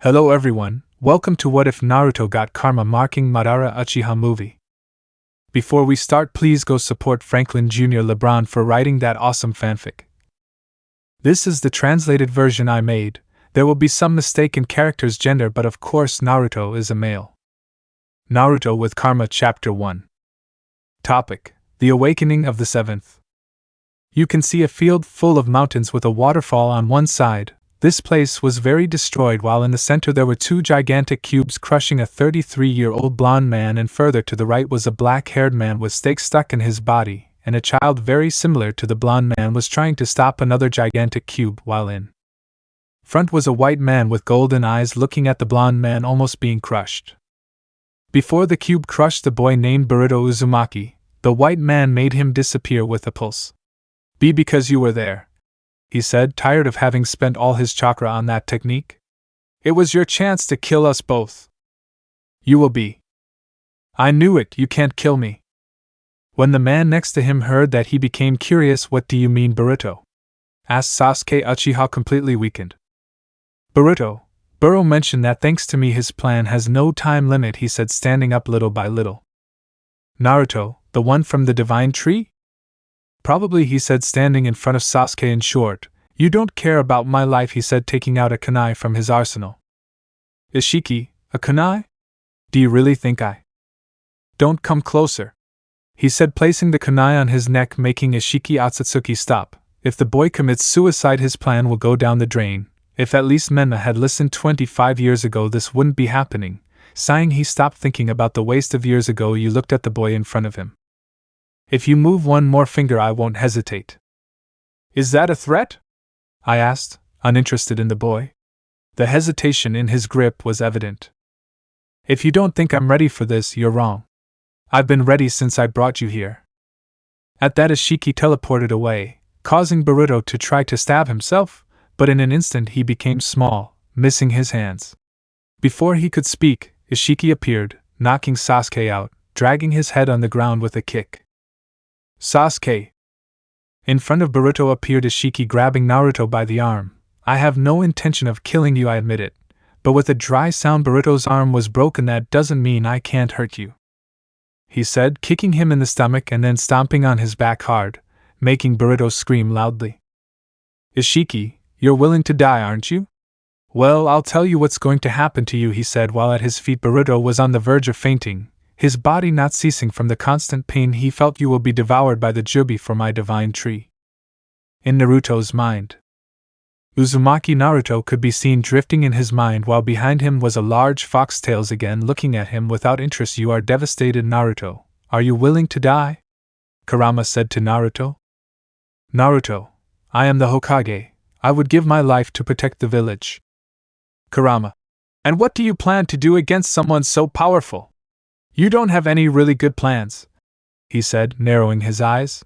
Hello everyone, welcome to What If Naruto Got Karma marking Madara Uchiha movie. Before we start, please go support Franklin Jr. LeBron for writing that awesome fanfic. This is the translated version I made. There will be some mistake in character's gender, but of course Naruto is a male. Naruto with Karma Chapter 1. Topic: The Awakening of the Seventh. You can see a field full of mountains with a waterfall on one side. This place was very destroyed, while in the center there were two gigantic cubes crushing a 33-year-old blonde man, and further to the right was a black-haired man with stakes stuck in his body, and a child very similar to the blonde man was trying to stop another gigantic cube, while in front was a white man with golden eyes looking at the blonde man, almost being crushed. Before the cube crushed the boy named Boruto Uzumaki, the white man made him disappear with a pulse. "Be because you were there," he said, tired of having spent all his chakra on that technique. "It was your chance to kill us both. You will be." "I knew it, you can't kill me." When the man next to him heard that, he became curious. "What do you mean, Boruto?" asked Sasuke Uchiha, completely weakened. Buro mentioned that thanks to me his plan has no time limit, he said, standing up little by little. "Naruto, the one from the divine tree?" "Probably," he said, standing in front of Sasuke. "In short, you don't care about my life," he said, taking out a kunai from his arsenal. "Ishiki, a kunai? Do you really think I?" "Don't come closer," he said, placing the kunai on his neck, making Ishiki Akatsuki stop. "If the boy commits suicide, his plan will go down the drain. If at least Menma had listened 25 years ago, this wouldn't be happening." Sighing, he stopped thinking about the waste of years ago. "You looked at the boy in front of him. If you move one more finger, I won't hesitate." "Is that a threat?" I asked, uninterested in the boy. The hesitation in his grip was evident. "If you don't think I'm ready for this, you're wrong. I've been ready since I brought you here." At that, Ishiki teleported away, causing Boruto to try to stab himself, but in an instant he became small, missing his hands. Before he could speak, Ishiki appeared, knocking Sasuke out, dragging his head on the ground with a kick. "Sasuke!" In front of Boruto appeared Ishiki, grabbing Naruto by the arm. "I have no intention of killing you, I admit it." But with a dry sound, Boruto's arm was broken. "That doesn't mean I can't hurt you," he said, kicking him in the stomach and then stomping on his back hard, making Boruto scream loudly. "Ishiki, you're willing to die, aren't you? Well, I'll tell you what's going to happen to you," he said, while at his feet Boruto was on the verge of fainting, his body not ceasing from the constant pain he felt. "You will be devoured by the Jubi for my divine tree." In Naruto's mind, Uzumaki Naruto could be seen drifting in his mind, while behind him was a large foxtails again looking at him without interest. "You are devastated, Naruto. Are you willing to die?" Kurama said to Naruto. "Naruto, I am the Hokage. I would give my life to protect the village." Kurama: "And what do you plan to do against someone so powerful? You don't have any really good plans," he said, narrowing his eyes.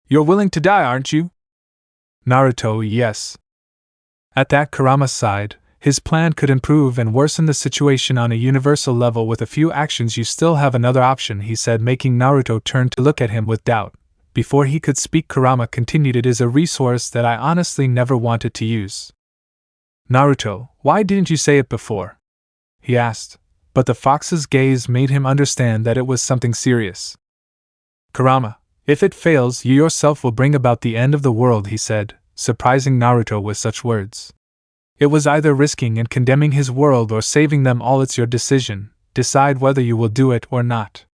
"You're willing to die, aren't you?" Naruto: "Yes." At that, Kurama sighed. His plan could improve and worsen the situation on a universal level with a few actions. "You still have another option," he said, making Naruto turn to look at him with doubt. Before he could speak, Kurama continued, "It is a resource that I honestly never wanted to use." "Naruto, why didn't you say it before?" he asked. But the fox's gaze made him understand that it was something serious. "Kurama, if it fails, you yourself will bring about the end of the world," he said, surprising Naruto with such words. "It was either risking and condemning his world or saving them all. It's your decision. Decide whether you will do it or not."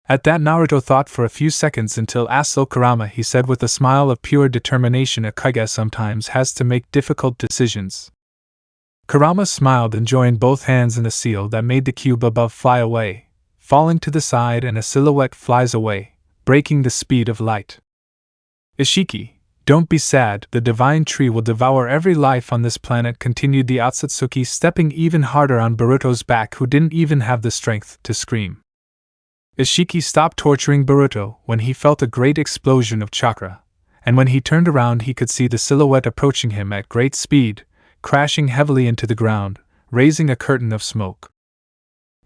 At that, Naruto thought for a few seconds until asked, "So Kurama," he said with a smile of pure determination, "a Kage sometimes has to make difficult decisions." Kurama smiled and joined both hands in a seal that made the cube above fly away, falling to the side, and a silhouette flies away, breaking the speed of light. "Ishiki, don't be sad, the divine tree will devour every life on this planet," continued the Akatsuki, stepping even harder on Boruto's back, who didn't even have the strength to scream. Ishiki stopped torturing Boruto when he felt a great explosion of chakra, and when he turned around he could see the silhouette approaching him at great speed, crashing heavily into the ground, raising a curtain of smoke.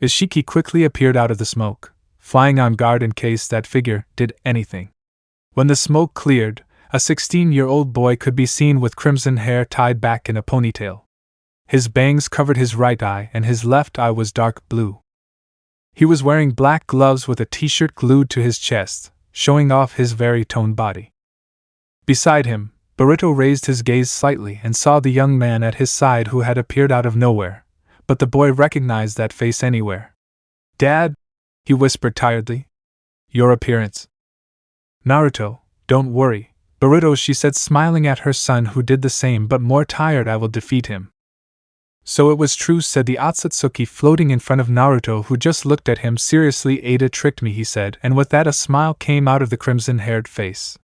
Ishiki quickly appeared out of the smoke, flying on guard in case that figure did anything. When the smoke cleared, a 16-year-old boy could be seen with crimson hair tied back in a ponytail. His bangs covered his right eye and his left eye was dark blue. He was wearing black gloves with a t-shirt glued to his chest, showing off his very toned body. Beside him, Boruto raised his gaze slightly and saw the young man at his side who had appeared out of nowhere, but the boy recognized that face anywhere. "Dad?" he whispered tiredly. "Your appearance." "Naruto, don't worry, Boruto," she said, smiling at her son who did the same but more tired. "I will defeat him." "So it was true," said the Akatsuki floating in front of Naruto, who just looked at him seriously. "Ada tricked me," he said, and with that a smile came out of the crimson-haired face.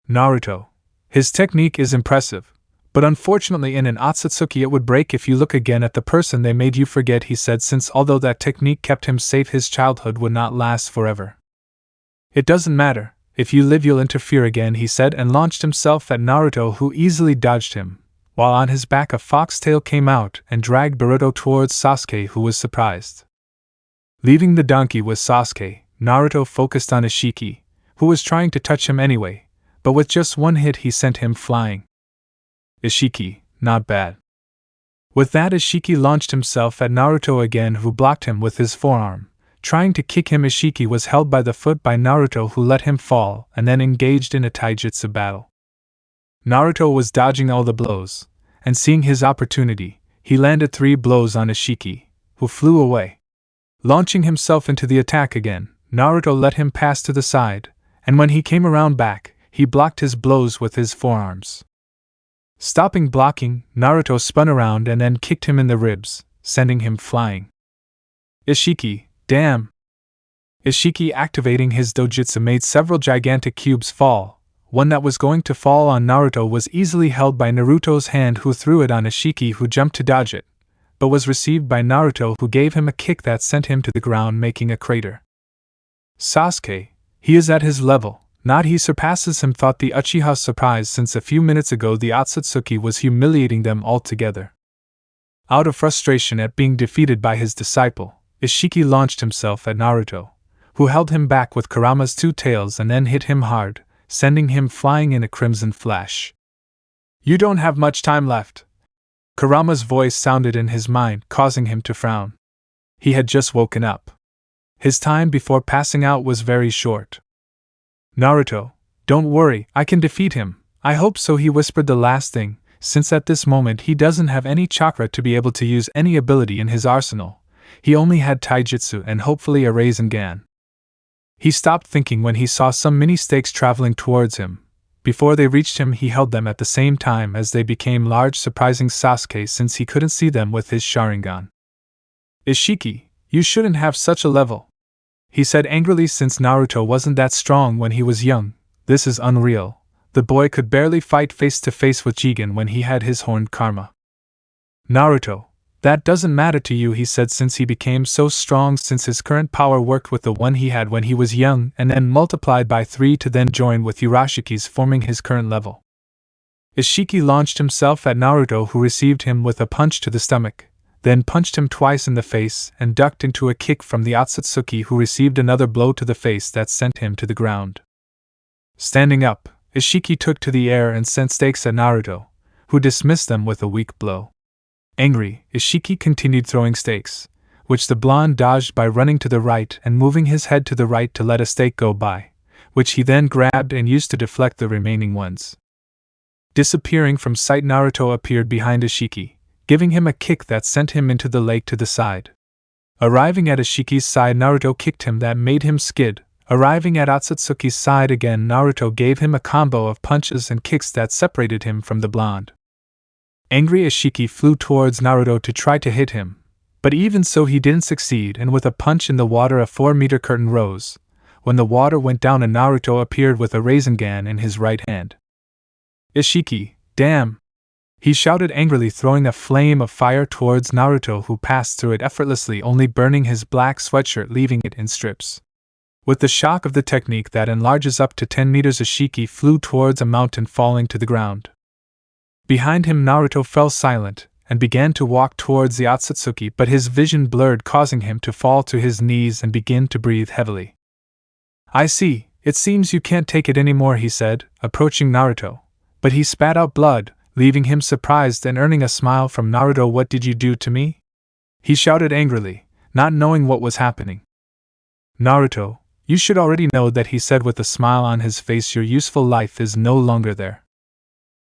"Naruto, his technique is impressive, but unfortunately in an Akatsuki it would break if you look again at the person they made you forget," he said, since although that technique kept him safe, his childhood would not last forever. "It doesn't matter, if you live you'll interfere again," he said, and launched himself at Naruto, who easily dodged him, while on his back a foxtail came out and dragged Boruto towards Sasuke, who was surprised. Leaving the donkey with Sasuke, Naruto focused on Ishiki, who was trying to touch him anyway, but with just one hit he sent him flying. Ishiki, not bad. With that Ishiki launched himself at Naruto again, who blocked him with his forearm. Trying to kick him, Ishiki was held by the foot by Naruto, who let him fall and then engaged in a taijutsu battle. Naruto was dodging all the blows, and seeing his opportunity, he landed 3 blows on Ishiki, who flew away. Launching himself into the attack again, Naruto let him pass to the side, and when he came around back, he blocked his blows with his forearms. Stopping blocking, Naruto spun around and then kicked him in the ribs, sending him flying. Ishiki, damn! Ishiki, activating his dojutsu, made several gigantic cubes fall. One that was going to fall on Naruto was easily held by Naruto's hand, who threw it on Ishiki, who jumped to dodge it, but was received by Naruto, who gave him a kick that sent him to the ground, making a crater. Sasuke, he is at his level. Not he surpasses him, thought the Uchiha, surprised since a few minutes ago the Akatsuki was humiliating them altogether. Out of frustration at being defeated by his disciple, Ishiki launched himself at Naruto, who held him back with Kurama's 2 tails and then hit him hard, sending him flying in a crimson flash. "You don't have much time left." Kurama's voice sounded in his mind, causing him to frown. He had just woken up. His time before passing out was very short. "Naruto, don't worry, I can defeat him." "I hope so," he whispered the last thing, since at this moment he doesn't have any chakra to be able to use any ability in his arsenal. He only had taijutsu and hopefully a Reincarnation. He stopped thinking when he saw some mini stakes traveling towards him. Before they reached him, he held them at the same time as they became large, surprising Sasuke since he couldn't see them with his Sharigan. "Ishiki, you shouldn't have such a level," he said angrily, since Naruto wasn't that strong when he was young. "This is unreal. The boy could barely fight face to face with Jigen when he had his horned karma." "Naruto, that doesn't matter to you," he said, since he became so strong, since his current power worked with the one he had when he was young and then multiplied by 3 to then join with Urashiki's, forming his current level. Ishiki launched himself at Naruto, who received him with a punch to the stomach, then punched him twice in the face and ducked into a kick from the Akatsuki, who received another blow to the face that sent him to the ground. Standing up, Ishiki took to the air and sent stakes at Naruto, who dismissed them with a weak blow. Angry, Ishiki continued throwing stakes, which the blonde dodged by running to the right and moving his head to the right to let a stake go by, which he then grabbed and used to deflect the remaining ones. Disappearing from sight, Naruto appeared behind Ishiki, giving him a kick that sent him into the lake to the side. Arriving at Ishiki's side, Naruto kicked him that made him skid. Arriving at Akatsuki's side again, Naruto gave him a combo of punches and kicks that separated him from the blonde. Angry, Ishiki flew towards Naruto to try to hit him, but even so he didn't succeed, and with a punch in the water a 4-meter curtain rose. When the water went down and Naruto appeared with a Reincarnation in his right hand. "Ishiki, damn!" he shouted angrily, throwing a flame of fire towards Naruto, who passed through it effortlessly, only burning his black sweatshirt, leaving it in strips. With the shock of the technique that enlarges up to 10 meters, Ishiki flew towards a mountain, falling to the ground. Behind him, Naruto fell silent and began to walk towards the Akatsuki, but his vision blurred, causing him to fall to his knees and begin to breathe heavily. "I see, it seems you can't take it anymore," he said, approaching Naruto, but he spat out blood, leaving him surprised and earning a smile from Naruto. "What did you do to me?" he shouted angrily, not knowing what was happening. "Naruto, you should already know that," he said with a smile on his face. "Your useful life is no longer there."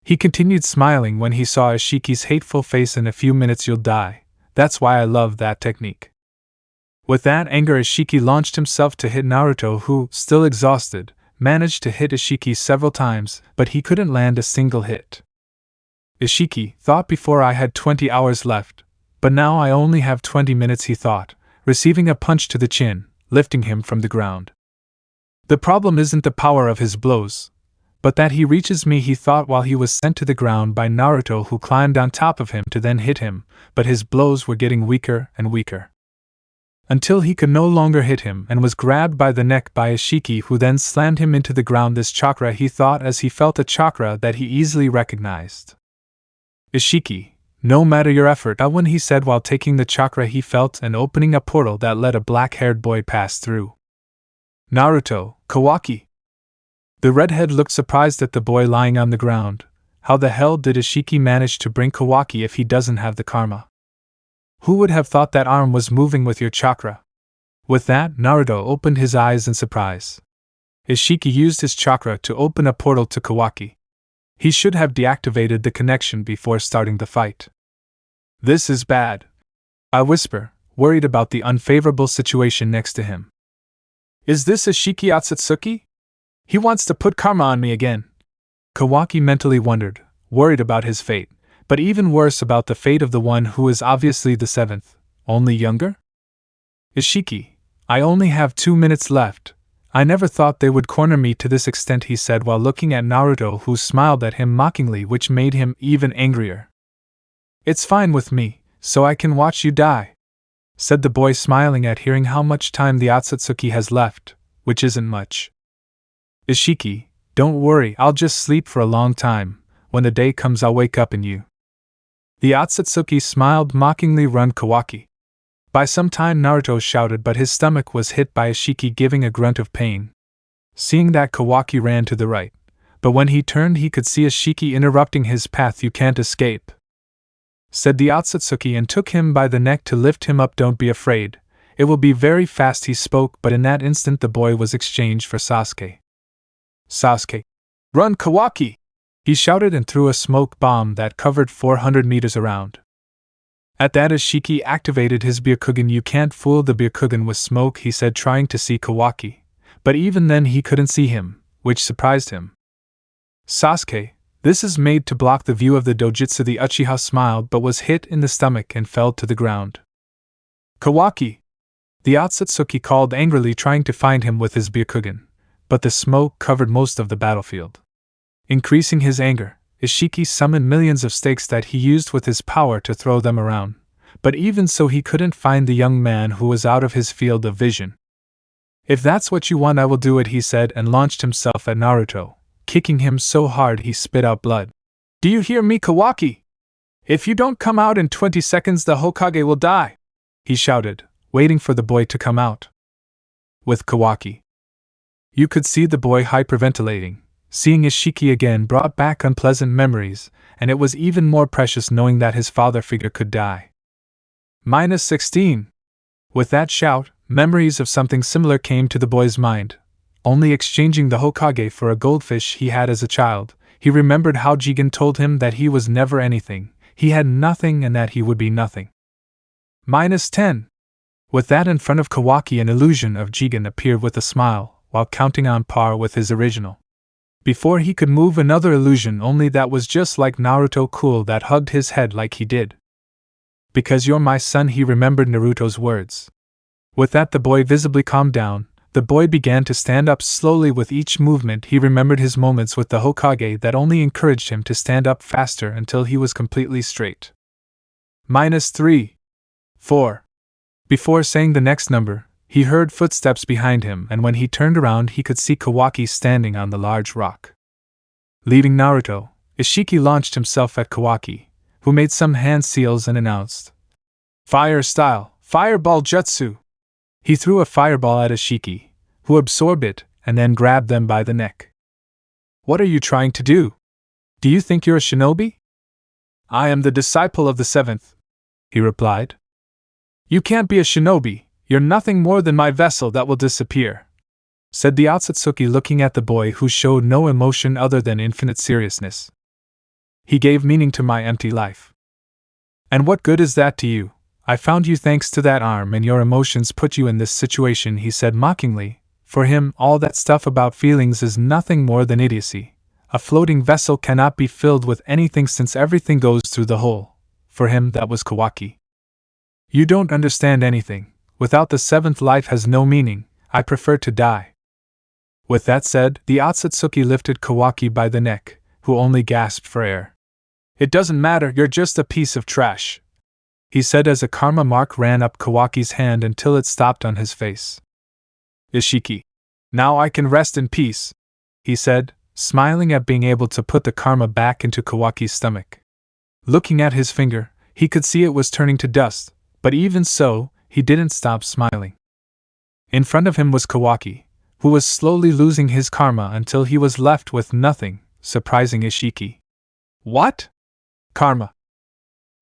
He continued smiling when he saw Ishiki's hateful face. "In a few minutes you'll die. That's why I love that technique." With that anger, Ishiki launched himself to hit Naruto, who, still exhausted, managed to hit Ishiki several times, but he couldn't land a single hit. Ishiki thought, "Before I had 20 hours left, but now I only have 20 minutes, he thought, receiving a punch to the chin, lifting him from the ground. "The problem isn't the power of his blows, but that he reaches me," he thought while he was sent to the ground by Naruto, who climbed on top of him to then hit him, but his blows were getting weaker and weaker, until he could no longer hit him and was grabbed by the neck by Ishiki, who then slammed him into the ground. "This chakra," he thought as he felt a chakra that he easily recognized. "Ishiki, no matter your effort," when he said while taking the chakra he felt and opening a portal that let a black-haired boy pass through. "Naruto, Kawaki." The redhead looked surprised at the boy lying on the ground. How the hell did Ishiki manage to bring Kawaki if he doesn't have the karma? Who would have thought that arm was moving with your chakra? With that, Naruto opened his eyes in surprise. Ishiki used his chakra to open a portal to Kawaki. He should have deactivated the connection before starting the fight. "This is bad," I whisper, worried about the unfavorable situation next to him. "Is this Ishiki Akatsuki? He wants to put karma on me again." Kawaki mentally wondered, worried about his fate, but even worse about the fate of the one who is obviously the seventh, only younger? "Ishiki, I only have 2 minutes left. I never thought they would corner me to this extent," he said while looking at Naruto, who smiled at him mockingly, which made him even angrier. "It's fine with me, so I can watch you die," said the boy, smiling at hearing how much time the Akatsuki has left, which isn't much. "Ishiki, don't worry, I'll just sleep for a long time. When the day comes I'll wake up in you." The Akatsuki smiled mockingly. "Run, Kawaki." By some time Naruto shouted, but his stomach was hit by Ishiki, giving a grunt of pain. Seeing that, Kawaki ran to the right, but when he turned he could see Ishiki interrupting his path. "You can't escape," said the Akatsuki, and took him by the neck to lift him up. "Don't be afraid, it will be very fast," he spoke, but in that instant the boy was exchanged for Sasuke. "Sasuke, run, Kawaki!" he shouted and threw a smoke bomb that covered 400 meters around. At that, Ishiki activated his Byakugan. "You can't fool the Byakugan with smoke," he said, trying to see Kawaki, but even then he couldn't see him, which surprised him. "Sasuke, this is made to block the view of the dojutsu." The Uchiha smiled but was hit in the stomach and fell to the ground. "Kawaki!" the Akatsuki called angrily, trying to find him with his Byakugan, but the smoke covered most of the battlefield. Increasing his anger, Ishiki summoned millions of stakes that he used with his power to throw them around, but even so he couldn't find the young man, who was out of his field of vision. "If that's what you want, I will do it," he said, and launched himself at Naruto, kicking him so hard he spit out blood. "Do you hear me, Kawaki? If you don't come out in 20 seconds the Hokage will die," he shouted, waiting for the boy to come out. With Kawaki, you could see the boy hyperventilating. Seeing Ishiki again brought back unpleasant memories, and it was even more precious knowing that his father figure could die. -16. With that shout, memories of something similar came to the boy's mind. Only exchanging the Hokage for a goldfish he had as a child, he remembered how Jigen told him that he was never anything, he had nothing, and that he would be nothing. -10. With that, in front of Kawaki, an illusion of Jigen appeared with a smile, while counting on par with his original. Before he could move, another illusion, only that was just like Naruto, cool, that hugged his head like he did. "Because you're my son," he remembered Naruto's words. With that, the boy visibly calmed down. The boy began to stand up slowly with each movement. He remembered his moments with the Hokage that only encouraged him to stand up faster until he was completely straight. -3. 4. Before saying the next number, he heard footsteps behind him, and when he turned around he could see Kawaki standing on the large rock. Leaving Naruto, Ishiki launched himself at Kawaki, who made some hand seals and announced, "Fire style, fireball jutsu!" He threw a fireball at Ishiki, who absorbed it and then grabbed them by the neck. "What are you trying to do? Do you think you're a shinobi?" I am the disciple of the seventh, he replied. You can't be a shinobi, you're nothing more than my vessel that will disappear, said the Akatsuki, looking at the boy who showed no emotion other than infinite seriousness. He gave meaning to my empty life. And what good is that to you? I found you thanks to that arm, and your emotions put you in this situation, he said mockingly. For him, all that stuff about feelings is nothing more than idiocy. A floating vessel cannot be filled with anything since everything goes through the hole. For him, that was Kawaki. You don't understand anything. Without the seventh, life has no meaning. I prefer to die. With that said, the Akatsuki lifted Kawaki by the neck, who only gasped for air. It doesn't matter, you're just a piece of trash, he said as a karma mark ran up Kawaki's hand until it stopped on his face. Ishiki. Now I can rest in peace, he said, smiling at being able to put the karma back into Kawaki's stomach. Looking at his finger, he could see it was turning to dust, but even so, he didn't stop smiling. In front of him was Kawaki, who was slowly losing his karma until he was left with nothing, surprising Ishiki. What? Karma.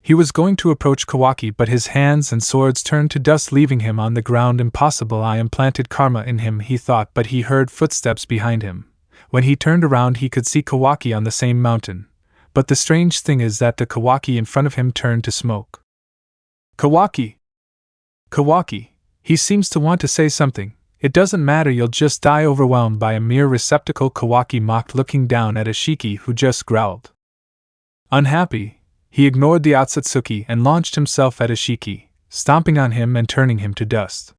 He was going to approach Kawaki, but his hands and swords turned to dust, leaving him on the ground. Impossible, I implanted karma in him, he thought, but he heard footsteps behind him. When he turned around, he could see Kawaki on the same mountain. But the strange thing is that the Kawaki in front of him turned to smoke. Kawaki! Kawaki! He seems to want to say something. It doesn't matter, you'll just die overwhelmed by a mere receptacle, Kawaki mocked, looking down at Ishiki, who just growled. Unhappy, he ignored the Akatsuki and launched himself at Ishiki, stomping on him and turning him to dust.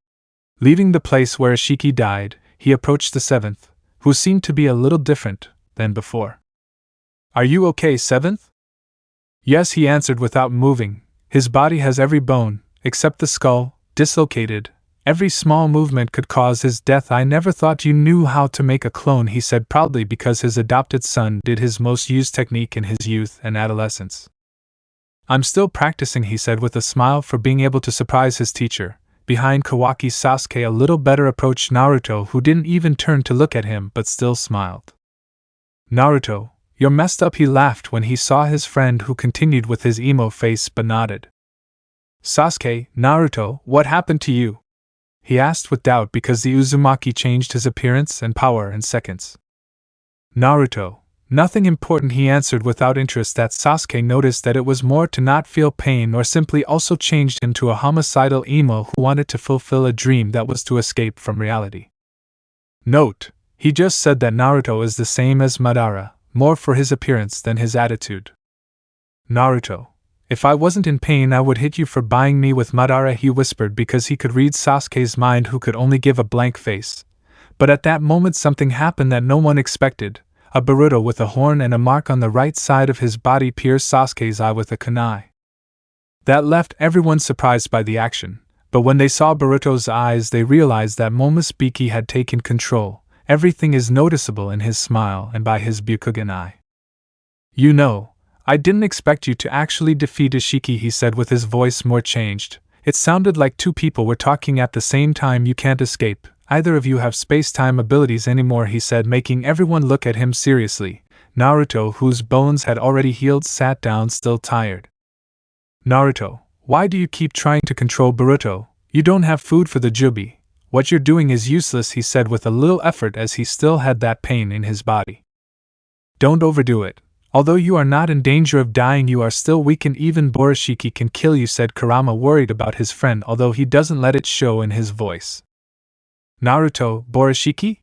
Leaving the place where Ishiki died, he approached the seventh, who seemed to be a little different than before. Are you okay, seventh? Yes, he answered without moving. His body has every bone, except the skull, dislocated. Every small movement could cause his death. I never thought you knew how to make a clone, he said proudly, because his adopted son did his most used technique in his youth and adolescence. I'm still practicing, he said with a smile, for being able to surprise his teacher. Behind Kawaki, Sasuke, a little better, approached Naruto, who didn't even turn to look at him but still smiled. Naruto, you're messed up, he laughed when he saw his friend, who continued with his emo face but nodded. Sasuke, Naruto, what happened to you? He asked with doubt, because the Uzumaki changed his appearance and power in seconds. Naruto, nothing important, he answered without interest. That Sasuke noticed that it was more to not feel pain or simply also changed him to a homicidal emo who wanted to fulfill a dream that was to escape from reality. Note, he just said that Naruto is the same as Madara, more for his appearance than his attitude. Naruto, if I wasn't in pain I would hit you for buying me with Madara, he whispered, because he could read Sasuke's mind, who could only give a blank face. But at that moment something happened that no one expected. A Boruto with a horn and a mark on the right side of his body pierced Sasuke's eye with a kunai. That left everyone surprised by the action, but when they saw Boruto's eyes they realized that Momoshiki had taken control. Everything is noticeable in his smile and by his Byakugan eye. You know, I didn't expect you to actually defeat Ishiki, he said with his voice more changed. It sounded like two people were talking at the same time. You can't escape. Either of you have space-time abilities anymore, he said, making everyone look at him seriously. Naruto, whose bones had already healed, sat down, still tired. Naruto, why do you keep trying to control Boruto? You don't have food for the Jubi. What you're doing is useless, he said with a little effort, as he still had that pain in his body. Don't overdo it. Although you are not in danger of dying, you are still weak, and even Momoshiki can kill you, said Kurama, worried about his friend, although he doesn't let it show in his voice. Naruto, Momoshiki?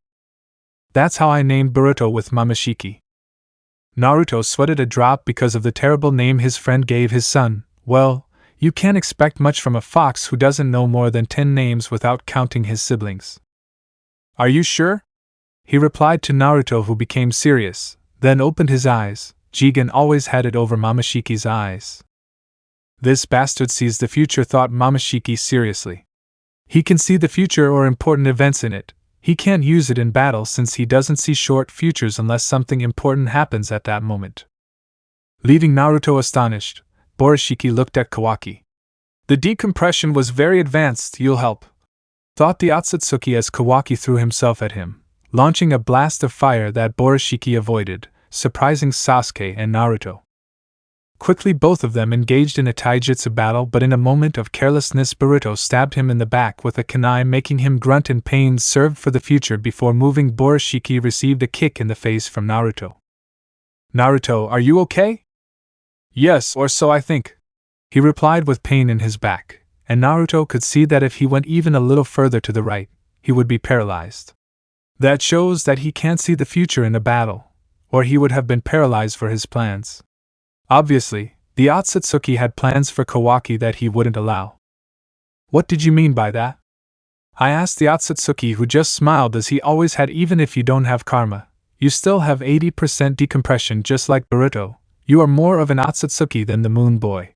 That's how I named Boruto, with Momoshiki. Naruto sweated a drop because of the terrible name his friend gave his son. Well, you can't expect much from a fox who doesn't know more than 10 names without counting his siblings. Are you sure? He replied to Naruto, who became serious, then opened his eyes. Jigen always had it over Momoshiki's eyes. This bastard sees the future, thought Momoshiki seriously. He can see the future or important events in it. He can't use it in battle since he doesn't see short futures unless something important happens at that moment. Leaving Naruto astonished, Momoshiki looked at Kawaki. The decompression was very advanced, you'll help, thought the Akatsuki as Kawaki threw himself at him, launching a blast of fire that Momoshiki avoided, surprising Sasuke and Naruto. Quickly both of them engaged in a taijutsu battle, but in a moment of carelessness Boruto stabbed him in the back with a kunai, making him grunt in pain served for the future before moving. Borushiki received a kick in the face from Naruto. "Naruto, are you okay?" "Yes, or so I think," he replied with pain in his back, and Naruto could see that if he went even a little further to the right, he would be paralyzed. That shows that he can't see the future in a battle, or he would have been paralyzed for his plans. Obviously, the Akatsuki had plans for Kawaki that he wouldn't allow. "What did you mean by that?" I asked the Akatsuki, who just smiled as he always had. "Even if you don't have karma, you still have 80% decompression just like Boruto. You are more of an Akatsuki than the Moon Boy."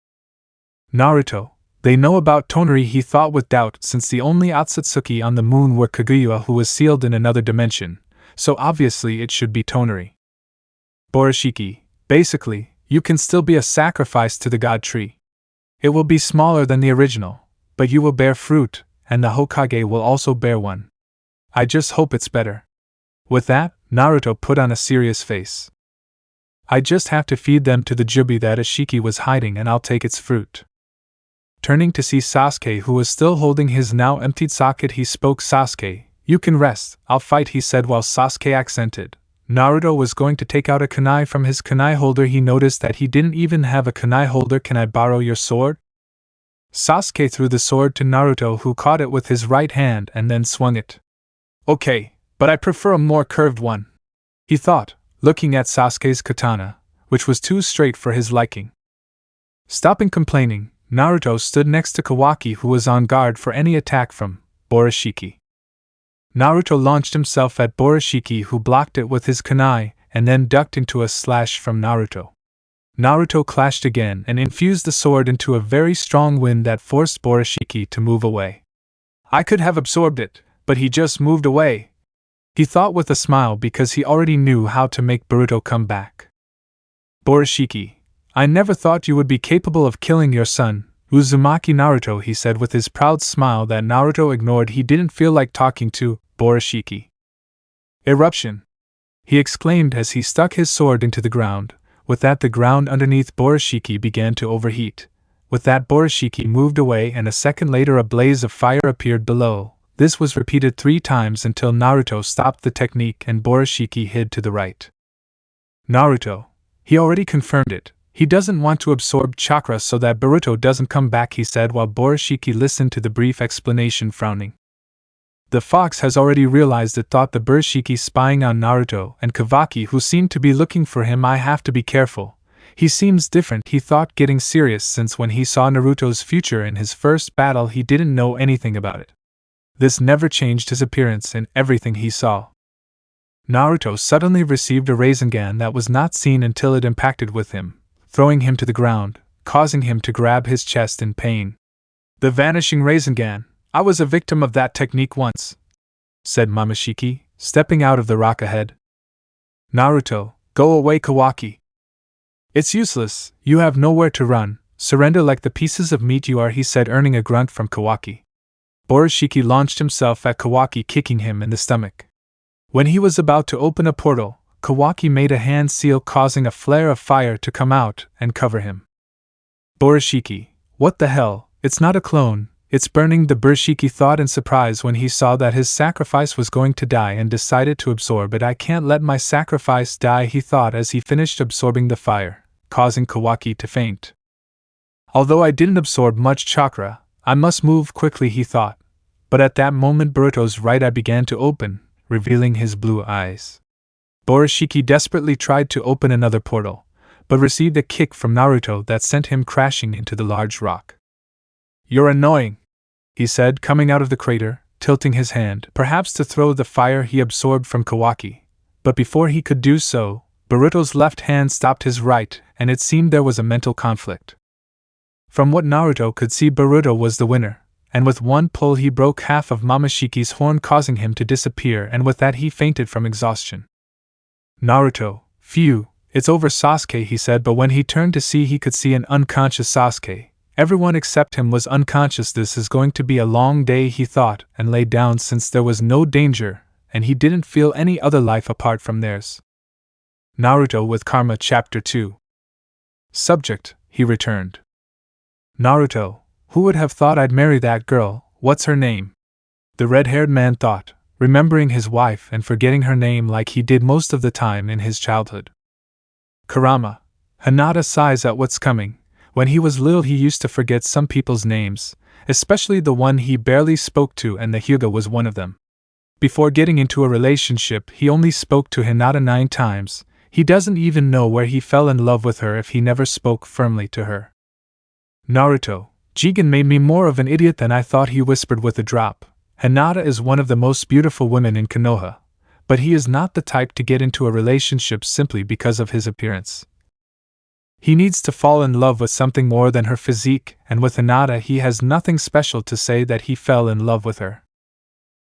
"Naruto, they know about Tonari," he thought with doubt, since the only Akatsuki on the moon were Kaguya, who was sealed in another dimension, so obviously it should be Tonari. "Borushiki, basically, you can still be a sacrifice to the god tree. It will be smaller than the original, but you will bear fruit, and the Hokage will also bear one. I just hope it's better." With that, Naruto put on a serious face. "I just have to feed them to the jubi that Ishiki was hiding, and I'll take its fruit." Turning to see Sasuke, who was still holding his now emptied socket, he spoke. "Sasuke, you can rest, I'll fight," he said while Sasuke accented. Naruto was going to take out a kunai from his kunai holder. He noticed that he didn't even have a kunai holder. "Can I borrow your sword?" Sasuke threw the sword to Naruto, who caught it with his right hand and then swung it. "Okay, but I prefer a more curved one," he thought, looking at Sasuke's katana, which was too straight for his liking. Stopping complaining, Naruto stood next to Kawaki, who was on guard for any attack from Borushiki. Naruto launched himself at Borushiki, who blocked it with his kunai, and then ducked into a slash from Naruto. Naruto clashed again and infused the sword into a very strong wind that forced Borushiki to move away. "I could have absorbed it, but he just moved away," he thought with a smile, because he already knew how to make Boruto come back. "Borushiki, I never thought you would be capable of killing your son, Uzumaki." "Naruto," he said with his proud smile that Naruto ignored. He didn't feel like talking to Borushiki. "Eruption!" he exclaimed as he stuck his sword into the ground. With that, the ground underneath Borushiki began to overheat. With that, Borushiki moved away, and a second later a blaze of fire appeared below. This was repeated 3 times until Naruto stopped the technique and Borushiki hid to the right. "Naruto, he already confirmed it. He doesn't want to absorb chakra so that Boruto doesn't come back," he said while Borushiki listened to the brief explanation, frowning. "The fox has already realized it," thought the Borushiki, spying on Naruto and Kawaki, who seemed to be looking for him. "I have to be careful. He seems different," he thought, getting serious, since when he saw Naruto's future in his first battle he didn't know anything about it. This never changed his appearance in everything he saw. Naruto suddenly received a Rasengan that was not seen until it impacted with him, throwing him to the ground, causing him to grab his chest in pain. "The vanishing Rasengan, I was a victim of that technique once," said Momoshiki, stepping out of the rock ahead. "Naruto, go away, Kawaki. It's useless, you have nowhere to run, surrender like the pieces of meat you are," he said, earning a grunt from Kawaki. Borushiki launched himself at Kawaki, kicking him in the stomach. When he was about to open a portal, Kawaki made a hand seal, causing a flare of fire to come out and cover him. "Borushiki, what the hell, it's not a clone, it's burning," the Borushiki thought in surprise when he saw that his sacrifice was going to die and decided to absorb it. "I can't let my sacrifice die," he thought as he finished absorbing the fire, causing Kawaki to faint. "Although I didn't absorb much chakra, I must move quickly," he thought. But at that moment Boruto's right eye began to open, revealing his blue eyes. Borushiki desperately tried to open another portal, but received a kick from Naruto that sent him crashing into the large rock. "You're annoying," he said, coming out of the crater, tilting his hand, perhaps to throw the fire he absorbed from Kawaki. But before he could do so, Boruto's left hand stopped his right, and it seemed there was a mental conflict. From what Naruto could see, Boruto was the winner, and with one pull he broke half of Momoshiki's horn, causing him to disappear, and with that he fainted from exhaustion. "Naruto, phew, it's over, Sasuke," he said, but when he turned to see, he could see an unconscious Sasuke. Everyone except him was unconscious. "This is going to be a long day," he thought, and lay down since there was no danger, and he didn't feel any other life apart from theirs. Naruto with Karma Chapter 2. Subject, he returned. Naruto, who would have thought I'd marry that girl, what's her name? The red-haired man thought, remembering his wife and forgetting her name like he did most of the time in his childhood. Kurama. Hinata sighs at what's coming. When he was little he used to forget some people's names, especially the one he barely spoke to, and the Hyuga was one of them. Before getting into a relationship he only spoke to Hinata 9 times. He doesn't even know where he fell in love with her if he never spoke firmly to her. Naruto, Jigen made me more of an idiot than I thought, he whispered with a drop. Hinata is one of the most beautiful women in Konoha, but he is not the type to get into a relationship simply because of his appearance. He needs to fall in love with something more than her physique, and with Hinata he has nothing special to say that he fell in love with her.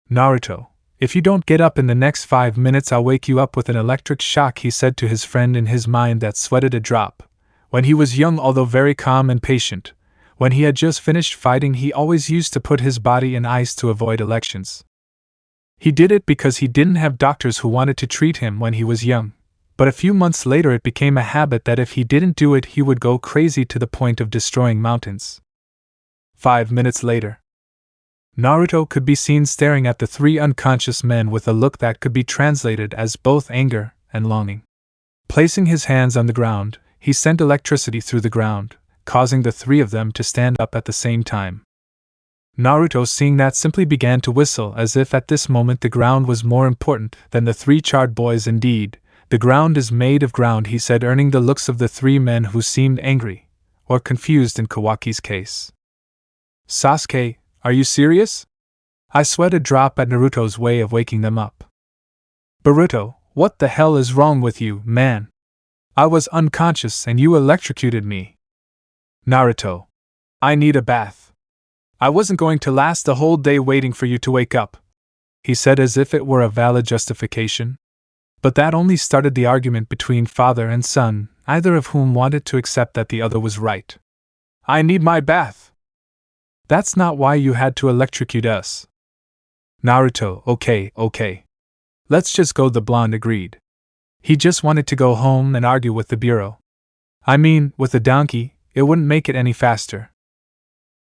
Naruto, if you don't get up in the next 5 minutes I'll wake you up with an electric shock, he said to his friend in his mind that sweated a drop. When he was young, although very calm and patient, when he had just finished fighting he always used to put his body in ice to avoid elections. He did it because he didn't have doctors who wanted to treat him when he was young, but a few months later it became a habit that if he didn't do it he would go crazy to the point of destroying mountains. 5 minutes later. Naruto could be seen staring at the 3 unconscious men with a look that could be translated as both anger and longing. Placing his hands on the ground, he sent electricity through the ground, causing the 3 of them to stand up at the same time. Naruto, seeing that, simply began to whistle as if at this moment the ground was more important than the 3 charred boys. Indeed, the ground is made of ground, he said, earning the looks of the 3 men who seemed angry, or confused in Kawaki's case. Sasuke, are you serious? I sweat a drop at Naruto's way of waking them up. Boruto, what the hell is wrong with you, man? I was unconscious and you electrocuted me. Naruto, I need a bath. I wasn't going to last the whole day waiting for you to wake up, he said as if it were a valid justification. But that only started the argument between father and son, neither of whom wanted to accept that the other was right. I need my bath. That's not why you had to electrocute us. Naruto, okay. Let's just go, the blonde agreed. He just wanted to go home and argue with the bureau. I mean, with the donkey, it wouldn't make it any faster.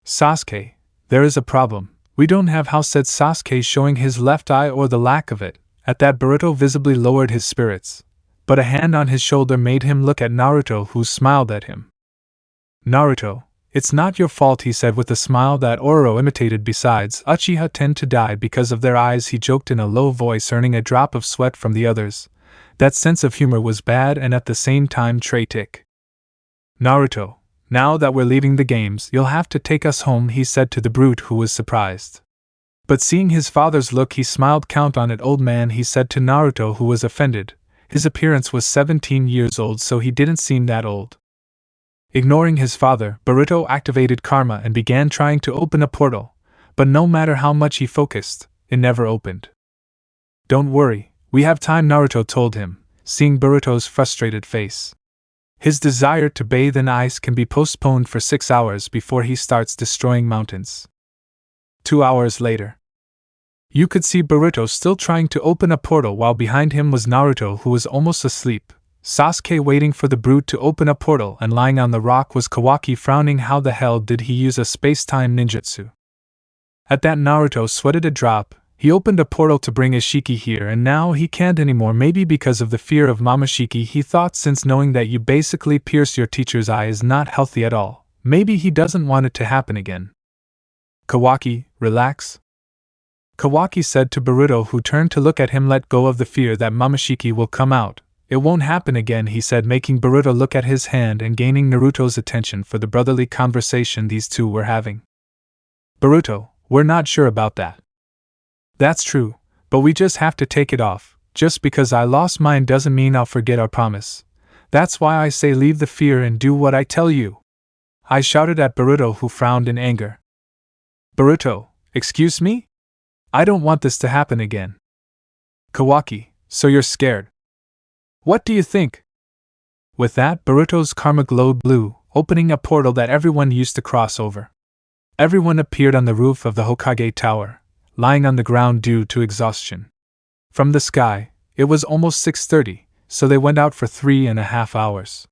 Sasuke, there is a problem. We don't have house, said Sasuke, showing his left eye, or the lack of it. At that, Boruto visibly lowered his spirits, but a hand on his shoulder made him look at Naruto, who smiled at him. Naruto, it's not your fault, he said with a smile that Oro imitated. Besides, Uchiha tend to die because of their eyes, he joked in a low voice, earning a drop of sweat from the others. That sense of humor was bad and at the same time tragic. Naruto, now that we're leaving the games, you'll have to take us home, he said to the brute, who was surprised. But seeing his father's look, he smiled. Count on it, old man, he said to Naruto, who was offended. His appearance was 17 years old, so he didn't seem that old. Ignoring his father, Boruto activated karma and began trying to open a portal, but no matter how much he focused, it never opened. Don't worry, we have time, Naruto told him, seeing Boruto's frustrated face. His desire to bathe in ice can be postponed for 6 hours before he starts destroying mountains. 2 hours later. You could see Boruto still trying to open a portal, while behind him was Naruto, who was almost asleep. Sasuke waiting for the brute to open a portal, and lying on the rock was Kawaki, frowning. How the hell did he use a space-time ninjutsu? At that, Naruto sweated a drop. He opened a portal to bring Ishiki here, and now he can't anymore, maybe because of the fear of Momoshiki, he thought, since knowing that you basically pierce your teacher's eye is not healthy at all. Maybe he doesn't want it to happen again. Kawaki, relax. Kawaki said to Boruto, who turned to look at him. Let go of the fear that Momoshiki will come out. It won't happen again, he said, making Boruto look at his hand and gaining Naruto's attention for the brotherly conversation these two were having. Boruto, we're not sure about that. That's true, but we just have to take it off. Just because I lost mine doesn't mean I'll forget our promise. That's why I say leave the fear and do what I tell you. I shouted at Boruto, who frowned in anger. Boruto, excuse me? I don't want this to happen again. Kawaki, so you're scared? What do you think? With that, Boruto's karma glowed blue, opening a portal that everyone used to cross over. Everyone appeared on the roof of the Hokage Tower, lying on the ground due to exhaustion. From the sky, it was almost 6:30, so they went out for 3.5 hours.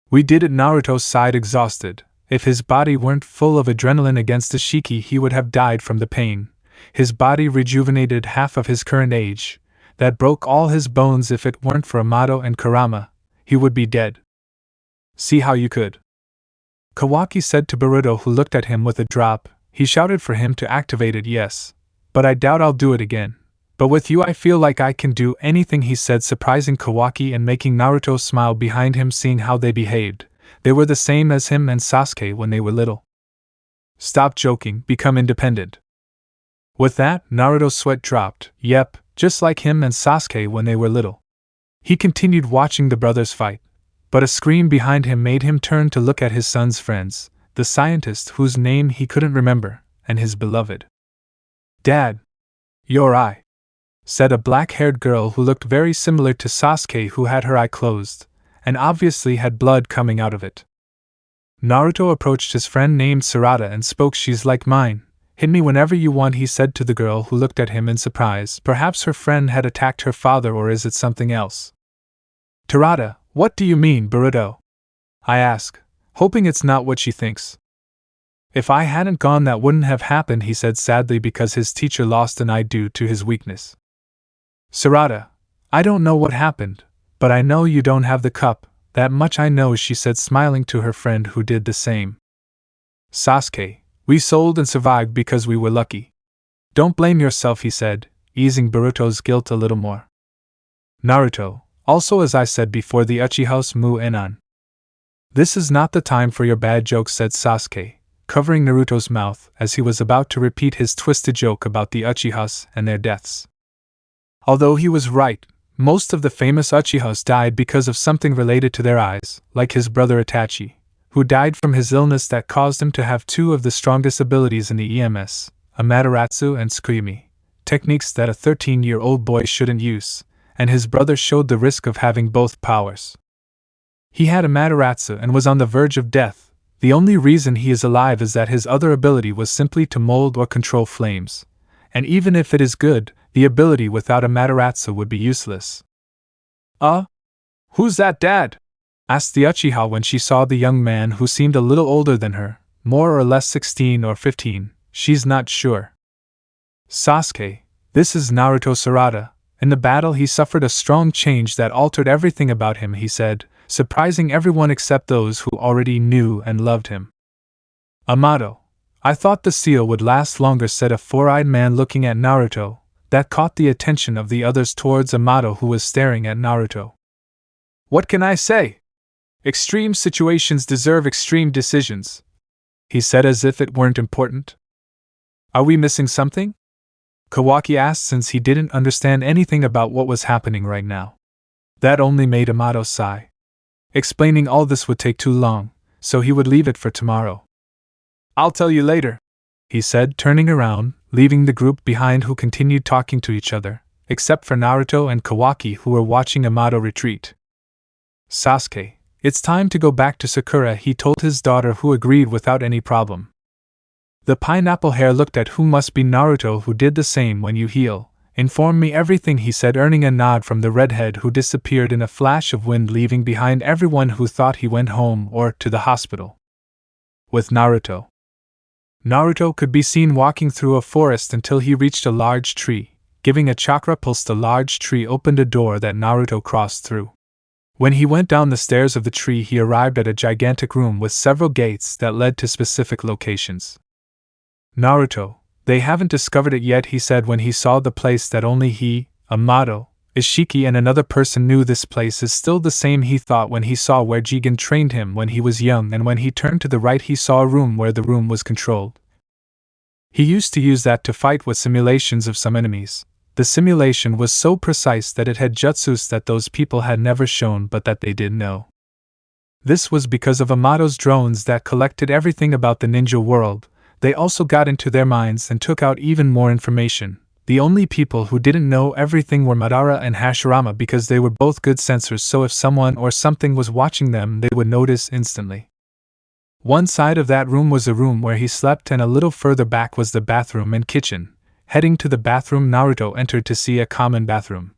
We did it, Naruto sighed exhausted. If his body weren't full of adrenaline against Ishiki, he would have died from the pain. His body rejuvenated half of his current age. That broke all his bones. If it weren't for Amato and Kurama, he would be dead. See how you could? Kawaki said to Boruto, who looked at him with a drop. He shouted for him to activate it. Yes. But I doubt I'll do it again. But with you I feel like I can do anything, he said, surprising Kawaki and making Naruto smile behind him, seeing how they behaved. They were the same as him and Sasuke when they were little. Stop joking, become independent. With that, Naruto's sweat dropped. Yep, just like him and Sasuke when they were little. He continued watching the brothers fight. But a scream behind him made him turn to look at his son's friends, the scientist whose name he couldn't remember, and his beloved. Dad! Your eye! Said a black-haired girl who looked very similar to Sasuke, who had her eye closed, and obviously had blood coming out of it. Naruto approached his friend named Sarada and spoke. She's like mine. Hit me whenever you want, he said to the girl, who looked at him in surprise. Perhaps her friend had attacked her father, or is it something else? Sarada, what do you mean, Boruto? I ask, hoping it's not what she thinks. If I hadn't gone, that wouldn't have happened, he said sadly, because his teacher lost an eye due to his weakness. Sarada, I don't know what happened, but I know you don't have the cup, that much I know, she said, smiling to her friend who did the same. Sasuke, we sold and survived because we were lucky. Don't blame yourself, he said, easing Boruto's guilt a little more. Naruto, also as I said before, the Uchihas mu enan. This is not the time for your bad jokes, said Sasuke, covering Naruto's mouth as he was about to repeat his twisted joke about the Uchihas and their deaths. Although he was right, most of the famous Uchihas died because of something related to their eyes, like his brother Itachi, who died from his illness that caused him to have two of the strongest abilities in the EMS, Amaterasu and Tsukuyumi, techniques that a 13-year-old boy shouldn't use, and his brother showed the risk of having both powers. He had Amaterasu and was on the verge of death. The only reason he is alive is that his other ability was simply to mold or control flames, and even if it is good, the ability without Amaterasu would be useless. Who's that, Dad? Asked the Uchiha when she saw the young man, who seemed a little older than her, more or less 16 or 15, she's not sure. Sasuke, this is Naruto Sarada. In the battle he suffered a strong change that altered everything about him, he said, surprising everyone except those who already knew and loved him. Amato, I thought the seal would last longer, said a four-eyed man looking at Naruto. That caught the attention of the others towards Amato, who was staring at Naruto. What can I say? Extreme situations deserve extreme decisions, he said as if it weren't important. Are we missing something? Kawaki asked, since he didn't understand anything about what was happening right now. That only made Amato sigh. Explaining all this would take too long, so he would leave it for tomorrow. I'll tell you later, he said, turning around, leaving the group behind, who continued talking to each other, except for Naruto and Kawaki, who were watching Amato retreat. Sasuke, it's time to go back to Sakura, he told his daughter, who agreed without any problem. The pineapple hair looked at who must be Naruto, who did the same. When you heal, inform me everything, he said, earning a nod from the redhead, who disappeared in a flash of wind, leaving behind everyone who thought he went home or to the hospital. With Naruto could be seen walking through a forest until he reached a large tree. Giving a chakra pulse, the large tree opened a door that Naruto crossed through. When he went down the stairs of the tree, he arrived at a gigantic room with several gates that led to specific locations. Naruto, they haven't discovered it yet, he said when he saw the place that only he, Amato, Ishiki and another person knew. This place is still the same, he thought, when he saw where Jigen trained him when he was young, and when he turned to the right he saw a room where the room was controlled. He used to use that to fight with simulations of some enemies. The simulation was so precise that it had jutsus that those people had never shown but that they did know. This was because of Amato's drones that collected everything about the ninja world. They also got into their minds and took out even more information. The only people who didn't know everything were Madara and Hashirama, because they were both good sensors, so if someone or something was watching them, they would notice instantly. One side of that room was a room where he slept, and a little further back was the bathroom and kitchen. Heading to the bathroom, Naruto entered to see a common bathroom.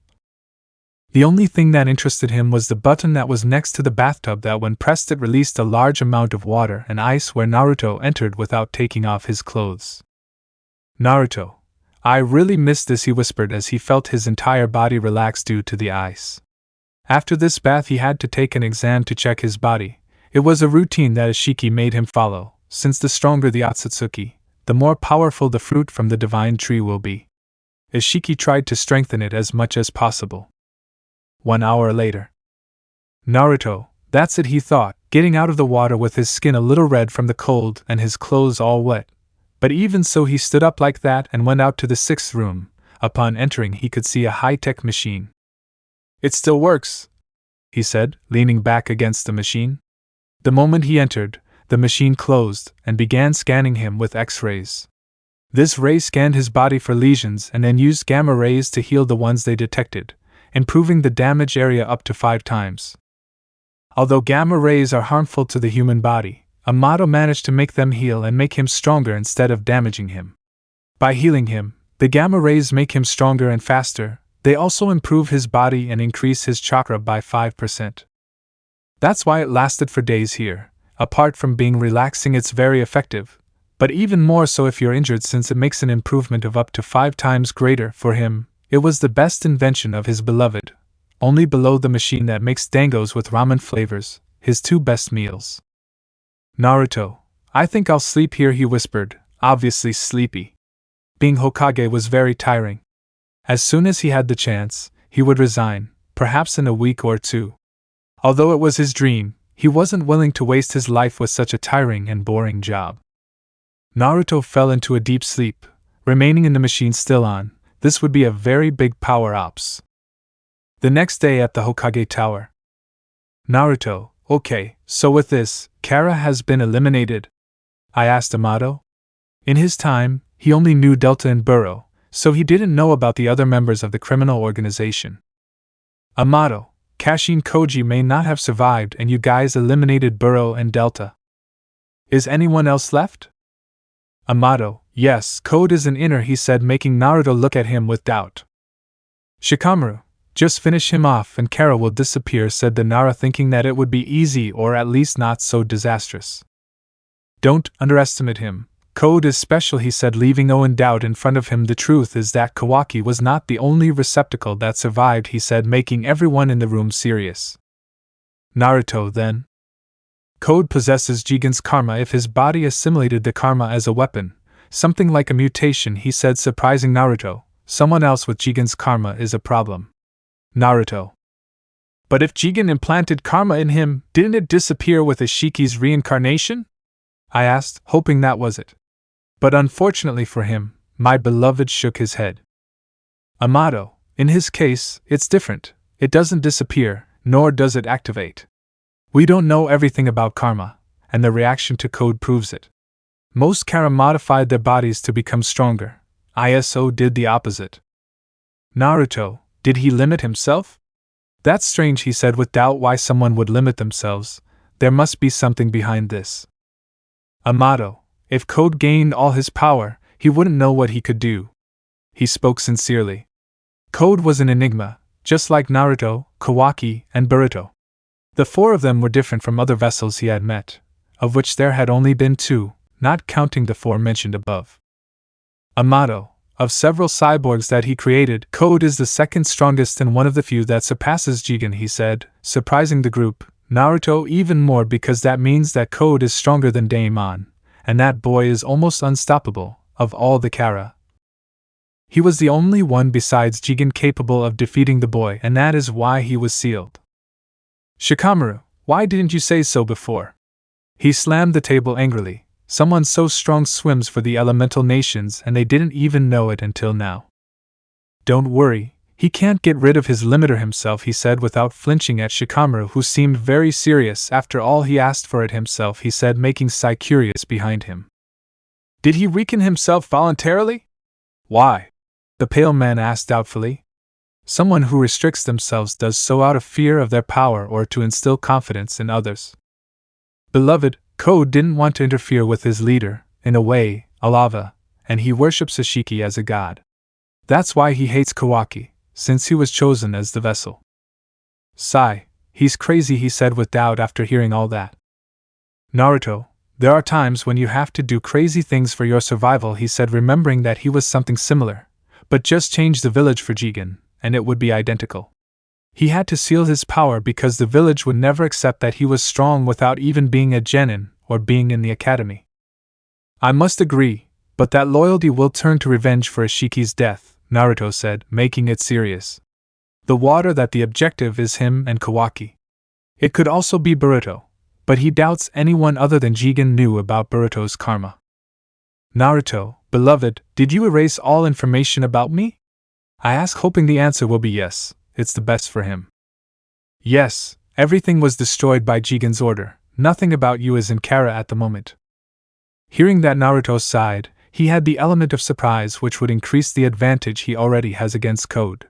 The only thing that interested him was the button that was next to the bathtub that when pressed it released a large amount of water and ice where Naruto entered without taking off his clothes. Naruto, I really miss this, he whispered as he felt his entire body relax due to the ice. After this bath he had to take an exam to check his body. It was a routine that Ishiki made him follow, since the stronger the Akatsuki, the more powerful the fruit from the divine tree will be. Ishiki tried to strengthen it as much as possible. 1 hour later. Naruto, that's it, he thought, getting out of the water with his skin a little red from the cold and his clothes all wet. But even so he stood up like that and went out to the 6th room. Upon entering he could see a high-tech machine. It still works, he said, leaning back against the machine. The moment he entered, the machine closed and began scanning him with X-rays. This ray scanned his body for lesions and then used gamma rays to heal the ones they detected, improving the damage area up to 5 times. Although gamma rays are harmful to the human body, Amato managed to make them heal and make him stronger instead of damaging him. By healing him, the gamma rays make him stronger and faster. They also improve his body and increase his chakra by 5%. That's why it lasted for days here. Apart from being relaxing, it's very effective, but even more so if you're injured since it makes an improvement of up to 5 times greater. For him, it was the best invention of his beloved, only below the machine that makes dangos with ramen flavors, his 2 best meals. Naruto, I think I'll sleep here, he whispered, obviously sleepy. Being Hokage was very tiring. As soon as he had the chance, he would resign, perhaps in a week or 2. Although it was his dream, he wasn't willing to waste his life with such a tiring and boring job. Naruto fell into a deep sleep, remaining in the machine still on. This would be a very big power-ups. The next day at the Hokage Tower. Naruto, okay, so with this, Kara has been eliminated? I asked Amato. In his time, he only knew Delta and Burrow, so he didn't know about the other members of the criminal organization. Amato, Kashin Koji may not have survived and you guys eliminated Burrow and Delta. Is anyone else left? Amato, yes, Code is an inner, he said, making Naruto look at him with doubt. Shikamaru, just finish him off and Kara will disappear, said the Nara, thinking that it would be easy or at least not so disastrous. Don't underestimate him. Code is special, he said, leaving no doubt in front of him. The truth is that Kawaki was not the only receptacle that survived, he said, making everyone in the room serious. Naruto, then? Code possesses Jigen's karma if his body assimilated the karma as a weapon, something like a mutation, he said, surprising Naruto. Someone else with Jigen's karma is a problem. Naruto. But if Jigen implanted karma in him, didn't it disappear with Ishiki's reincarnation? I asked, hoping that was it. But unfortunately for him, my beloved shook his head. Amato, in his case, it's different. It doesn't disappear, nor does it activate. We don't know everything about karma, and the reaction to Code proves it. Most Kara modified their bodies to become stronger. ISO did the opposite. Naruto, did he limit himself? That's strange, he said with doubt. Why someone would limit themselves? There must be something behind this. Amato, if Code gained all his power, he wouldn't know what he could do. He spoke sincerely. Code was an enigma, just like Naruto, Kawaki, and Boruto. The 4 of them were different from other vessels he had met, of which there had only been 2, not counting the 4 mentioned above. Amato, of several cyborgs that he created, Code is the second strongest and one of the few that surpasses Jigen, he said, surprising the group. Naruto even more because that means that Code is stronger than Daemon, and that boy is almost unstoppable, of all the Kara. He was the only one besides Jigen capable of defeating the boy, and that is why he was sealed. Shikamaru, why didn't you say so before? He slammed the table angrily. Someone so strong swims for the elemental nations and they didn't even know it until now. Don't worry, he can't get rid of his limiter himself, he said without flinching at Shikamaru, who seemed very serious. After all, he asked for it himself, he said, making Sai curious behind him. Did he weaken himself voluntarily? Why? The pale man asked doubtfully. Someone who restricts themselves does so out of fear of their power or to instill confidence in others. Beloved, Code didn't want to interfere with his leader, in a way, Alava, and he worships Ishiki as a god. That's why he hates Kawaki, since he was chosen as the vessel. Sigh, he's crazy, he said with doubt after hearing all that. Naruto, there are times when you have to do crazy things for your survival, he said, remembering that he was something similar, but just change the village for Jigen, and it would be identical. He had to seal his power because the village would never accept that he was strong without even being a genin or being in the academy. I must agree, but that loyalty will turn to revenge for Ishiki's death, Naruto said, making it serious. The water that the objective is him and Kawaki. It could also be Boruto, but he doubts anyone other than Jigen knew about Boruto's karma. Naruto, beloved, did you erase all information about me? I ask, hoping the answer will be yes, it's the best for him. Yes, everything was destroyed by Jigen's order, nothing about you is in Kara at the moment. Hearing that, Naruto sighed. He had the element of surprise which would increase the advantage he already has against Code.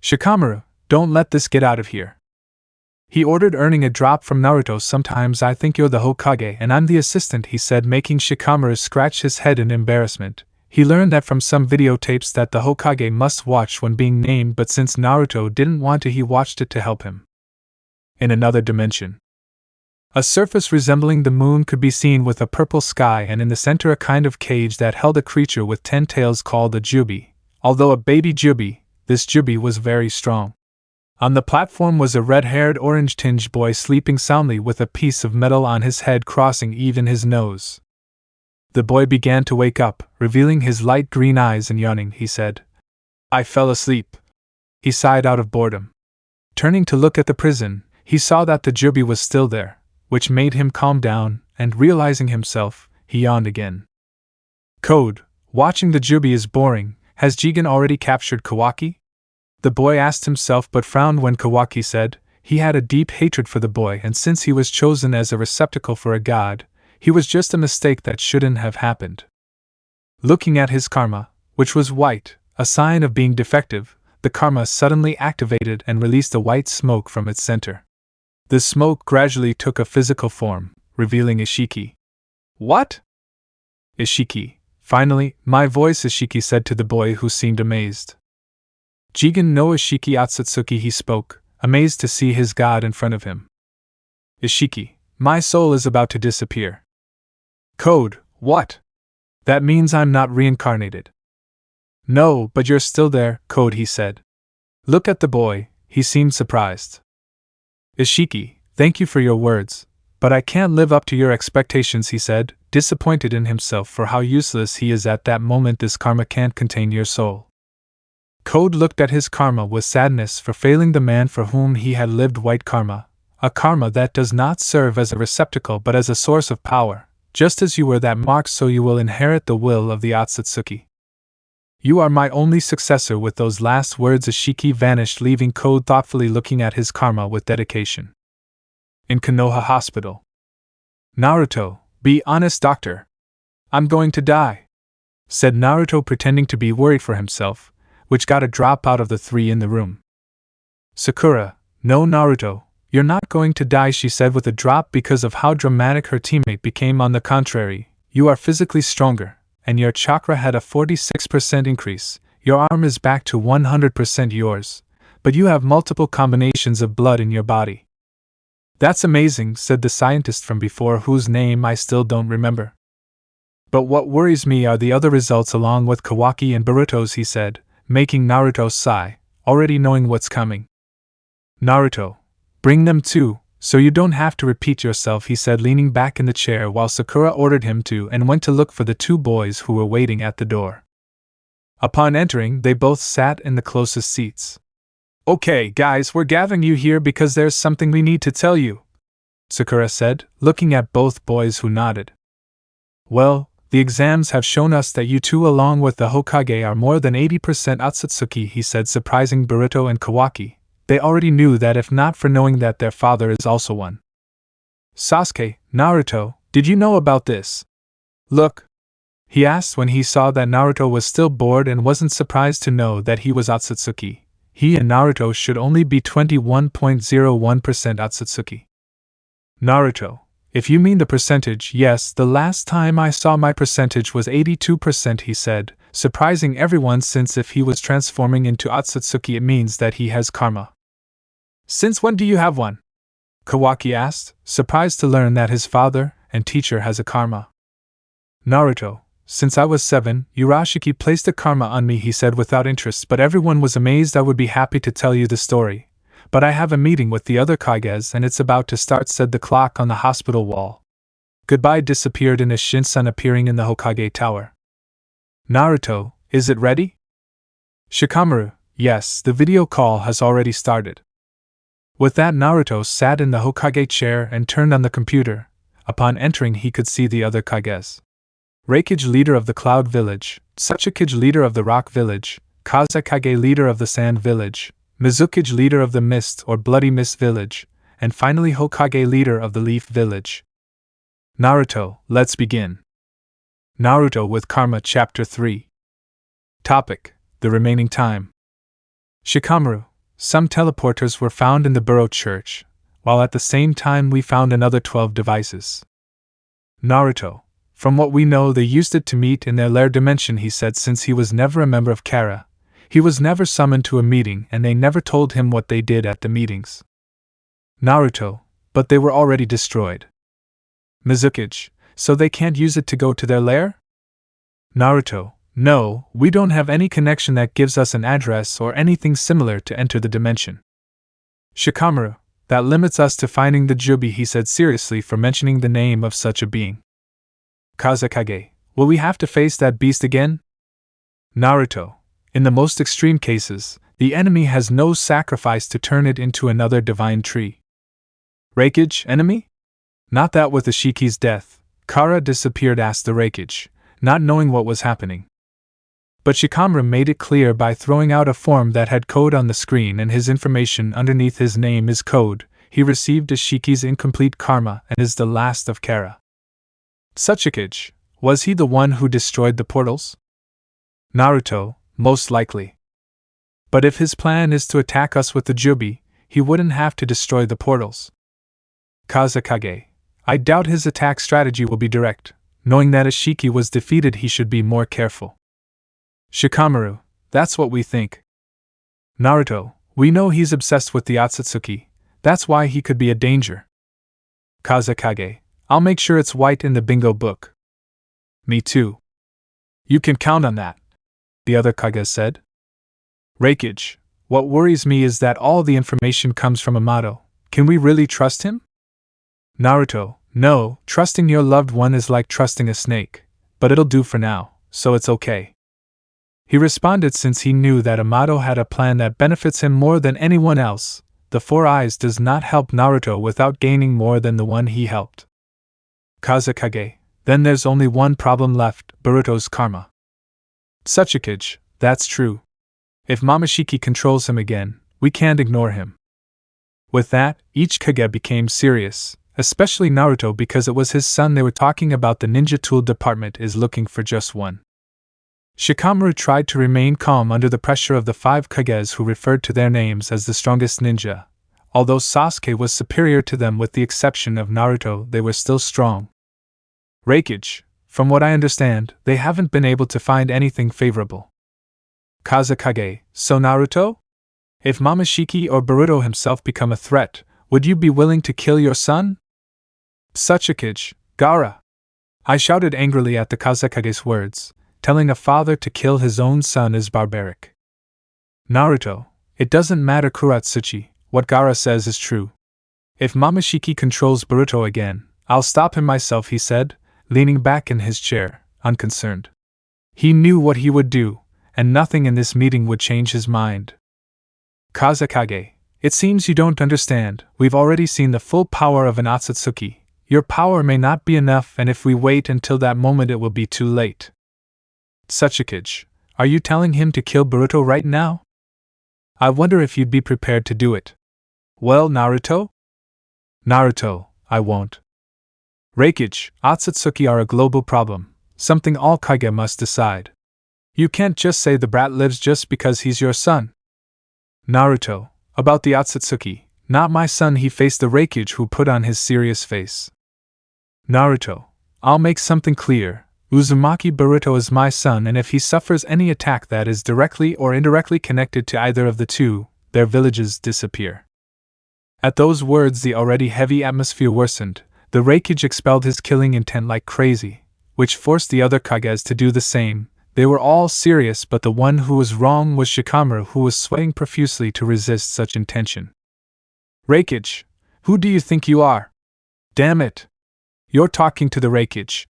Shikamaru, don't let this get out of here. He ordered, earning a drop from Naruto. Sometimes I think you're the Hokage and I'm the assistant, he said, making Shikamaru scratch his head in embarrassment. He learned that from some videotapes that the Hokage must watch when being named, but since Naruto didn't want to, he watched it to help him. In another dimension, a surface resembling the moon could be seen with a purple sky, and in the center a kind of cage that held a creature with 10 tails called a jubi. Although a baby jubi, this jubi was very strong. On the platform was a red-haired, orange-tinged boy sleeping soundly with a piece of metal on his head crossing even his nose. The boy began to wake up, revealing his light green eyes and yawning. He said, I fell asleep. He sighed out of boredom. Turning to look at the prison, he saw that the jubi was still there, which made him calm down, and realizing himself, he yawned again. Code, watching the jubi is boring. Has Jigen already captured Kawaki? The boy asked himself, but frowned when Kawaki said he had a deep hatred for the boy, and since he was chosen as a receptacle for a god, he was just a mistake that shouldn't have happened. Looking at his karma, which was white, a sign of being defective, the karma suddenly activated and released a white smoke from its center. The smoke gradually took a physical form, revealing Ishiki. What? Ishiki. Finally, my voice, Ishiki said to the boy, who seemed amazed. Jigen no Ishiki Akatsuki, he spoke, amazed to see his god in front of him. Ishiki, my soul is about to disappear. Code, what? That means I'm not reincarnated. No, but you're still there, Code, he said. Look at the boy, he seemed surprised. Ishiki, thank you for your words, but I can't live up to your expectations, he said, disappointed in himself for how useless he is at that moment. This karma can't contain your soul. Code looked at his karma with sadness for failing the man for whom he had lived. White karma, a karma that does not serve as a receptacle but as a source of power. Just as you were that mark, so you will inherit the will of the Akatsuki. You are my only successor. With those last words, Ishiki vanished, leaving Code thoughtfully looking at his karma with dedication. In Konoha Hospital. Naruto, be honest, doctor. I'm going to die, said Naruto, pretending to be worried for himself, which got a drop out of the 3 in the room. Sakura, no Naruto, you're not going to die, she said with a drop because of how dramatic her teammate became. On the contrary, you are physically stronger, and your chakra had a 46% increase. Your arm is back to 100% yours, but you have multiple combinations of blood in your body. That's amazing, said the scientist from before, whose name I still don't remember. But what worries me are the other results along with Kawaki and Boruto's, he said, making Naruto sigh, already knowing what's coming. Naruto, bring them too, so you don't have to repeat yourself, he said, leaning back in the chair while Sakura ordered him to and went to look for the 2 boys who were waiting at the door. Upon entering, they both sat in the closest seats. Okay, guys, we're gathering you here because there's something we need to tell you, Sakura said, looking at both boys, who nodded. Well, the exams have shown us that you two along with the Hokage are more than 80% Akatsuki, he said, surprising Boruto and Kawaki. They already knew that, if not for knowing that their father is also one. Sasuke, Naruto, did you know about this? Look, he asked when he saw that Naruto was still bored and wasn't surprised to know that he was Akatsuki. He and Naruto should only be 21.01% Akatsuki. Naruto, if you mean the percentage, yes, the last time I saw my percentage was 82%, he said, surprising everyone, since if he was transforming into Akatsuki it means that he has karma. Since when do you have one? Kawaki asked, surprised to learn that his father and teacher has a karma. Naruto, since I was 7, Urashiki placed a karma on me, he said without interest, but everyone was amazed. I would be happy to tell you the story, but I have a meeting with the other Kages and it's about to start, said the clock on the hospital wall. Goodbye disappeared in a Shinsun appearing in the Hokage tower. Naruto, is it ready? Shikamaru, yes, the video call has already started. With that, Naruto sat in the Hokage chair and turned on the computer. Upon entering, he could see the other Kages. Reikage, leader of the Cloud Village, Tsuchikage, leader of the Rock Village, Kazekage, leader of the Sand Village, Mizukage, leader of the Mist or Bloody Mist Village, and finally Hokage, leader of the Leaf Village. Naruto, let's begin. Naruto with Karma Chapter 3. Topic: the remaining time. Shikamaru, some teleporters were found in the Burrow Church, while at the same time we found another 12 devices. Naruto, from what we know, they used it to meet in their lair dimension, he said. Since he was never a member of Kara, he was never summoned to a meeting and they never told him what they did at the meetings. Naruto, but they were already destroyed. Mizukage, so they can't use it to go to their lair? Naruto, no, we don't have any connection that gives us an address or anything similar to enter the dimension. Shikamaru, that limits us to finding the Jubi, he said seriously for mentioning the name of such a being. Kazekage, will we have to face that beast again? Naruto, in the most extreme cases, the enemy has no sacrifice to turn it into another divine tree. Reikage, enemy? Not that with Ishiki's death, Kara disappeared, asked the Reikage, not knowing what was happening. But Shikamaru made it clear by throwing out a form that had code on the screen, and his information underneath his name is code. He received Ishiki's incomplete karma and is the last of Kara. Tsuchikage, was he the one who destroyed the portals? Naruto, most likely. But if his plan is to attack us with the Jubi, he wouldn't have to destroy the portals. Kazekage, I doubt his attack strategy will be direct. Knowing that Ishiki was defeated, he should be more careful. Shikamaru, that's what we think. Naruto, we know he's obsessed with the Akatsuki, that's why he could be a danger. Kazekage, I'll make sure it's white in the bingo book. Me too. You can count on that, the other Kage said. Reikage, what worries me is that all the information comes from Amato. Can we really trust him? Naruto, no, trusting your loved one is like trusting a snake, but it'll do for now, so it's okay. He responded since he knew that Amato had a plan that benefits him more than anyone else. The Four Eyes does not help Naruto without gaining more than the one he helped. Kazekage, then there's only one problem left, Boruto's karma. Tsuchikage, that's true. If Momoshiki controls him again, we can't ignore him. With that, each Kage became serious, especially Naruto because it was his son they were talking about. The ninja tool department is looking for just one. Shikamaru tried to remain calm under the pressure of the 5 Kages who referred to their names as the strongest ninja. Although Sasuke was superior to them with the exception of Naruto, they were still strong. Reikage, from what I understand, they haven't been able to find anything favorable. Kazekage, so Naruto? If Momoshiki or Boruto himself become a threat, would you be willing to kill your son? Tsuchikage, Gaara! I shouted angrily at the Kazekage's words. Telling a father to kill his own son is barbaric. Naruto, it doesn't matter Kuratsuchi, what Gaara says is true. If Momoshiki controls Boruto again, I'll stop him myself, he said, leaning back in his chair, unconcerned. He knew what he would do, and nothing in this meeting would change his mind. Kazekage, it seems you don't understand. We've already seen the full power of an Akatsuki. Your power may not be enough, and if we wait until that moment it will be too late. Tsuchikage, are you telling him to kill Boruto right now? I wonder if you'd be prepared to do it. Well, Naruto? Naruto, I won't. Reikage, Akatsuki are a global problem, something all Kage must decide. You can't just say the brat lives just because he's your son. Naruto, about the Akatsuki, not my son, he faced the Reikage who put on his serious face. Naruto, I'll make something clear. Uzumaki Boruto is my son, and if he suffers any attack that is directly or indirectly connected to either of the two, their villages disappear. At those words, the already heavy atmosphere worsened. The Reikage expelled his killing intent like crazy, which forced the other Kages to do the same. They were all serious, but the one who was wrong was Shikamaru, who was sweating profusely to resist such intention. Reikage, who do you think you are? Damn it! You're talking to the Reikage.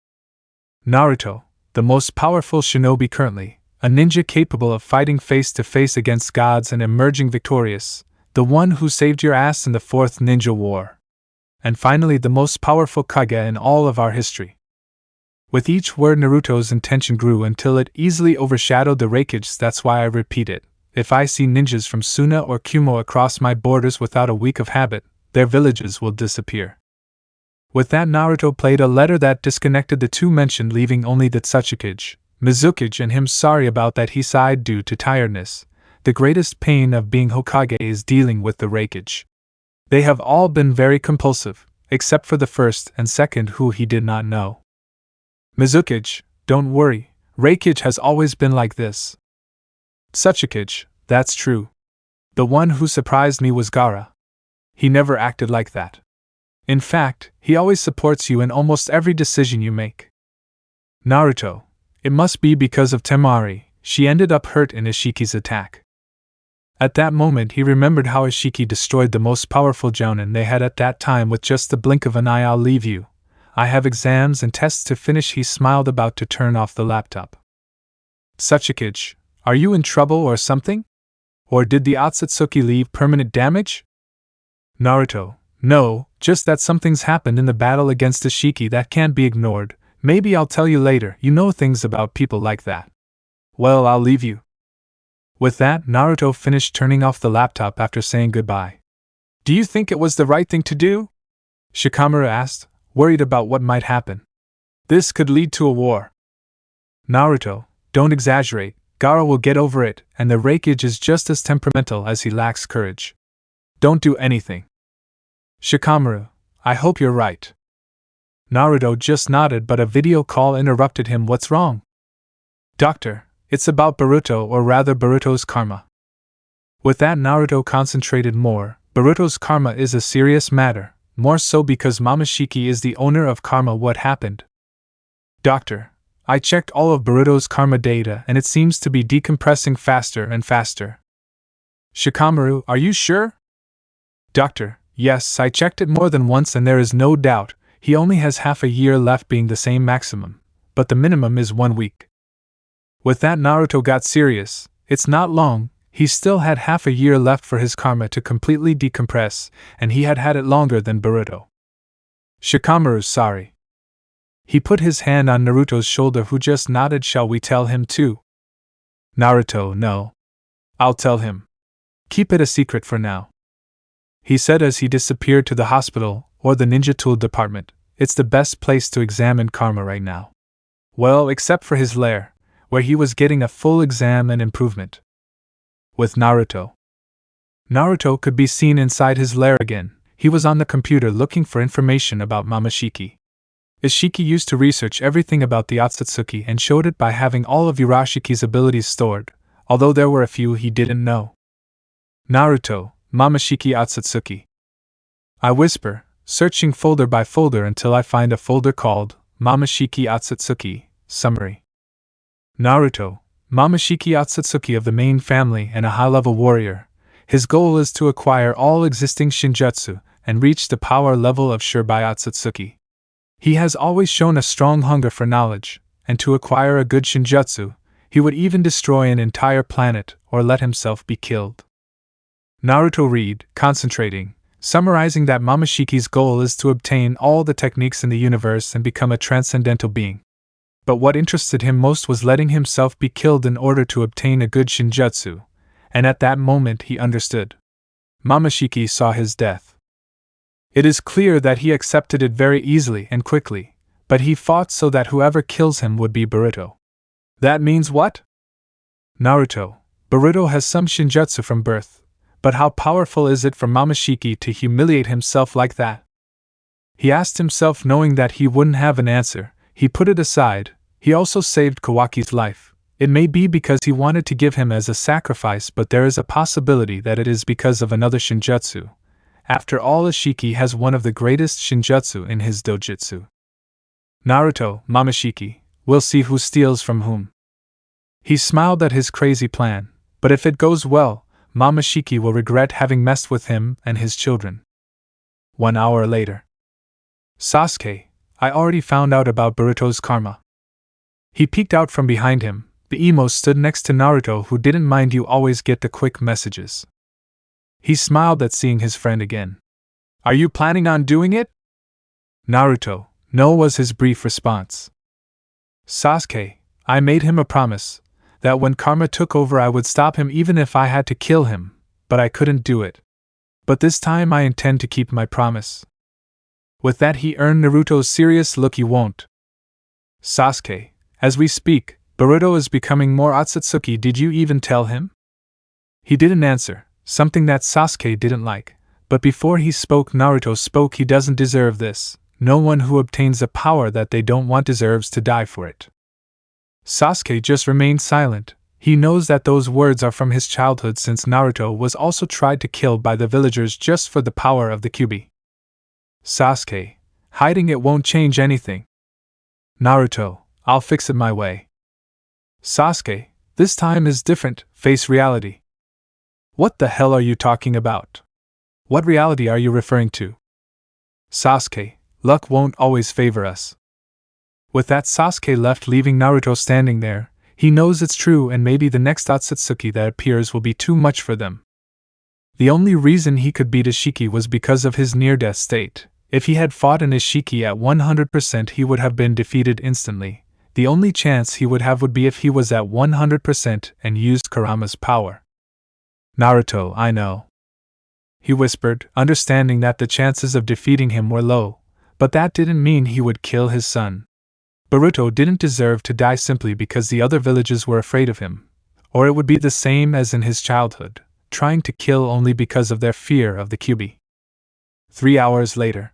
Naruto, the most powerful shinobi currently, a ninja capable of fighting face to face against gods and emerging victorious, the one who saved your ass in the 4th Ninja War. And finally, the most powerful Kage in all of our history. With each word, Naruto's intention grew until it easily overshadowed the Reikage. That's why I repeat it. If I see ninjas from Suna or Kumo across my borders without a week of habit, their villages will disappear. With that, Naruto played a letter that disconnected the two mentioned, leaving only the Tsuchikage, Mizukage, and him. Sorry about that, he sighed due to tiredness. The greatest pain of being Hokage is dealing with the Reikage. They have all been very compulsive, except for the first and second, who he did not know. Mizukage, don't worry, Reikage has always been like this. Tsuchikage, that's true. The one who surprised me was Gaara. He never acted like that. In fact, he always supports you in almost every decision you make. Naruto, it must be because of Temari, she ended up hurt in Ishiki's attack. At that moment he remembered how Ishiki destroyed the most powerful jounin they had at that time with just the blink of an eye. I'll leave you. I have exams and tests to finish. He smiled, about to turn off the laptop. Tsuchikage, are you in trouble or something? Or did the Akatsuki leave permanent damage? Naruto, no, just that something's happened in the battle against Ishiki that can't be ignored. Maybe I'll tell you later. You know things about people like that. Well, I'll leave you. With that, Naruto finished turning off the laptop after saying goodbye. Do you think it was the right thing to do? Shikamaru asked, worried about what might happen. This could lead to a war. Naruto, don't exaggerate. Gaara will get over it, and the Reikage is just as temperamental as he lacks courage. Don't do anything. Shikamaru, I hope you're right. Naruto just nodded, but a video call interrupted him. What's wrong? Doctor, it's about Boruto, or rather Boruto's karma. With that, Naruto concentrated more. Boruto's karma is a serious matter, more so because Momoshiki is the owner of karma. What happened? Doctor, I checked all of Boruto's karma data and it seems to be decompressing faster and faster. Shikamaru, are you sure? Doctor, yes, I checked it more than once and there is no doubt. He only has half a year left, being the same maximum, but the minimum is 1 week. With that, Naruto got serious. It's not long. He still had half a year left for his karma to completely decompress, and he had had it longer than Boruto. Shikamaru, sorry. He put his hand on Naruto's shoulder, who just nodded. Shall we tell him too? Naruto, no. I'll tell him. Keep it a secret for now. He said as he disappeared to the hospital, or the ninja tool department. It's the best place to examine karma right now. Well, except for his lair, where he was getting a full exam and improvement. With Naruto. Naruto could be seen inside his lair again. He was on the computer looking for information about Momoshiki. Ishiki used to research everything about the Akatsuki and showed it by having all of Urashiki's abilities stored, although there were a few he didn't know. Naruto, Momoshiki Akatsuki. I whisper, searching folder by folder until I find a folder called Momoshiki Akatsuki, Summary. Naruto, Momoshiki Akatsuki of the main family and a high-level warrior. His goal is to acquire all existing shinjutsu and reach the power level of Shuribai Akatsuki. He has always shown a strong hunger for knowledge, and to acquire a good shinjutsu, he would even destroy an entire planet or let himself be killed. Naruto read, concentrating, summarizing that Momoshiki's goal is to obtain all the techniques in the universe and become a transcendental being. But what interested him most was letting himself be killed in order to obtain a good shinjutsu, and at that moment he understood. Momoshiki saw his death. It is clear that he accepted it very easily and quickly, but he fought so that whoever kills him would be Boruto. That means what? Naruto, Boruto has some shinjutsu from birth, but how powerful is it for Momoshiki to humiliate himself like that? He asked himself, knowing that he wouldn't have an answer. He put it aside. He also saved Kawaki's life. It may be because he wanted to give him as a sacrifice, but there is a possibility that it is because of another shinjutsu, After all, Ishiki has one of the greatest shinjutsu in his dojutsu. Naruto, Momoshiki, we'll see who steals from whom. He smiled at his crazy plan, but if it goes well, Momoshiki will regret having messed with him and his children. 1 hour later. Sasuke, I already found out about Boruto's karma. He peeked out from behind him. The emo stood next to Naruto, who didn't mind. You always get the quick messages. He smiled at seeing his friend again. Are you planning on doing it? Naruto, no, was his brief response. Sasuke, I made him a promise, that when karma took over I would stop him even if I had to kill him, but I couldn't do it. But this time I intend to keep my promise. With that he earned Naruto's serious look. You won't. Sasuke, as we speak, Boruto is becoming more Akatsuki. Did you even tell him? He didn't answer, something that Sasuke didn't like, but before he spoke Naruto spoke. He doesn't deserve this. No one who obtains a power that they don't want deserves to die for it. Sasuke just remained silent. He knows that those words are from his childhood, since Naruto was also tried to kill by the villagers just for the power of the Kyuubi. Sasuke, hiding it won't change anything. Naruto, I'll fix it my way. Sasuke, this time is different, face reality. What the hell are you talking about? What reality are you referring to? Sasuke, luck won't always favor us. With that, Sasuke left, leaving Naruto standing there. He knows it's true, and maybe the next Akatsuki that appears will be too much for them. The only reason he could beat Ishiki was because of his near-death state. If he had fought an Ishiki at 100%, he would have been defeated instantly. The only chance he would have would be if he was at 100% and used Kurama's power. Naruto, I know. He whispered, understanding that the chances of defeating him were low, but that didn't mean he would kill his son. Boruto didn't deserve to die simply because the other villages were afraid of him, or it would be the same as in his childhood, trying to kill only because of their fear of the Kyuubi. 3 hours later.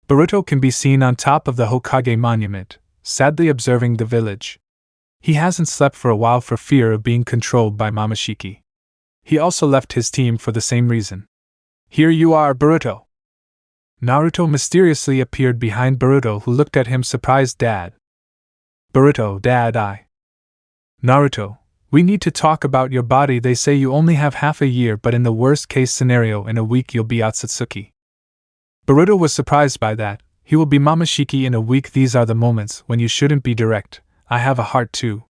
Boruto can be seen on top of the Hokage monument, sadly observing the village. He hasn't slept for a while for fear of being controlled by Momoshiki. He also left his team for the same reason. Here you are, Boruto. Naruto mysteriously appeared behind Boruto, who looked at him surprised. Dad. Boruto, Dad, Naruto, we need to talk about your body. They say you only have half a year, but in the worst case scenario, in a week you'll be Akatsuki. Boruto was surprised by that. He will be Momoshiki in a week. These are the moments when you shouldn't be direct. I have a heart too.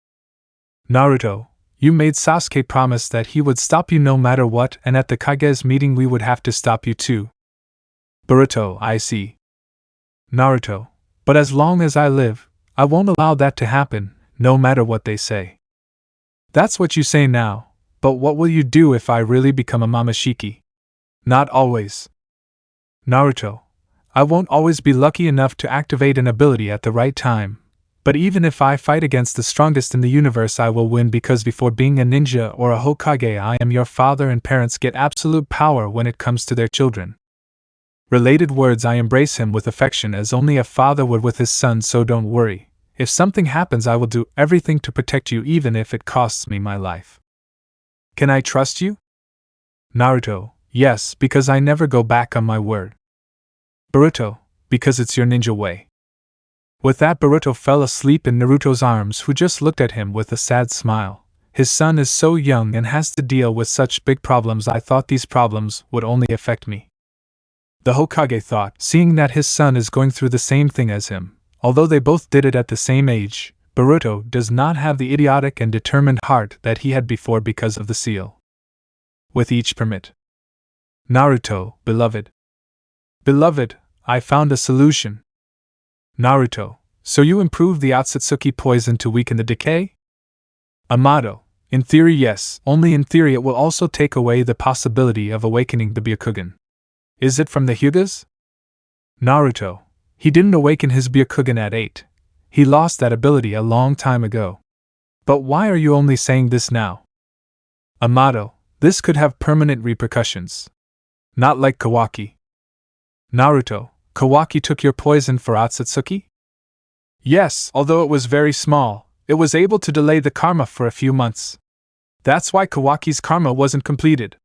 Naruto, you made Sasuke promise that he would stop you no matter what, and at the Kage's meeting we would have to stop you too. Boruto, I see. Naruto, but as long as I live, I won't allow that to happen, no matter what they say. That's what you say now, but what will you do if I really become a Momoshiki? Not always. Naruto, I won't always be lucky enough to activate an ability at the right time, but even if I fight against the strongest in the universe I will win, because before being a ninja or a Hokage I am your father, and parents get absolute power when it comes to their children. Related words. I embrace him with affection as only a father would with his son, so don't worry. If something happens I will do everything to protect you, even if it costs me my life. Can I trust you? Naruto, yes, because I never go back on my word. Boruto, because it's your ninja way. With that, Boruto fell asleep in Naruto's arms, who just looked at him with a sad smile. His son is so young and has to deal with such big problems. I thought these problems would only affect me. The Hokage thought, seeing that his son is going through the same thing as him. Although they both did it at the same age, Boruto does not have the idiotic and determined heart that he had before because of the seal. With each permit. Naruto, beloved. Beloved, I found a solution. Naruto, so you improved the Akatsuki poison to weaken the decay? Amato, in theory yes, only in theory. It will also take away the possibility of awakening the Byakugan. Is it from the Hyugas? Naruto, he didn't awaken his Byakugan at 8. He lost that ability a long time ago. But why are you only saying this now? Amato, this could have permanent repercussions. Not like Kawaki. Naruto, Kawaki took your poison for Akatsuki? Yes, although it was very small, it was able to delay the karma for a few months. That's why Kawaki's karma wasn't completed.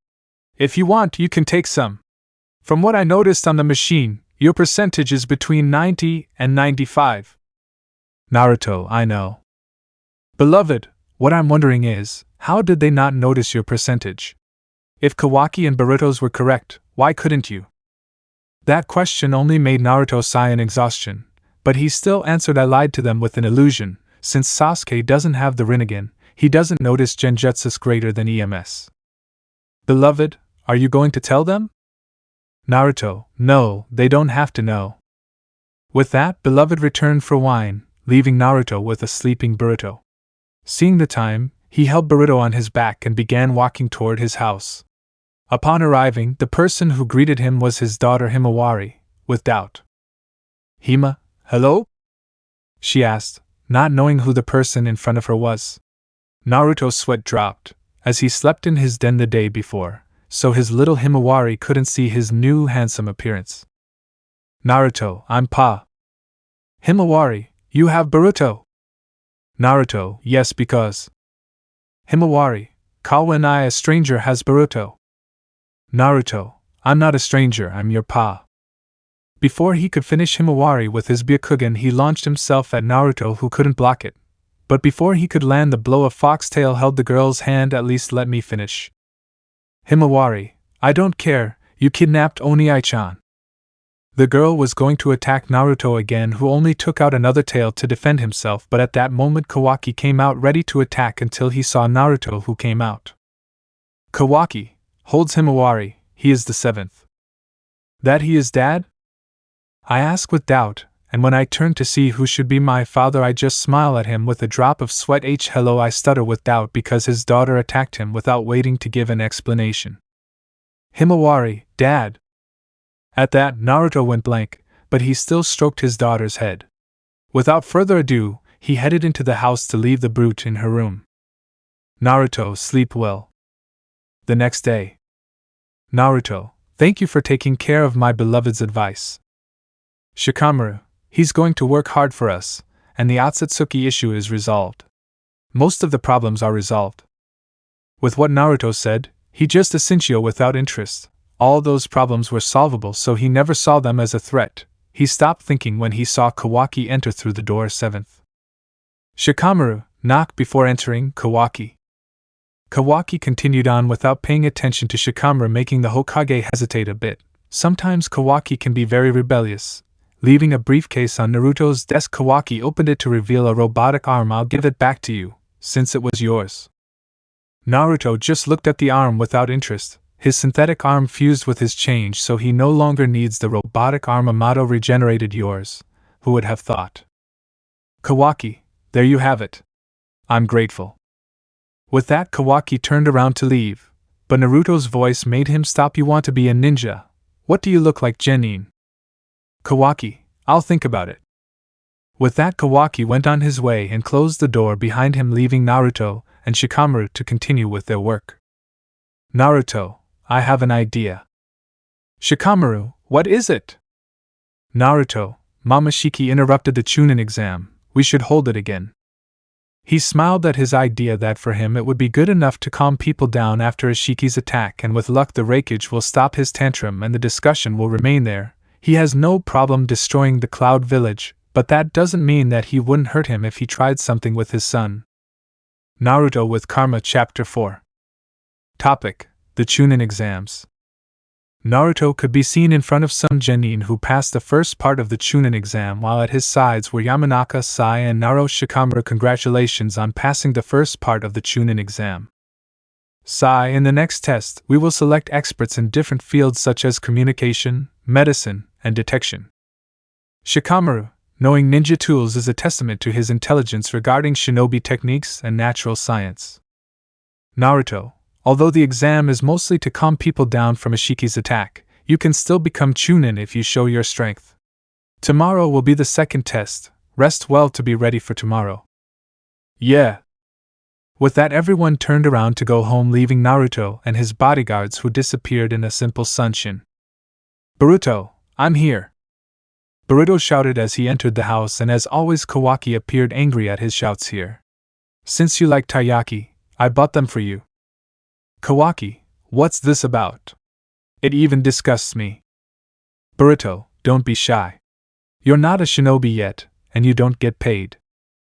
If you want, you can take some. From what I noticed on the machine, your percentage is between 90 and 95. Naruto, I know. Beloved, what I'm wondering is, how did they not notice your percentage? If Kawaki and Boruto's were correct, why couldn't you? That question only made Naruto sigh in exhaustion, but he still answered I lied to them with an illusion. Since Sasuke doesn't have the Rinnegan, he doesn't notice Genjutsu's greater than EMS. Beloved, are you going to tell them? Naruto, no, they don't have to know. With that, Beloved returned for wine, leaving Naruto with a sleeping Boruto. Seeing the time, he held Boruto on his back and began walking toward his house. Upon arriving, the person who greeted him was his daughter Himawari, with doubt. Hima, hello? She asked, not knowing who the person in front of her was. Naruto's sweat dropped, as he slept in his den the day before, so his little Himawari couldn't see his new handsome appearance. Naruto, I'm Pa. Himawari, you have Boruto? Naruto, yes, because. Himawari, Kawa and I, a stranger, has Boruto. Naruto, I'm not a stranger, I'm your Pa. Before he could finish Himawari with his Byakugan, he launched himself at Naruto, who couldn't block it. But before he could land the blow, a foxtail held the girl's hand. At least let me finish. Himawari, I don't care, you kidnapped Oni-chan. The girl was going to attack Naruto again, who only took out another tail to defend himself, but at that moment Kawaki came out ready to attack until he saw Naruto, who came out. Kawaki holds Himawari, he is the seventh. That he is dad? I ask with doubt, and when I turn to see who should be my father, I just smile at him with a drop of sweat. Hello, I stutter with doubt because his daughter attacked him without waiting to give an explanation. Himawari, Dad. At that, Naruto went blank, but he still stroked his daughter's head. Without further ado, he headed into the house to leave the brute in her room. Naruto, sleep well. The next day. Naruto, thank you for taking care of my beloved's advice. Shikamaru, he's going to work hard for us, and the Akatsuki issue is resolved. Most of the problems are resolved. With what Naruto said, he just Essentio without interest. All those problems were solvable, so he never saw them as a threat. He stopped thinking when he saw Kawaki enter through the door 7th. Shikamaru, knock before entering. Kawaki. Kawaki continued on without paying attention to Shikamaru, making the Hokage hesitate a bit. Sometimes Kawaki can be very rebellious. Leaving a briefcase on Naruto's desk, Kawaki opened it to reveal a robotic arm. I'll give it back to you, since it was yours. Naruto just looked at the arm without interest. His synthetic arm fused with his change, so he no longer needs the robotic arm. Amato regenerated. Yours. Who would have thought? Kawaki, there you have it. I'm grateful. With that, Kawaki turned around to leave, but Naruto's voice made him stop. You want to be a ninja? What do you look like, Genin? Kawaki, I'll think about it. With that, Kawaki went on his way and closed the door behind him, leaving Naruto and Shikamaru to continue with their work. Naruto, I have an idea. Shikamaru, what is it? Naruto, Momoshiki interrupted the chunin exam, we should hold it again. He smiled at his idea that for him it would be good enough to calm people down after Ishiki's attack, and with luck the Raikage will stop his tantrum and the discussion will remain there. He has no problem destroying the Cloud Village, but that doesn't mean that he wouldn't hurt him if he tried something with his son. Naruto with Karma Chapter 4. Topic: The Chunin Exams. Naruto could be seen in front of some genin who passed the first part of the Chunin exam, while at his sides were Yamanaka, Sai, and Naruto. Shikamaru, congratulations on passing the first part of the Chunin exam. Sai, in the next test, we will select experts in different fields such as communication, medicine, and detection. Shikamaru, knowing ninja tools is a testament to his intelligence regarding shinobi techniques and natural science. Naruto, although the exam is mostly to calm people down from Ishiki's attack, you can still become chunin if you show your strength. Tomorrow will be the second test. Rest well to be ready for tomorrow. Yeah. With that, everyone turned around to go home, leaving Naruto and his bodyguards, who disappeared in a simple sunshin. Boruto, I'm here. Boruto shouted as he entered the house, and as always Kawaki appeared angry at his shouts here. Since you like taiyaki, I bought them for you. Kawaki, what's this about? It even disgusts me. Boruto, don't be shy. You're not a shinobi yet, and you don't get paid.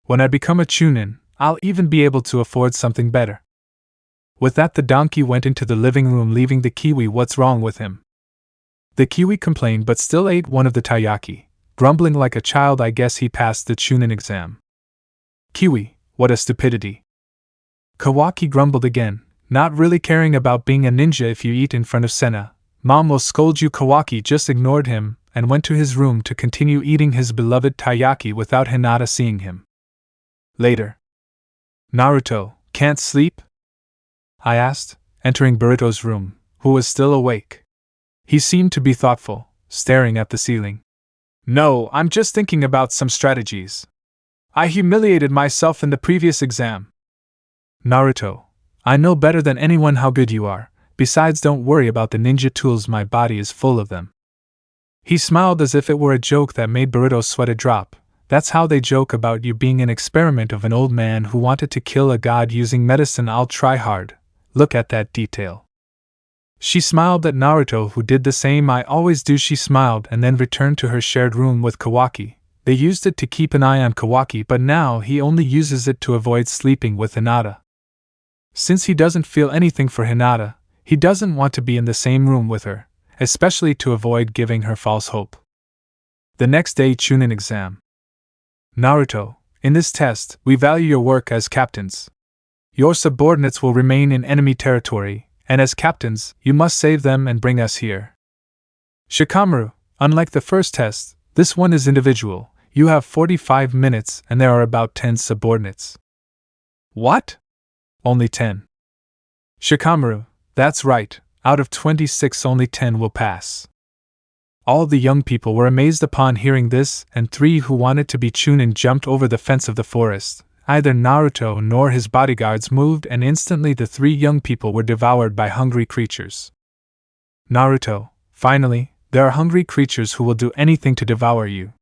When I become a chunin, I'll even be able to afford something better. With that, the donkey went into the living room, leaving the kiwi. What's wrong with him? The kiwi complained but still ate one of the taiyaki, grumbling like a child. I guess he passed the chunin exam. Kiwi, what a stupidity. Kawaki grumbled again, not really caring about being a ninja. If you eat in front of Senna, Mom will scold you. Kawaki just ignored him and went to his room to continue eating his beloved taiyaki without Hinata seeing him. Later. Naruto, can't sleep? I asked, entering Boruto's room, who was still awake. He seemed to be thoughtful, staring at the ceiling. No, I'm just thinking about some strategies. I humiliated myself in the previous exam. Naruto, I know better than anyone how good you are. Besides, don't worry about the ninja tools, my body is full of them. He smiled as if it were a joke that made Boruto sweat a drop. That's how they joke about you being an experiment of an old man who wanted to kill a god using medicine. I'll try hard. Look at that detail. She smiled at Naruto, who did the same. I always do. She smiled and then returned to her shared room with Kawaki. They used it to keep an eye on Kawaki, but now he only uses it to avoid sleeping with Hinata. Since he doesn't feel anything for Hinata, he doesn't want to be in the same room with her, especially to avoid giving her false hope. The next day, chunin exam. Naruto, in this test, we value your work as captains. Your subordinates will remain in enemy territory, and as captains, you must save them and bring us here. Shikamaru, unlike the first test, this one is individual. You have 45 minutes and there are about 10 subordinates. What? Only 10. Shikamaru, that's right, out of 26 only 10 will pass. All the young people were amazed upon hearing this, and 3 who wanted to be chunin jumped over the fence of the forest. Neither Naruto nor his bodyguards moved, and instantly the 3 young people were devoured by hungry creatures. Naruto, finally, there are hungry creatures who will do anything to devour you.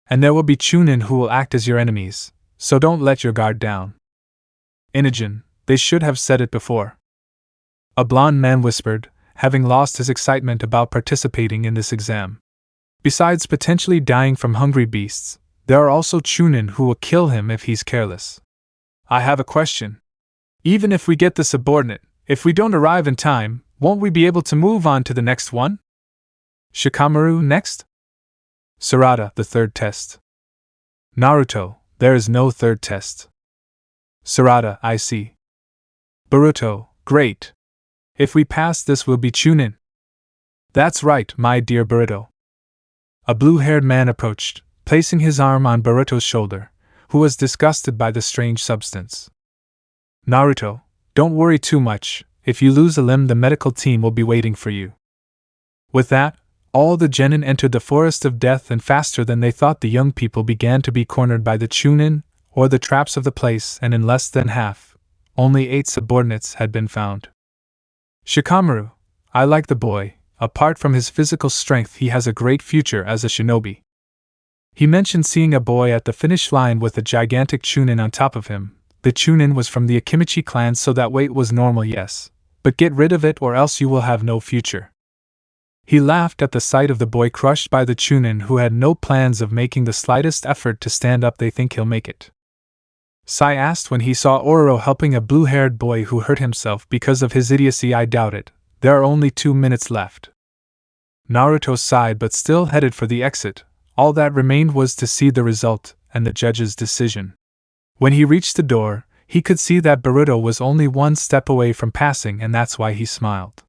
And there will be chunin who will act as your enemies, so don't let your guard down. Inajin, they should have said it before. A blond man whispered, having lost his excitement about participating in this exam. Besides potentially dying from hungry beasts, there are also chunin who will kill him if he's careless. I have a question. Even if we get the subordinate, if we don't arrive in time, won't we be able to move on to the next one? Shikamaru next? Sarada, the third test. Naruto, there is no third test. Sarada, I see. Boruto, great. If we pass this, we'll be chunin. That's right, my dear Boruto. A blue-haired man approached, placing his arm on Boruto's shoulder, who was disgusted by the strange substance. Naruto, don't worry too much. If you lose a limb, the medical team will be waiting for you. With that, all the genin entered the forest of death, and faster than they thought the young people began to be cornered by the chunin, or the traps of the place, and in less than half, only 8 subordinates had been found. Shikamaru, I like the boy. Apart from his physical strength, he has a great future as a shinobi. He mentioned seeing a boy at the finish line with a gigantic chunin on top of him. The chunin was from the Akimichi clan, so that weight was normal, yes. But get rid of it or else you will have no future. He laughed at the sight of the boy crushed by the chunin, who had no plans of making the slightest effort to stand up. They think he'll make it? Sai asked when he saw Ororo helping a blue-haired boy who hurt himself because of his idiocy. I doubt it. There are only 2 minutes left. Naruto sighed but still headed for the exit. All that remained was to see the result and the judge's decision. When he reached the door, he could see that Boruto was only 1 step away from passing, and that's why he smiled.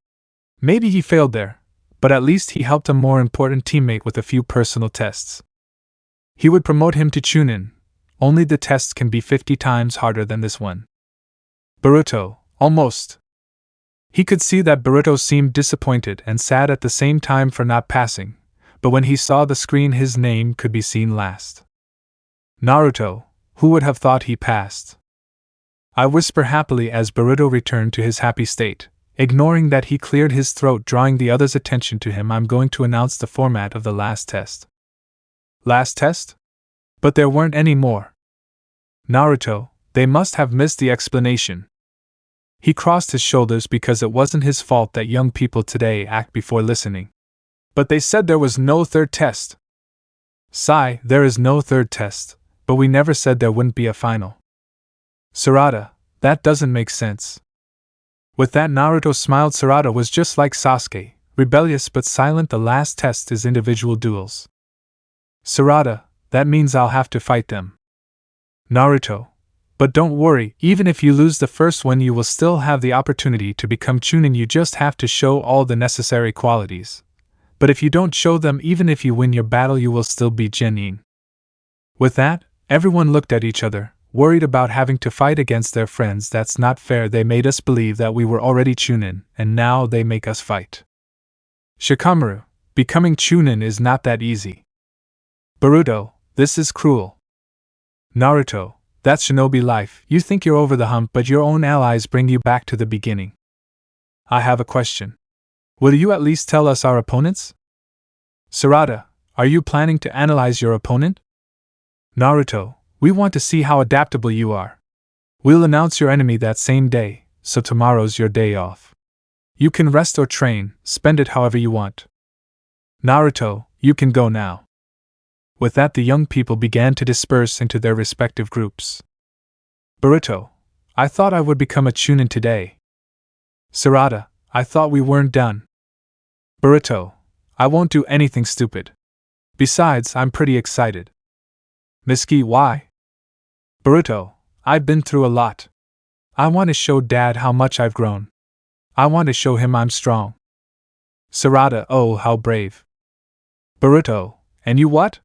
Maybe he failed there, but at least he helped a more important teammate with a few personal tests. He would promote him to chunin. Only the test can be 50 times harder than this one. Boruto, almost. He could see that Boruto seemed disappointed and sad at the same time for not passing, but when he saw the screen, his name could be seen last. Naruto, who would have thought he passed? I whisper happily as Boruto returned to his happy state, ignoring that he cleared his throat, drawing the others' attention to him. I'm going to announce the format of the last test. Last test? But there weren't any more. Naruto, they must have missed the explanation. He crossed his shoulders because it wasn't his fault that young people today act before listening. But they said there was no third test. Sigh, there is no third test, but we never said there wouldn't be a final. Sarada, that doesn't make sense. With that, Naruto smiled. Sarada was just like Sasuke, rebellious but silent. The last test is individual duels. Sarada, that means I'll have to fight them. Naruto, but don't worry, even if you lose the first one you will still have the opportunity to become chunin. You just have to show all the necessary qualities. But if you don't show them, even if you win your battle, you will still be genin. With that, everyone looked at each other, worried about having to fight against their friends. That's not fair. They made us believe that we were already chunin, and now they make us fight. Shikamaru, becoming chunin is not that easy. Boruto, this is cruel. Naruto, that's shinobi life. You think you're over the hump, but your own allies bring you back to the beginning. I have a question. Will you at least tell us our opponents? Sarada, are you planning to analyze your opponent? Naruto, we want to see how adaptable you are. We'll announce your enemy that same day, so tomorrow's your day off. You can rest or train, spend it however you want. Naruto, you can go now. With that, the young people began to disperse into their respective groups. Boruto, I thought I would become a chunin today. Sarada, I thought we weren't done. Boruto, I won't do anything stupid. Besides, I'm pretty excited. Miski, why? Boruto, I've been through a lot. I want to show Dad how much I've grown. I want to show him I'm strong. Sarada, oh, how brave. Boruto, and you what?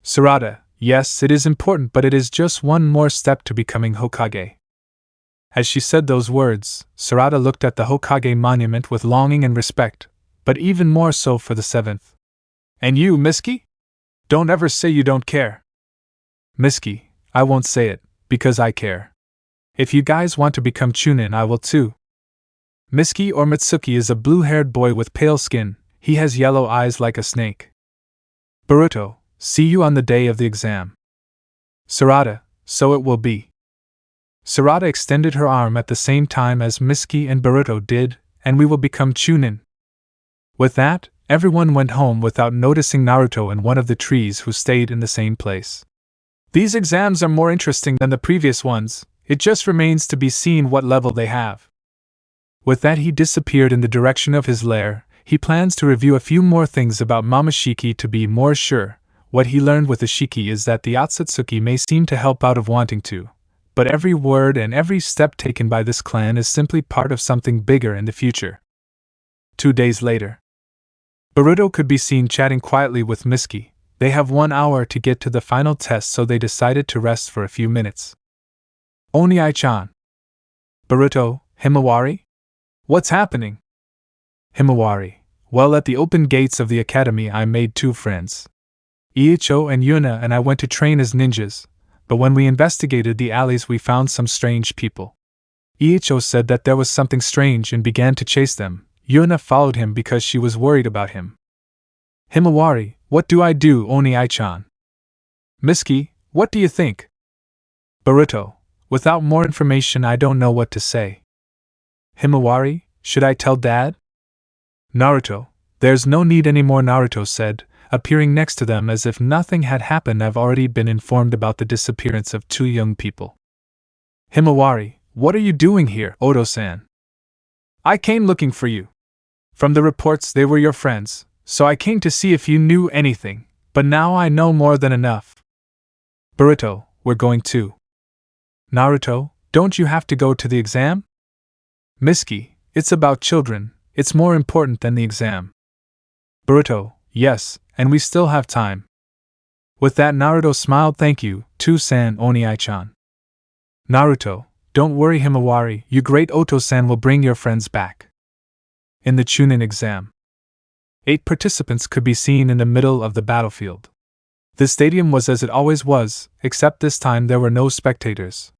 Sarada, yes, it is important, but it is just one more step to becoming Hokage. As she said those words, Sarada looked at the Hokage monument with longing and respect, but even more so for the seventh. And you, Miski? Don't ever say you don't care. Miski, I won't say it, because I care. If you guys want to become chunin, I will too. Miski or Mitsuki is a blue-haired boy with pale skin. He has yellow eyes like a snake. Boruto, see you on the day of the exam. Sarada, so it will be. Sarada extended her arm at the same time as Miski and Boruto did, and we will become chunin. With that, everyone went home without noticing Naruto and one of the trees who stayed in the same place. These exams are more interesting than the previous ones. It just remains to be seen what level they have. With that, he disappeared in the direction of his lair. He plans to review a few more things about Momoshiki to be more sure. What he learned with Ishiki is that the Akatsuki may seem to help out of wanting to, but every word and every step taken by this clan is simply part of something bigger in the future. 2 days later, Boruto could be seen chatting quietly with Miski. They have 1 hour to get to the final test, so they decided to rest for a few minutes. Oni-chan. Boruto, Himawari? What's happening? Himawari, well, at the open gates of the academy I made 2 friends. Ichigo and Yuna and I went to train as ninjas, but when we investigated the alleys we found some strange people. Ichigo said that there was something strange and began to chase them. Yuna followed him because she was worried about him. Himawari, what do I do, Oni-chan? Miski, what do you think? Boruto, without more information I don't know what to say. Himawari, should I tell Dad? Naruto, there's no need anymore, Naruto said, appearing next to them as if nothing had happened. I've already been informed about the disappearance of 2 young people. Himawari, what are you doing here, Oto-san? I came looking for you. From the reports they were your friends, so I came to see if you knew anything, but now I know more than enough. Boruto, we're going too. Naruto, don't you have to go to the exam? Miski, it's about children, it's more important than the exam. Boruto, yes, and we still have time. With that, Naruto smiled. Thank you, Two-san, Oni-chan. Naruto, don't worry, Himawari, you great Oto-san will bring your friends back. In the Chunin exam, 8 participants could be seen in the middle of the battlefield. The stadium was as it always was, except this time there were no spectators.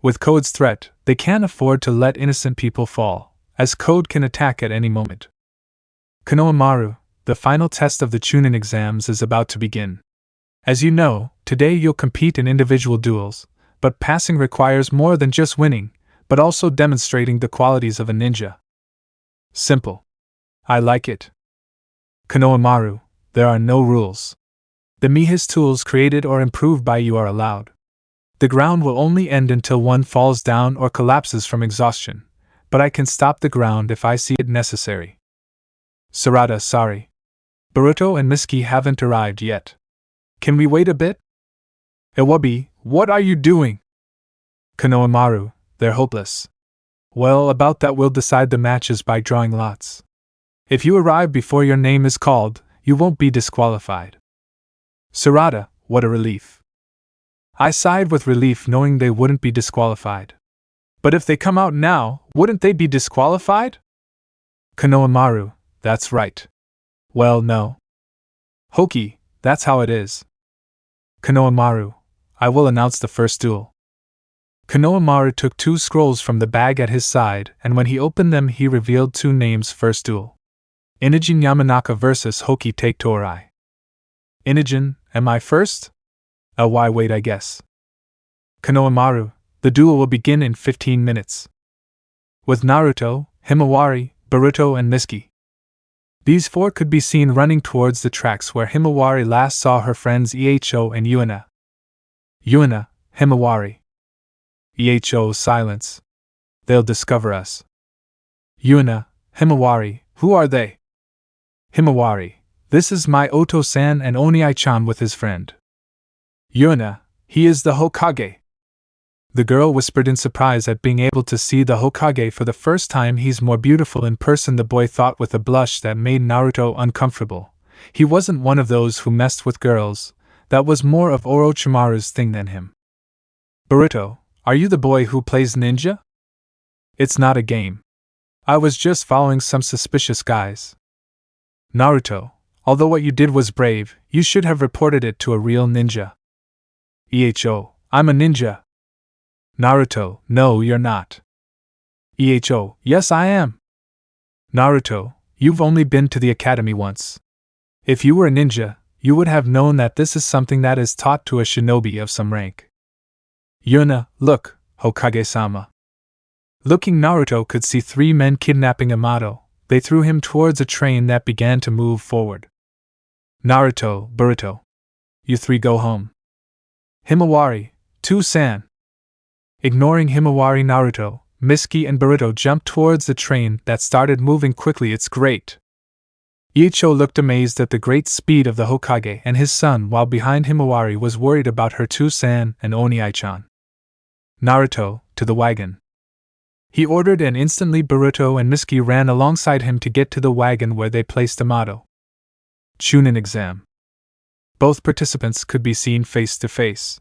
With Code's threat, they can't afford to let innocent people fall, as Code can attack at any moment. Konohamaru, the final test of the Chunin exams is about to begin. As you know, today you'll compete in individual duels, but passing requires more than just winning, but also demonstrating the qualities of a ninja. Simple. I like it. Konohamaru, there are no rules. The Mihis tools created or improved by you are allowed. The ground will only end until one falls down or collapses from exhaustion, but I can stop the ground if I see it necessary. Sarada, sorry. Boruto and Misuki haven't arrived yet. Can we wait a bit? Iwabi, what are you doing? Konohamaru, they're hopeless. Well, about that we'll decide the matches by drawing lots. If you arrive before your name is called, you won't be disqualified. Sarada, what a relief. I sighed with relief knowing they wouldn't be disqualified. But if they come out now, wouldn't they be disqualified? Konohamaru, that's right. Well, no. Hoki, that's how it is. Konohamaru, I will announce the first duel. Konohamaru took 2 scrolls from the bag at his side, and when he opened them he revealed 2 names. First duel. Inujin Yamanaka vs Hoki Take Torai. Inujin, am I first? Why wait, I guess. Konohamaru, the duel will begin in 15 minutes. With Naruto, Himawari, Boruto and Misuki. These 4 could be seen running towards the tracks where Himawari last saw her friends Echo and Yuina. Yuina, Himawari. Echo, silence. They'll discover us. Yuina, Himawari, who are they? Himawari, this is my Oto-san and Oniai-chan with his friend. Yuina, he is the Hokage. The girl whispered in surprise at being able to see the Hokage for the first time. He's more beautiful in person, the boy thought with a blush that made Naruto uncomfortable. He wasn't one of those who messed with girls, that was more of Orochimaru's thing than him. Boruto, are you the boy who plays ninja? It's not a game. I was just following some suspicious guys. Naruto, although what you did was brave, you should have reported it to a real ninja. Echo, I'm a ninja. Naruto, no, you're not. Echo, yes, I am. Naruto, you've only been to the academy once. If you were a ninja, you would have known that this is something that is taught to a shinobi of some rank. Yuina, look, Hokage-sama. Looking, Naruto could see 3 men kidnapping Amato. They threw him towards a train that began to move forward. Naruto, Boruto. You 3 go home. Himawari, 2-san. Ignoring Himawari, Naruto, Misuki and Boruto jumped towards the train that started moving quickly. It's great. Ichigo looked amazed at the great speed of the Hokage and his son, while behind Himawari was worried about her 2-san and Oniai-chan. Naruto, to the wagon. He ordered, and instantly Boruto and Misuki ran alongside him to get to the wagon where they placed Amato. Chunin exam. Both participants could be seen face to face.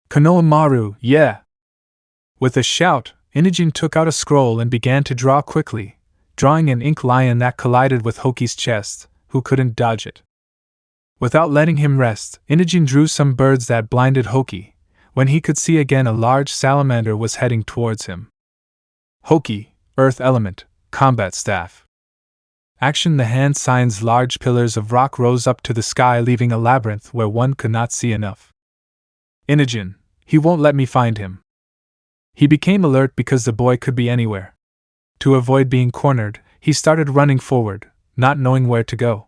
Konohamaru, yeah! With a shout, Inujin took out a scroll and began to draw quickly, drawing an ink lion that collided with Hoki's chest, who couldn't dodge it. Without letting him rest, Inujin drew some birds that blinded Hoki. When he could see again, a large salamander was heading towards him. Hoki, Earth Element, Combat Staff. Action. The hand signs. Large pillars of rock rose up to the sky, leaving a labyrinth where one could not see enough. Inujin, he won't let me find him. He became alert because the boy could be anywhere. To avoid being cornered, he started running forward, not knowing where to go.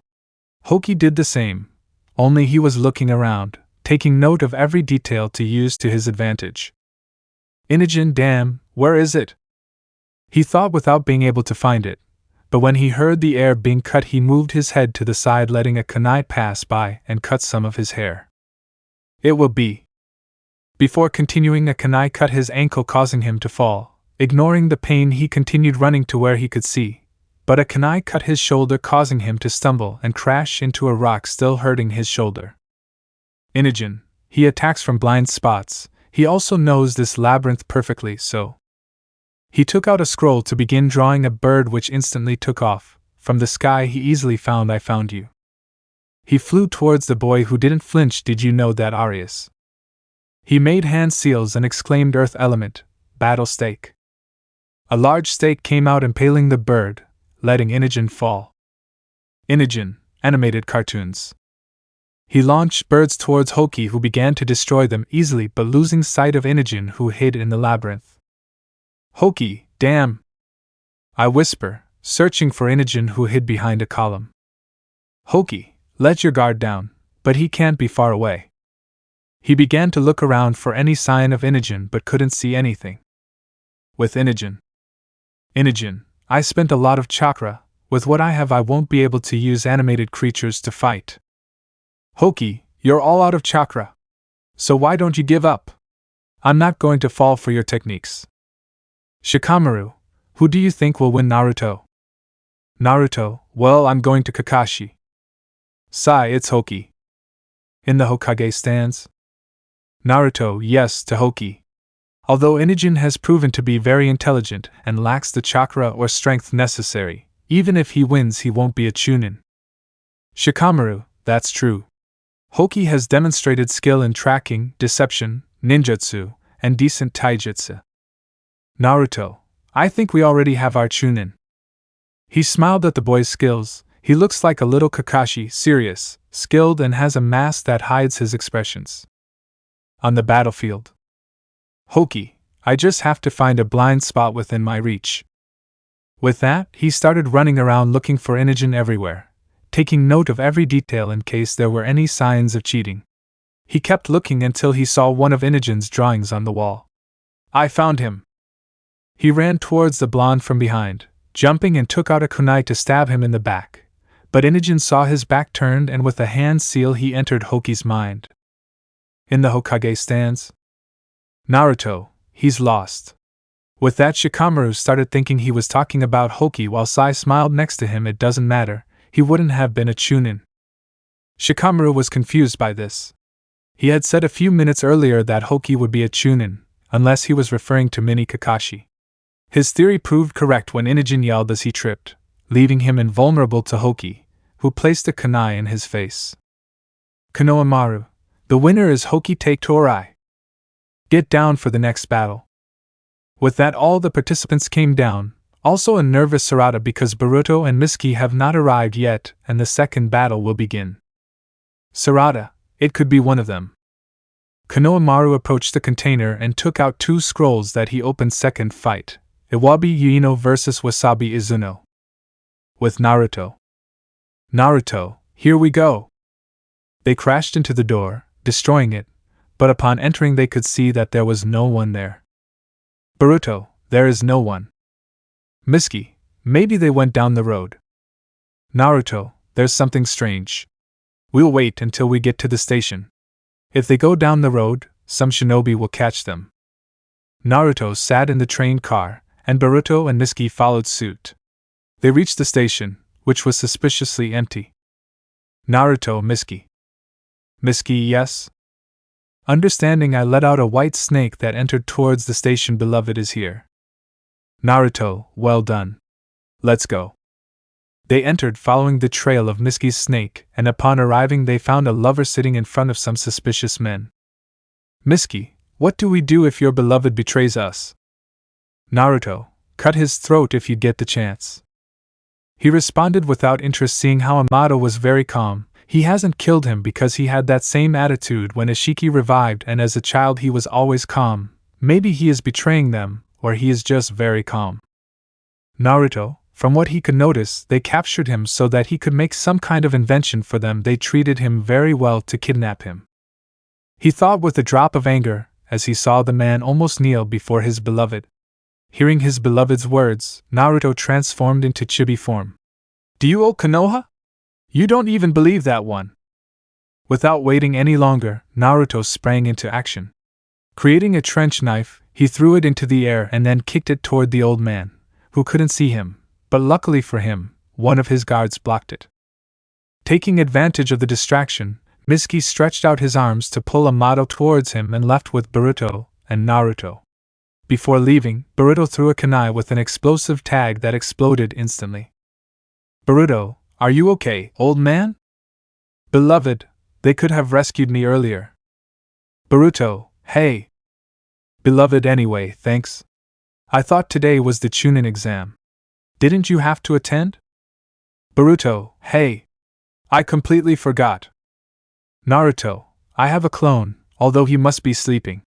Hoki did the same, only he was looking around, taking note of every detail to use to his advantage. Inujin, damn, where is it? He thought without being able to find it, but when he heard the air being cut, he moved his head to the side, letting a kunai pass by and cut some of his hair. It will be. Before continuing, a kunai cut his ankle, causing him to fall. Ignoring the pain, he continued running to where he could see, but a kunai cut his shoulder, causing him to stumble and crash into a rock, still hurting his shoulder. Inujin, he attacks from blind spots. He also knows this labyrinth perfectly, so he took out a scroll to begin drawing a bird, which instantly took off. From the sky he easily found I found you. He flew towards the boy, who didn't flinch. Did you know that, Arius? He made hand seals and exclaimed, Earth Element, Battle Stake. A large stake came out, impaling the bird, letting Inujin fall. Inujin, animated cartoons. He launched birds towards Hoki, who began to destroy them easily, but losing sight of Inujin, who hid in the labyrinth. Hoki, damn! I whisper, searching for Inujin, who hid behind a column. Hoki, let your guard down, but he can't be far away. He began to look around for any sign of Inogen but couldn't see anything. With Inogen, I spent a lot of chakra. With what I have, I won't be able to use animated creatures to fight. Hoki, you're all out of chakra. So why don't you give up? I'm not going to fall for your techniques. Shikamaru, who do you think will win Naruto? Naruto, well, I'm going to Kakashi. Sai, it's Hoki. In the Hokage stands? Naruto, yes, to Hoki. Although Inogen has proven to be very intelligent and lacks the chakra or strength necessary, even if he wins, he won't be a chunin. Shikamaru, that's true. Hoki has demonstrated skill in tracking, deception, ninjutsu, and decent taijutsu. Naruto, I think we already have our chunin. He smiled at the boy's skills. He looks like a little Kakashi, serious, skilled, and has a mask that hides his expressions. On the battlefield. Hoki, I just have to find a blind spot within my reach. With that, he started running around looking for Inogen everywhere, taking note of every detail in case there were any signs of cheating. He kept looking until he saw one of Inogen's drawings on the wall. I found him. He ran towards the blonde from behind, jumping, and took out a kunai to stab him in the back. But Inogen saw his back turned, and with a hand seal he entered Hoki's mind. In the Hokage stands? Naruto, he's lost. With that, Shikamaru started thinking he was talking about Hoki while Sai smiled next to him. It doesn't matter, he wouldn't have been a chunin. Shikamaru was confused by this. He had said a few minutes earlier that Hoki would be a chunin, unless he was referring to Mini Kakashi. His theory proved correct when Inogen yelled as he tripped, leaving him invulnerable to Hoki, who placed a kunai in his face. Konohamaru, the winner is Hoki take Torai. Get down for the next battle. With that, all the participants came down, also a nervous Sarada because Boruto and Miski have not arrived yet and the second battle will begin. Sarada, it could be one of them. Konohamaru approached the container and took out 2 scrolls that he opened. Second fight, Iwabi Yuino vs Wasabi Izuno. With Naruto. Naruto, here we go. They crashed into the door, destroying it, but upon entering they could see that there was no one there. Boruto, there is no one. Miski, maybe they went down the road. Naruto, there's something strange. We'll wait until we get to the station. If they go down the road, some shinobi will catch them. Naruto sat in the train car, and Boruto and Miski followed suit. They reached the station, which was suspiciously empty. Naruto, Miski. Miski, yes? Understanding, I let out a white snake that entered towards the station. Beloved is here. Naruto, well done. Let's go. They entered following the trail of Miski's snake, and upon arriving they found a lover sitting in front of some suspicious men. Miski, what do we do if your beloved betrays us? Naruto, cut his throat if you get the chance. He responded without interest, seeing how Amato was very calm. He hasn't killed him because he had that same attitude when Ishiki revived, and as a child he was always calm. Maybe he is betraying them, or he is just very calm. Naruto, from what he could notice, they captured him so that he could make some kind of invention for them. They treated him very well to kidnap him. He thought with a drop of anger, as he saw the man almost kneel before his beloved. Hearing his beloved's words, Naruto transformed into chibi form. Do you owe Konoha? You don't even believe that one. Without waiting any longer, Naruto sprang into action. Creating a trench knife, he threw it into the air and then kicked it toward the old man, who couldn't see him, but luckily for him, one of his guards blocked it. Taking advantage of the distraction, Miski stretched out his arms to pull Amato towards him and left with Boruto and Naruto. Before leaving, Boruto threw a kunai with an explosive tag that exploded instantly. Boruto, are you okay, old man? Beloved, they could have rescued me earlier. Boruto, hey. Beloved, anyway, thanks. I thought today was the chunin exam. Didn't you have to attend? Boruto, hey. I completely forgot. Naruto, I have a clone, although he must be sleeping.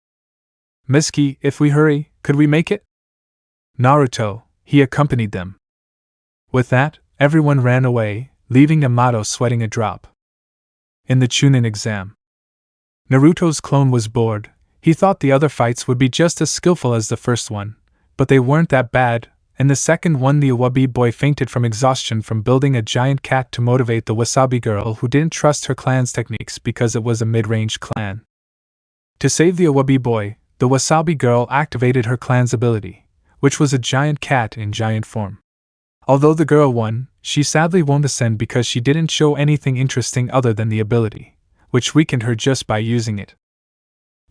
Miski, if we hurry, could we make it? Naruto, he accompanied them. With that, everyone ran away, leaving Amato sweating a drop. In the chunin exam, Naruto's clone was bored. He thought the other fights would be just as skillful as the first one, but they weren't that bad. In the second one, the Wasabi boy fainted from exhaustion from building a giant cat to motivate the Wasabi girl who didn't trust her clan's techniques because it was a mid-range clan. To save the Wasabi boy, the Wasabi girl activated her clan's ability, which was a giant cat in giant form. Although the girl won, she sadly won't ascend because she didn't show anything interesting other than the ability, which weakened her just by using it.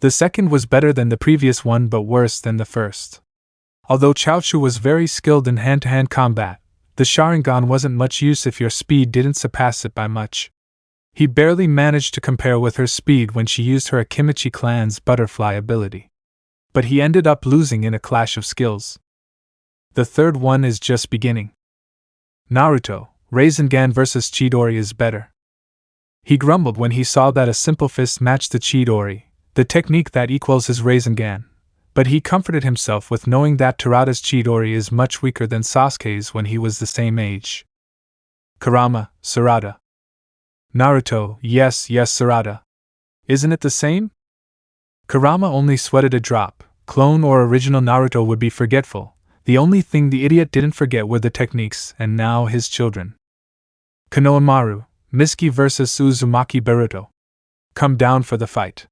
The second was better than the previous one but worse than the first. Although Chaozu was very skilled in hand-to-hand combat, the Sharingan wasn't much use if your speed didn't surpass it by much. He barely managed to compare with her speed when she used her Akimichi clan's butterfly ability. But he ended up losing in a clash of skills. The third one is just beginning. Naruto, Rasengan vs Chidori is better. He grumbled when he saw that a simple fist matched the Chidori, the technique that equals his Rasengan, but he comforted himself with knowing that Terada's Chidori is much weaker than Sasuke's when he was the same age. Kurama, Sarada. Naruto, yes, Sarada. Isn't it the same? Kurama only sweated a drop. Clone or original Naruto would be forgetful. The only thing the idiot didn't forget were the techniques, and now his children. Konohamaru, Miski vs Uzumaki Boruto. Come down for the fight.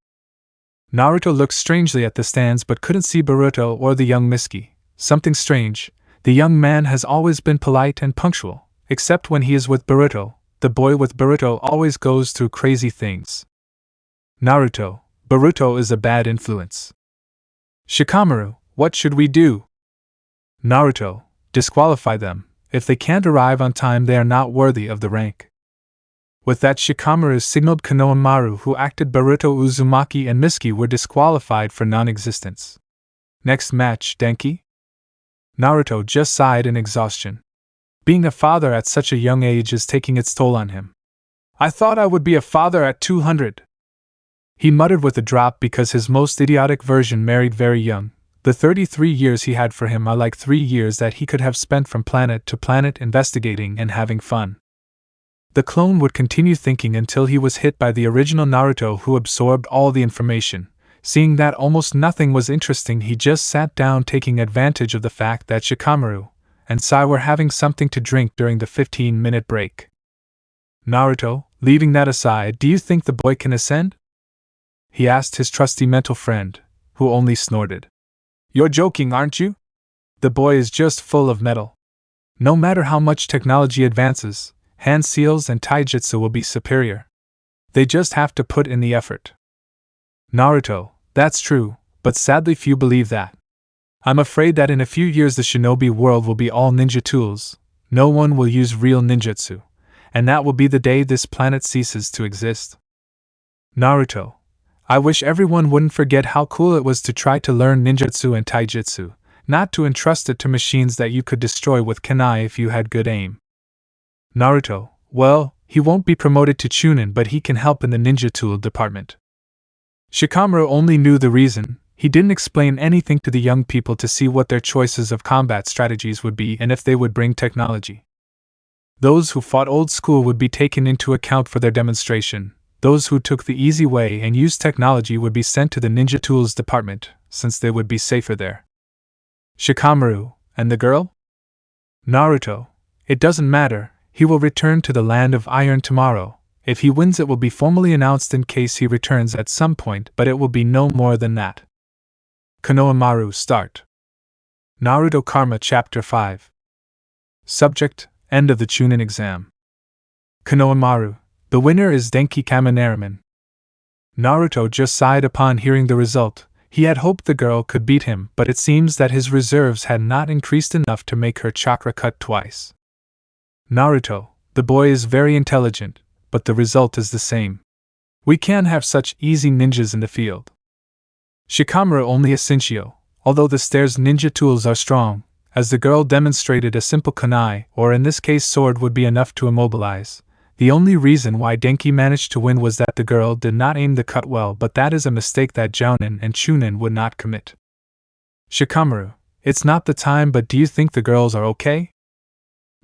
Naruto looked strangely at the stands but couldn't see Boruto or the young Miski. Something strange. The young man has always been polite and punctual, except when he is with Boruto. The boy with Boruto always goes through crazy things. Naruto, Boruto is a bad influence. Shikamaru, what should we do? Naruto, disqualify them. If they can't arrive on time, they are not worthy of the rank. With that, Shikamaru signaled Konohamaru, who acted Boruto. Uzumaki and Miski were disqualified for non-existence. Next match, Denki? Naruto just sighed in exhaustion. Being a father at such a young age is taking its toll on him. I thought I would be a father at 200. He muttered with a drop because his most idiotic version married very young. The 33 years he had for him are like 3 years that he could have spent from planet to planet investigating and having fun. The clone would continue thinking until he was hit by the original Naruto, who absorbed all the information. Seeing that almost nothing was interesting, he just sat down, taking advantage of the fact that Shikamaru and Sai were having something to drink during the 15-minute break. Naruto, leaving that aside, do you think the boy can ascend? He asked his trusty mental friend, who only snorted. You're joking, aren't you? The boy is just full of metal. No matter how much technology advances, hand seals and taijutsu will be superior. They just have to put in the effort. Naruto, that's true, but sadly few believe that. I'm afraid that in a few years the shinobi world will be all ninja tools. No one will use real ninjutsu, and that will be the day this planet ceases to exist. Naruto, I wish everyone wouldn't forget how cool it was to try to learn ninjutsu and taijutsu, not to entrust it to machines that you could destroy with kunai if you had good aim. Naruto, well, he won't be promoted to chunin, but he can help in the ninja tool department. Shikamaru only knew the reason. He didn't explain anything to the young people to see what their choices of combat strategies would be and if they would bring technology. Those who fought old school would be taken into account for their demonstration. Those who took the easy way and used technology would be sent to the ninja tools department, since they would be safer there. Shikamaru, and the girl? Naruto, it doesn't matter, he will return to the land of iron tomorrow. If he wins, it will be formally announced in case he returns at some point, but it will be no more than that. Konohamaru, start. Naruto Karma Chapter 5. Subject, End of the Chunin exam. Konohamaru, the winner is Denki Kaminaraman. Naruto just sighed upon hearing the result. He had hoped the girl could beat him, but it seems that his reserves had not increased enough to make her chakra cut twice. Naruto, the boy is very intelligent, but the result is the same. We can't have such easy ninjas in the field. Shikamaru only a Shinshio, although the stairs ninja tools are strong, as the girl demonstrated a simple kunai, or in this case sword, would be enough to immobilize. The only reason why Denki managed to win was that the girl did not aim the cut well, but that is a mistake that Jounin and Chunin would not commit. Shikamaru, it's not the time, but do you think the girls are okay?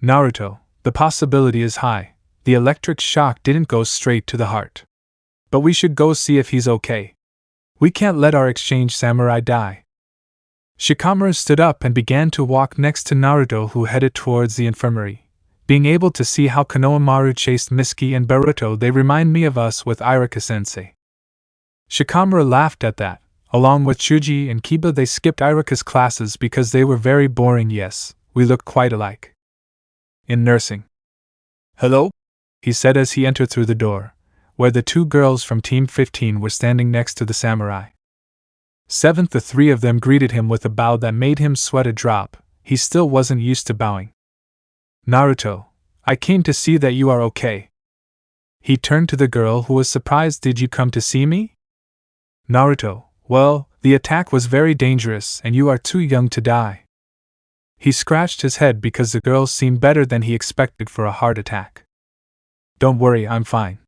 Naruto, the possibility is high. The electric shock didn't go straight to the heart. But we should go see if he's okay. We can't let our exchange samurai die. Shikamaru stood up and began to walk next to Naruto, who headed towards the infirmary. Being able to see how Konohamaru chased Misuke and Boruto, they remind me of us with Iruka-sensei. Shikamaru laughed at that. Along with Chuji and Kiba, they skipped Iruka's classes because they were very boring. Yes, we looked quite alike. In nursing. Hello? He said as he entered through the door, where the two girls from Team 15 were standing next to the samurai. Seventh, the three of them greeted him with a bow that made him sweat a drop. He still wasn't used to bowing. Naruto, I came to see that you are okay. He turned to the girl, who was surprised. Did you come to see me? Naruto, well, the attack was very dangerous and you are too young to die. He scratched his head because the girl seemed better than he expected for a heart attack. Don't worry, I'm fine.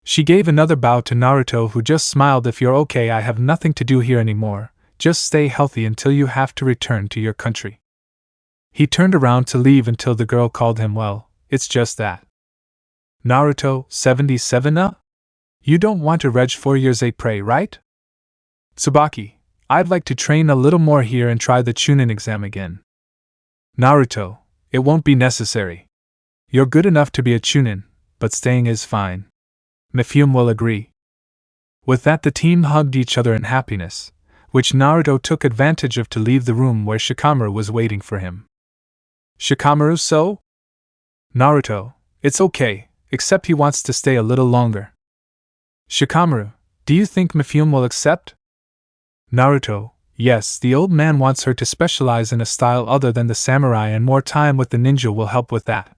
She gave another bow to Naruto, who just smiled. If you're okay, I have nothing to do here anymore. Just stay healthy until you have to return to your country. He turned around to leave until the girl called him. Well, it's just that. Naruto, 77 You don't want to reg 4 years 8 pray, right? Tsubaki, I'd like to train a little more here and try the chunin exam again. Naruto, it won't be necessary. You're good enough to be a chunin, but staying is fine. Mifune will agree. With that, the team hugged each other in happiness, which Naruto took advantage of to leave the room where Shikamaru was waiting for him. Shikamaru, so? Naruto, it's okay, except he wants to stay a little longer. Shikamaru, do you think Mifune will accept? Naruto, yes, the old man wants her to specialize in a style other than the samurai, and more time with the ninja will help with that.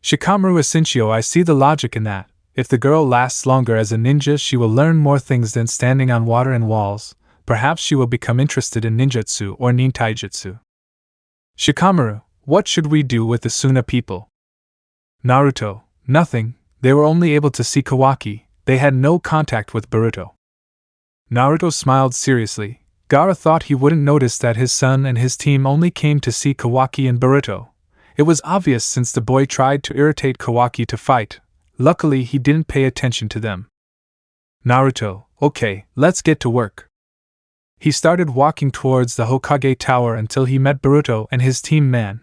Shikamaru Essential, I see the logic in that. If the girl lasts longer as a ninja, she will learn more things than standing on water and walls. Perhaps she will become interested in ninjutsu or nintaijutsu. Shikamaru, what should we do with the Suna people? Naruto, nothing, they were only able to see Kawaki, they had no contact with Boruto. Naruto smiled seriously. Gaara thought he wouldn't notice that his son and his team only came to see Kawaki and Boruto. It was obvious since the boy tried to irritate Kawaki to fight. Luckily, he didn't pay attention to them. Naruto, okay, let's get to work. He started walking towards the Hokage Tower until he met Boruto and his team man.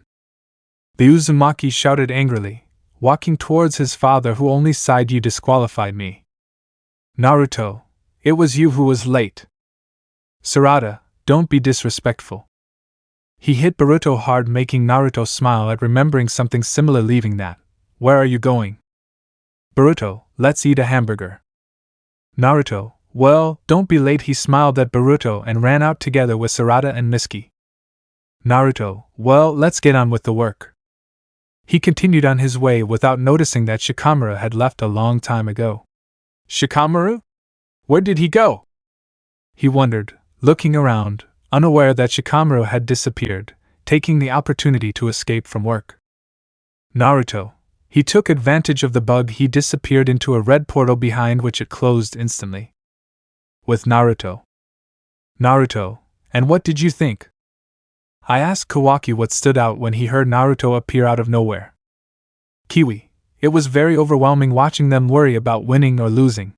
The Uzumaki shouted angrily, walking towards his father, who only sighed, you disqualified me. Naruto, it was you who was late. Sarada, don't be disrespectful. He hit Boruto hard, making Naruto smile at remembering something similar. Leaving that, where are you going? Boruto, let's eat a hamburger. Naruto, well, don't be late. He smiled at Boruto and ran out together with Sarada and Misuke. Naruto, well, let's get on with the work. He continued on his way without noticing that Shikamaru had left a long time ago. Shikamaru? Where did he go? He wondered, looking around, unaware that Shikamaru had disappeared, taking the opportunity to escape from work. Naruto. He took advantage of the bug. He disappeared into a red portal behind which it closed instantly. With Naruto. Naruto, and what did you think? I asked Kawaki what stood out when he heard Naruto appear out of nowhere. Kiwi, it was very overwhelming watching them worry about winning or losing.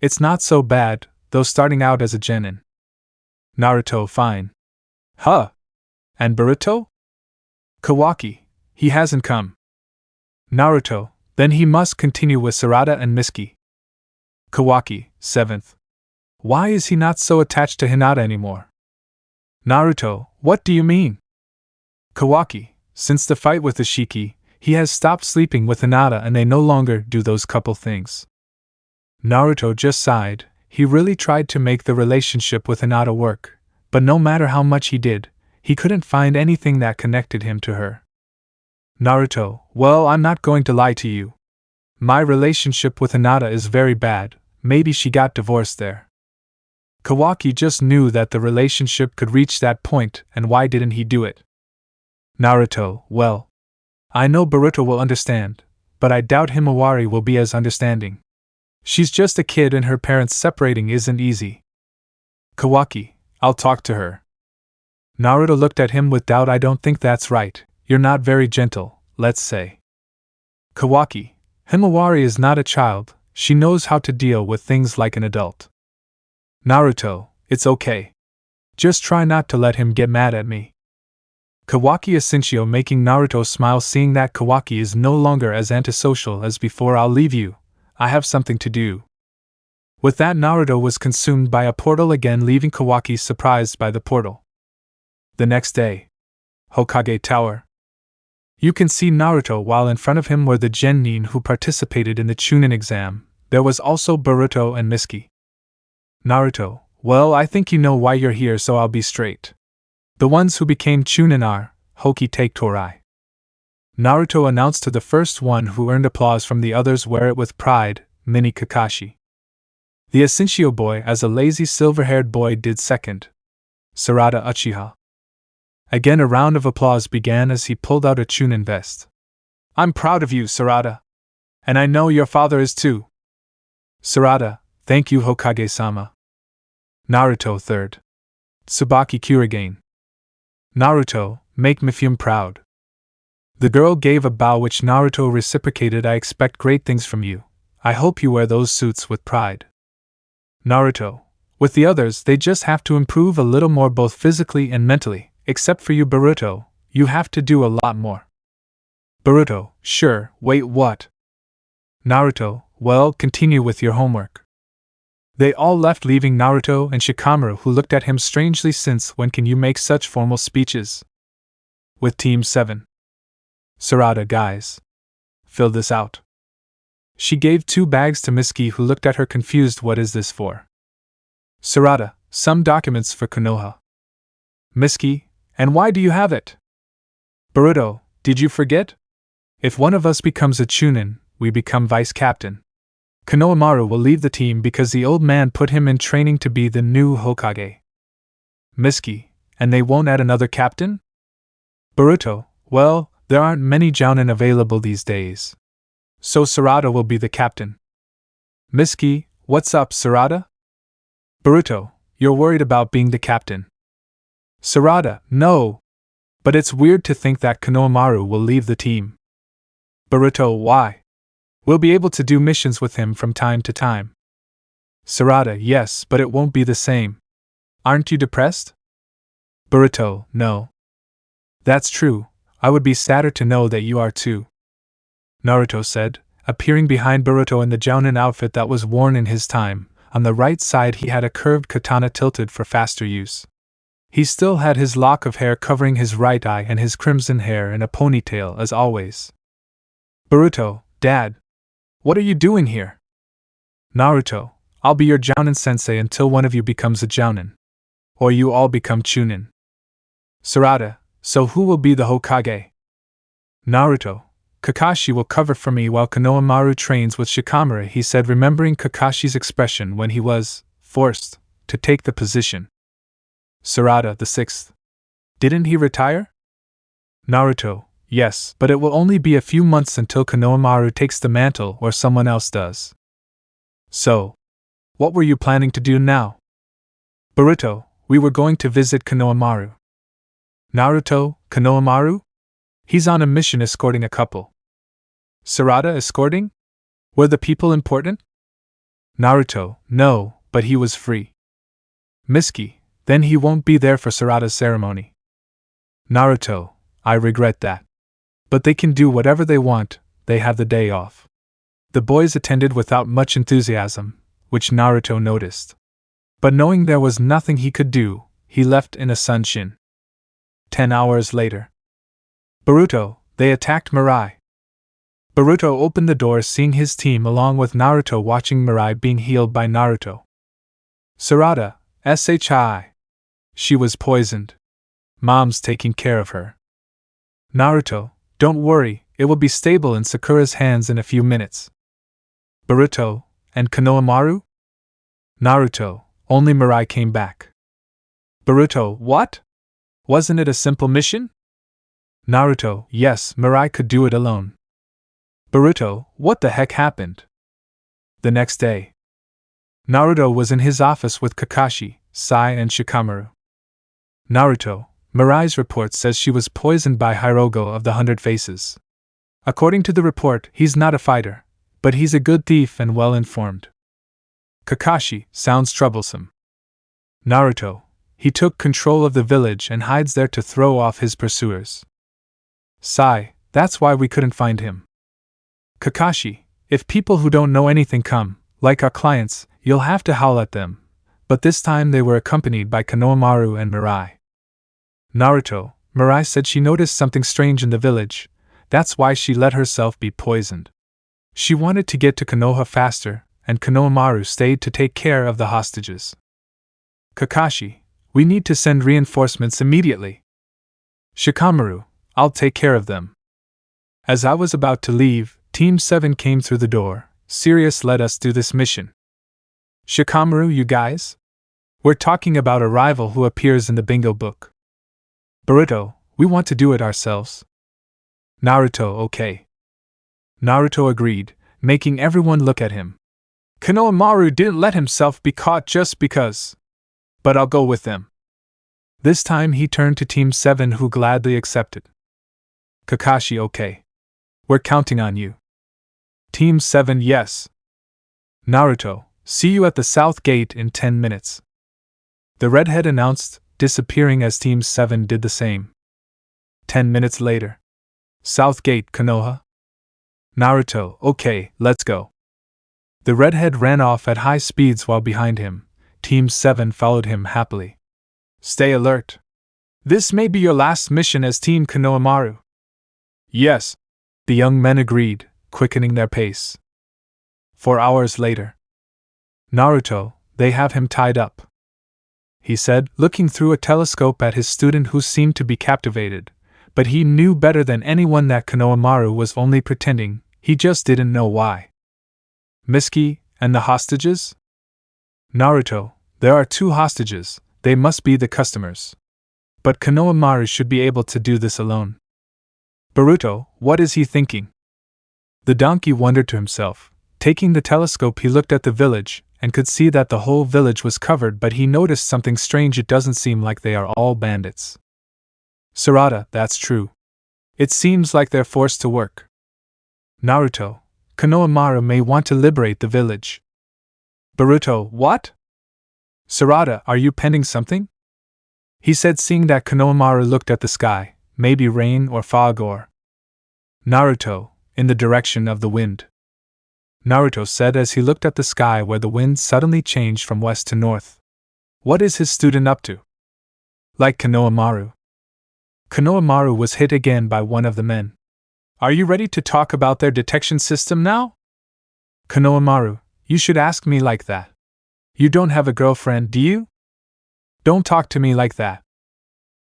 It's not so bad, though, starting out as a genin. Naruto, fine. Huh? And Boruto? Kawaki, he hasn't come. Naruto, then he must continue with Sarada and Misuke. Kawaki, 7th. Why is he not so attached to Hinata anymore? Naruto, what do you mean? Kawaki, since the fight with Ishiki, he has stopped sleeping with Hinata and they no longer do those couple things. Naruto just sighed. He really tried to make the relationship with Hinata work, but no matter how much he did, he couldn't find anything that connected him to her. Naruto, well, I'm not going to lie to you. My relationship with Hinata is very bad. Maybe she got divorced there. Kawaki just knew that the relationship could reach that point, and why didn't he do it? Naruto, well, I know Boruto will understand, but I doubt Himawari will be as understanding. She's just a kid and her parents separating isn't easy. Kawaki, I'll talk to her. Naruto looked at him with doubt. I don't think that's right. You're not very gentle, let's say. Kawaki, Himawari is not a child, she knows how to deal with things like an adult. Naruto, it's okay. Just try not to let him get mad at me. Kawaki Essentio, making Naruto smile, seeing that Kawaki is no longer as antisocial as before. I'll leave you, I have something to do. With that, Naruto was consumed by a portal again, leaving Kawaki surprised by the portal. The next day, Hokage Tower. You can see Naruto while in front of him were the genin who participated in the chunin exam. There was also Boruto and Mitsuki. Naruto, well, I think you know why you're here, so I'll be straight. The ones who became chunin are Hoki take Torai. Naruto announced to the first one, who earned applause from the others. Wear it with pride, Mini Kakashi. The Essentio boy, as a lazy silver-haired boy, did second. Sarada Uchiha. Again a round of applause began as he pulled out a chunin vest. I'm proud of you, Sarada. And I know your father is too. Sarada, thank you, Hokage-sama. Naruto third. Tsubaki Kurigane. Naruto, make Mifune proud. The girl gave a bow which Naruto reciprocated. I expect great things from you. I hope you wear those suits with pride. Naruto, with the others, they just have to improve a little more both physically and mentally, except for you, Boruto, you have to do a lot more. Boruto, sure, wait, what? Naruto, well, continue with your homework. They all left, leaving Naruto and Shikamaru, who looked at him strangely. Since when can you make such formal speeches? With Team 7. Sarada, guys. Fill this out. She gave 2 bags to Mitsuki, who looked at her confused. What is this for? Sarada, some documents for Konoha. Mitsuki, and why do you have it? Boruto, did you forget? If one of us becomes a chunin, we become vice captain. Konohamaru will leave the team because the old man put him in training to be the new Hokage. Mitsuki, and they won't add another captain? Boruto, well, there aren't many jounin available these days. So Sarada will be the captain. Mitsuki, what's up, Sarada? Boruto, you're worried about being the captain. Sarada, no. But it's weird to think that Konohamaru will leave the team. Boruto, why? We'll be able to do missions with him from time to time. Sarada, yes, but it won't be the same. Aren't you depressed? Boruto, no. That's true, I would be sadder to know that you are too. Naruto said, appearing behind Boruto in the jounin outfit that was worn in his time. On the right side he had a curved katana tilted for faster use. He still had his lock of hair covering his right eye and his crimson hair in a ponytail as always. Boruto, Dad. What are you doing here? Naruto, I'll be your jounin sensei until one of you becomes a jounin. Or you all become chunin. Sarada, so who will be the Hokage? Naruto, Kakashi will cover for me while Konohamaru trains with Shikamaru, he said, remembering Kakashi's expression when he was forced to take the position. Sarada the 6th. Didn't he retire? Naruto, yes, but it will only be a few months until Konohamaru takes the mantle or someone else does. So, what were you planning to do now? Boruto, we were going to visit Konohamaru. Naruto, Konohamaru? He's on a mission escorting a couple. Sarada escorting? Were the people important? Naruto, no, but he was free. Mitsuki, then he won't be there for Sarada's ceremony. Naruto, I regret that. But they can do whatever they want, they have the day off. The boys attended without much enthusiasm, which Naruto noticed. But knowing there was nothing he could do, he left in a sunshin. 10 hours later. Boruto, they attacked Mirai. Boruto opened the door, seeing his team along with Naruto watching Mirai being healed by Naruto. Sarada, SHI. She was poisoned. Mom's taking care of her. Naruto, don't worry, it will be stable in Sakura's hands in a few minutes. Boruto, and Konohamaru? Naruto, only Mirai came back. Boruto, what? Wasn't it a simple mission? Naruto, yes, Mirai could do it alone. Boruto, what the heck happened? The next day, Naruto was in his office with Kakashi, Sai and Shikamaru. Naruto, Mirai's report says she was poisoned by Hirogo of the 100 Faces. According to the report, he's not a fighter, but he's a good thief and well-informed. Kakashi sounds troublesome. Naruto, he took control of the village and hides there to throw off his pursuers. Sai, that's why we couldn't find him. Kakashi, if people who don't know anything come, like our clients, you'll have to howl at them, but this time they were accompanied by Konohamaru and Mirai. Naruto, Mirai said she noticed something strange in the village, that's why she let herself be poisoned. She wanted to get to Konoha faster, and Konohamaru stayed to take care of the hostages. Kakashi, we need to send reinforcements immediately. Shikamaru, I'll take care of them. As I was about to leave, Team 7 came through the door. Sirius let us do this mission. Shikamaru, you guys? We're talking about a rival who appears in the bingo book. Boruto, we want to do it ourselves. Naruto, okay. Naruto agreed, making everyone look at him. Konohamaru didn't let himself be caught just because. But I'll go with them. This time he turned to Team 7, who gladly accepted. Kakashi, okay. We're counting on you. Team 7, yes. Naruto, see you at the south gate in 10 minutes. The redhead announced, disappearing as Team 7 did the same. 10 minutes later. South gate, Konoha. Naruto, okay, let's go. The redhead ran off at high speeds while behind him, Team 7 followed him happily. Stay alert. This may be your last mission as Team Konohamaru. Yes. The young men agreed, quickening their pace. 4 hours later. Naruto, they have him tied up, he said, looking through a telescope at his student, who seemed to be captivated, but he knew better than anyone that Konohamaru was only pretending, he just didn't know why. Miski, and the hostages? Naruto, there are 2 hostages, they must be the customers. But Konohamaru should be able to do this alone. Boruto, what is he thinking? The donkey wondered to himself. Taking the telescope, he looked at the village, and could see that the whole village was covered, but he noticed something strange. It doesn't seem like they are all bandits. Sarada, that's true. It seems like they're forced to work. Naruto, Konohamaru may want to liberate the village. Boruto, what? Sarada, are you pending something? He said, seeing that Konohamaru looked at the sky, maybe rain or fog or. Naruto, in the direction of the wind. Naruto said as he looked at the sky, where the wind suddenly changed from west to north. What is his student up to? Like Konohamaru. Konohamaru was hit again by one of the men. Are you ready to talk about their detection system now? Konohamaru, you should ask me like that. You don't have a girlfriend, do you? Don't talk to me like that.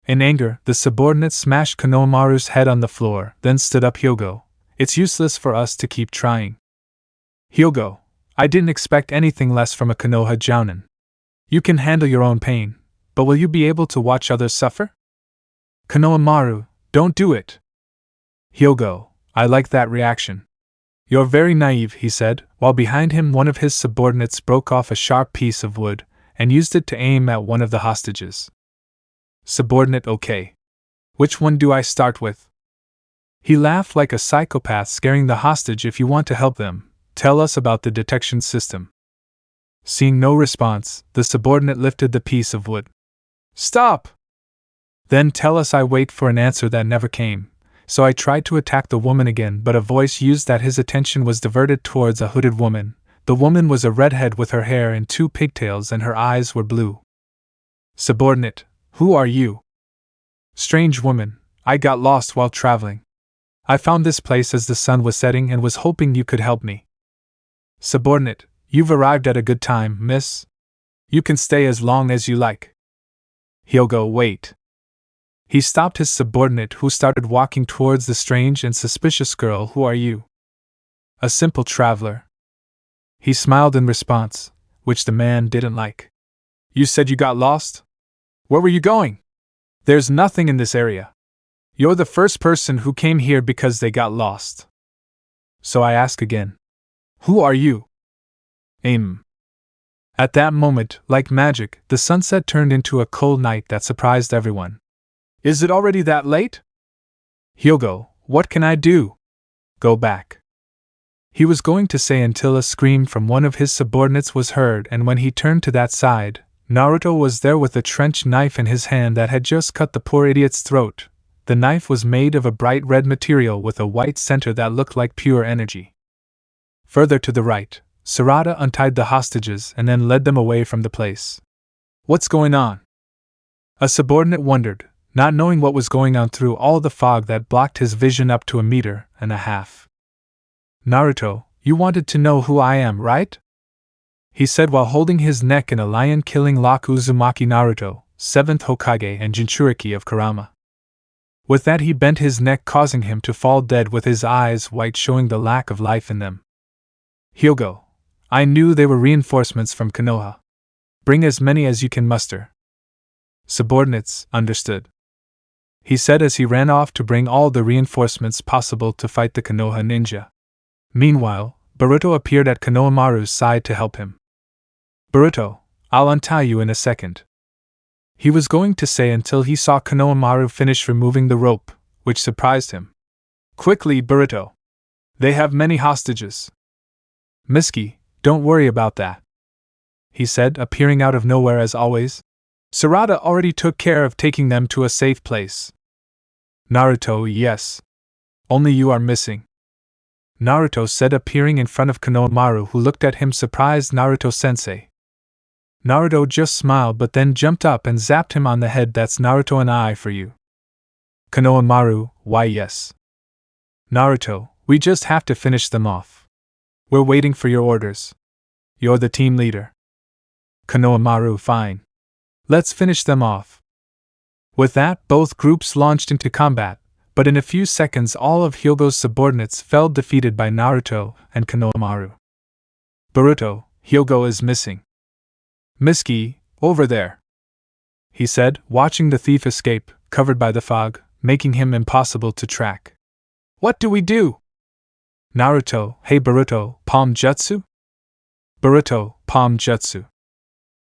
In anger, the subordinate smashed Konohamaru's head on the floor, then stood up. Hyogo, it's useless for us to keep trying. Hyogo, I didn't expect anything less from a Konoha jounin. You can handle your own pain, but will you be able to watch others suffer? Konohamaru, don't do it. Hyogo, I like that reaction. You're very naive, he said, while behind him one of his subordinates broke off a sharp piece of wood and used it to aim at one of the hostages. Subordinate, okay. Which one do I start with? He laughed like a psychopath, scaring the hostage. If you want to help them, tell us about the detection system. Seeing no response, the subordinate lifted the piece of wood. Stop! Then tell us. I wait for an answer that never came, so I tried to attack the woman again, but a voice used that his attention was diverted towards a hooded woman. The woman was a redhead with her hair in 2 pigtails and her eyes were blue. Subordinate, who are you? Strange woman, I got lost while traveling. I found this place as the sun was setting and was hoping you could help me. Subordinate, you've arrived at a good time, miss. You can stay as long as you like. Hyogo, wait. He stopped his subordinate, who started walking towards the strange and suspicious girl. Who are you? A simple traveler. He smiled in response, which the man didn't like. You said you got lost? Where were you going? There's nothing in this area. You're the first person who came here because they got lost. So I ask again. Who are you? At that moment, like magic, the sunset turned into a cold night that surprised everyone. Is it already that late? Hyogo, what can I do? Go back. He was going to say until a scream from one of his subordinates was heard, and when he turned to that side, Naruto was there with a trench knife in his hand that had just cut the poor idiot's throat. The knife was made of a bright red material with a white center that looked like pure energy. Further to the right, Sarada untied the hostages and then led them away from the place. What's going on? A subordinate wondered, not knowing what was going on through all the fog that blocked his vision up to 1.5 meters. Naruto, you wanted to know who I am, right? He said while holding his neck in a lion-killing lock. Uzumaki Naruto, 7th Hokage and Jinchuriki of Kurama. With that he bent his neck, causing him to fall dead with his eyes white, showing the lack of life in them. Hyogo, I knew they were reinforcements from Konoha. Bring as many as you can muster. Subordinates, understood. He said as he ran off to bring all the reinforcements possible to fight the Konoha ninja. Meanwhile, Boruto appeared at Konohamaru's side to help him. Boruto, I'll untie you in a second. He was going to say until he saw Konohamaru finish removing the rope, which surprised him. Quickly, Boruto. They have many hostages. Miski, don't worry about that, he said, appearing out of nowhere as always. Sarada already took care of taking them to a safe place. Naruto, yes. Only you are missing, Naruto said, appearing in front of Konohamaru, who looked at him surprised. Naruto-sensei. Naruto just smiled but then jumped up and zapped him on the head. That's Naruto and I for you. Konohamaru, why yes. Naruto, we just have to finish them off. We're waiting for your orders. You're the team leader. Konohamaru, fine. Let's finish them off. With that, both groups launched into combat, but in a few seconds all of Hyogo's subordinates fell defeated by Naruto and Konohamaru. Boruto, Hyogo is missing. Miski, over there, he said, watching the thief escape, covered by the fog, making him impossible to track. What do we do? Naruto, hey Boruto, palm jutsu? Boruto, palm jutsu.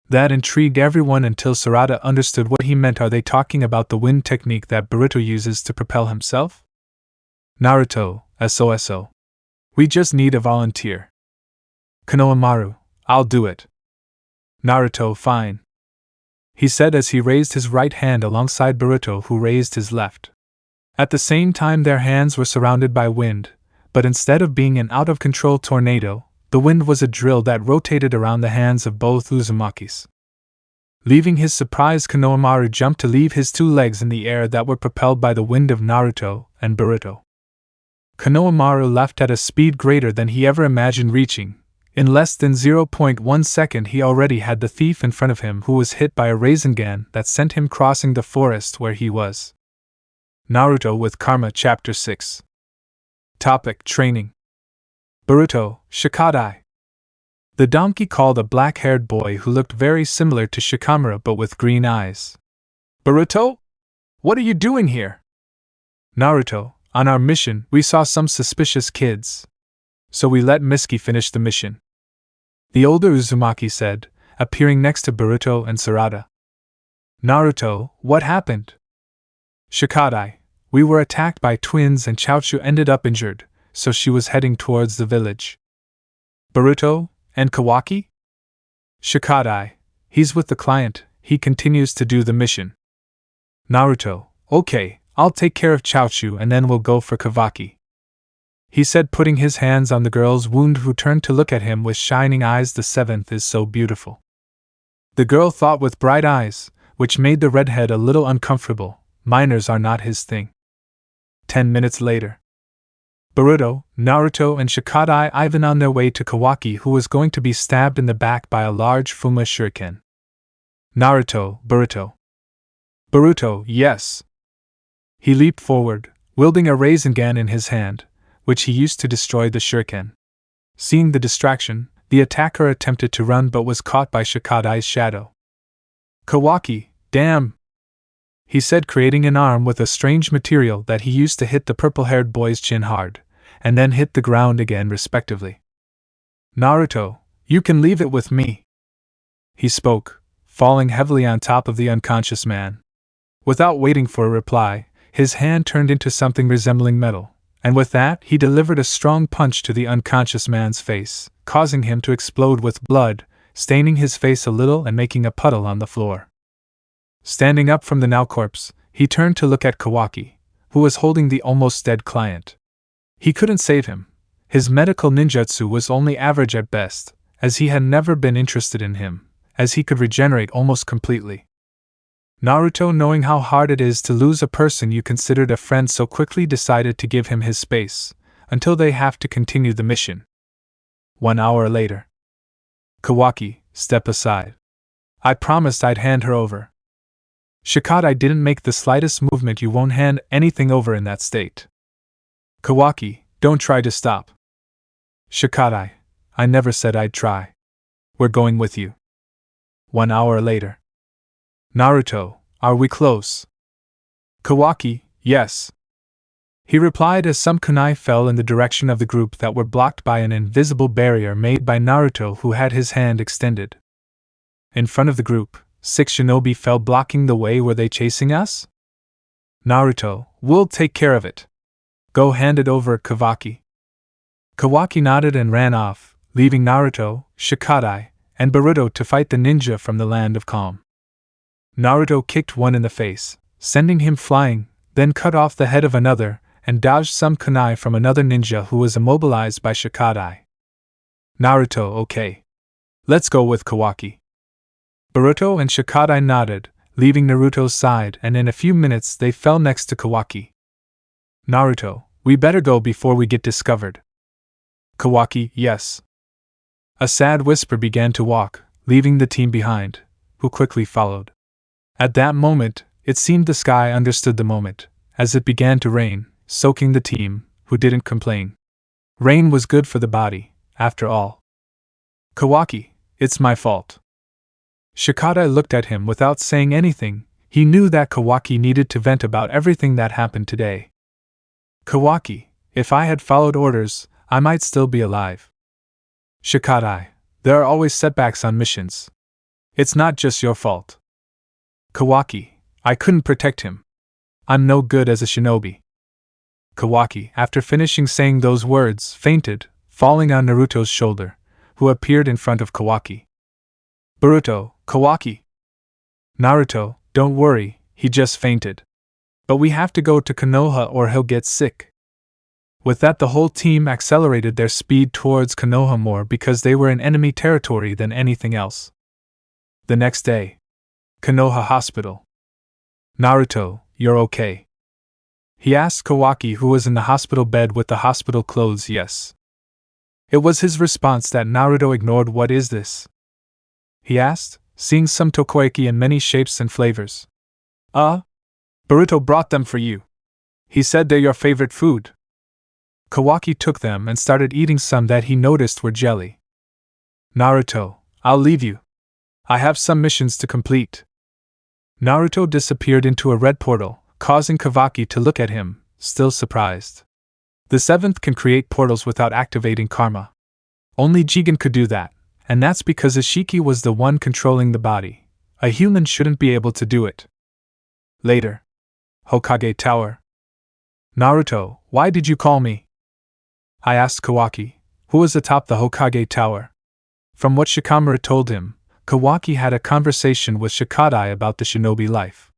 That intrigued everyone until Sarada understood what he meant. Are they talking about the wind technique that Boruto uses to propel himself? Naruto, SOSO. We just need a volunteer. Konohamaru, I'll do it. Naruto, fine, he said as he raised his right hand alongside Boruto, who raised his left. At the same time their hands were surrounded by wind, but instead of being an out-of-control tornado, the wind was a drill that rotated around the hands of both Uzumakis. Leaving his surprised Konohamaru jumped to leave his two legs in the air that were propelled by the wind of Naruto and Boruto. Konohamaru left at a speed greater than he ever imagined reaching. In less than 0.1 second he already had the thief in front of him, who was hit by a Rasengan that sent him crossing the forest where he was. Naruto with Karma Chapter 6. Topic: Training. Boruto, Shikadai. The donkey called a black-haired boy who looked very similar to Shikamaru but with green eyes. Boruto? What are you doing here? Naruto, on our mission we saw some suspicious kids, so we let Miski finish the mission, the older Uzumaki said, appearing next to Boruto and Sarada. Naruto, what happened? Shikadai, we were attacked by twins and Chaochu ended up injured, so she was heading towards the village. Boruto, and Kawaki? Shikadai, he's with the client, he continues to do the mission. Naruto, okay, I'll take care of Chaochu and then we'll go for Kawaki, he said, putting his hands on the girl's wound, who turned to look at him with shining eyes. The 7th is so beautiful, the girl thought with bright eyes, which made the redhead a little uncomfortable. Minors are not his thing. 10 minutes later. Boruto, Naruto and Shikadai Ivan on their way to Kawaki, who was going to be stabbed in the back by a large Fuma shuriken. Naruto, Boruto. Boruto, yes. He leaped forward, wielding a Rasengan in his hand, which he used to destroy the shuriken. Seeing the distraction, the attacker attempted to run but was caught by Shikadai's shadow. Kawaki, damn, he said, creating an arm with a strange material that he used to hit the purple-haired boy's chin hard, and then hit the ground again respectively. Naruto, you can leave it with me, he spoke, falling heavily on top of the unconscious man. Without waiting for a reply, his hand turned into something resembling metal, And with that, he delivered a strong punch to the unconscious man's face, causing him to explode with blood, staining his face a little and making a puddle on the floor. Standing up from the now corpse, he turned to look at Kawaki, who was holding the almost dead client. He couldn't save him. His medical ninjutsu was only average at best, as he had never been interested in him, as he could regenerate almost completely. Naruto, knowing how hard it is to lose a person you considered a friend, so quickly decided to give him his space, until they have to continue the mission. 1 hour later. Kawaki, step aside. I promised I'd hand her over. Shikadai didn't make the slightest movement. You won't hand anything over in that state. Kawaki, don't try to stop. Shikadai, I never said I'd try. We're going with you. 1 hour later. Naruto, are we close? Kawaki, yes. He replied as some kunai fell in the direction of the group that were blocked by an invisible barrier made by Naruto, who had his hand extended. In front of the group, 6 shinobi fell blocking the way. Were they chasing us? Naruto, we'll take care of it. Go hand it over, Kawaki. Kawaki nodded and ran off, leaving Naruto, Shikadai, and Boruto to fight the ninja from the land of calm. Naruto kicked one in the face, sending him flying, then cut off the head of another, and dodged some kunai from another ninja who was immobilized by Shikadai. Naruto, okay. Let's go with Kawaki. Boruto and Shikadai nodded, leaving Naruto's side, and in a few minutes they fell next to Kawaki. Naruto, we better go before we get discovered. Kawaki, yes. A sad whisper began to walk, leaving the team behind, who quickly followed. At that moment, it seemed the sky understood the moment, as it began to rain, soaking the team, who didn't complain. Rain was good for the body, after all. Kawaki, it's my fault. Shikadai looked at him without saying anything. He knew that Kawaki needed to vent about everything that happened today. Kawaki, if I had followed orders, I might still be alive. Shikadai, there are always setbacks on missions. It's not just your fault. Kawaki, I couldn't protect him. I'm no good as a shinobi. Kawaki, after finishing saying those words, fainted, falling on Naruto's shoulder, who appeared in front of Kawaki. Boruto, Kawaki. Naruto, don't worry, he just fainted. But we have to go to Konoha or he'll get sick. With that, the whole team accelerated their speed towards Konoha more because they were in enemy territory than anything else. The next day. Konoha Hospital. Naruto, you're okay? He asked Kawaki, who was in the hospital bed with the hospital clothes. Yes. It was his response that Naruto ignored. What is this? He asked, seeing some takoyaki in many shapes and flavors. Boruto brought them for you. He said they're your favorite food. Kawaki took them and started eating some that he noticed were jelly. Naruto, I'll leave you. I have some missions to complete. Naruto disappeared into a red portal, causing Kawaki to look at him, still surprised. The 7th can create portals without activating karma. Only Jigen could do that, and that's because Ishiki was the one controlling the body. A human shouldn't be able to do it. Later. Hokage Tower. Naruto, why did you call me? I asked Kawaki, who was atop the Hokage Tower. From what Shikamaru told him, Kawaki had a conversation with Shikadai about the shinobi life.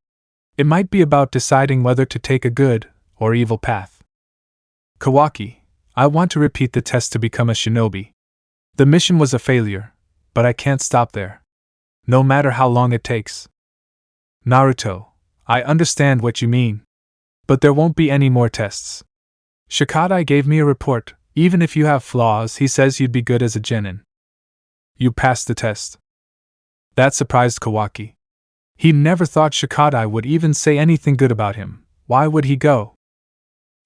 It might be about deciding whether to take a good or evil path. Kawaki, I want to repeat the test to become a shinobi. The mission was a failure, but I can't stop there. No matter how long it takes. Naruto, I understand what you mean. But there won't be any more tests. Shikadai gave me a report. Even if you have flaws, he says you'd be good as a genin. You passed the test. That surprised Kawaki. He never thought Shikadai would even say anything good about him. Why would he go?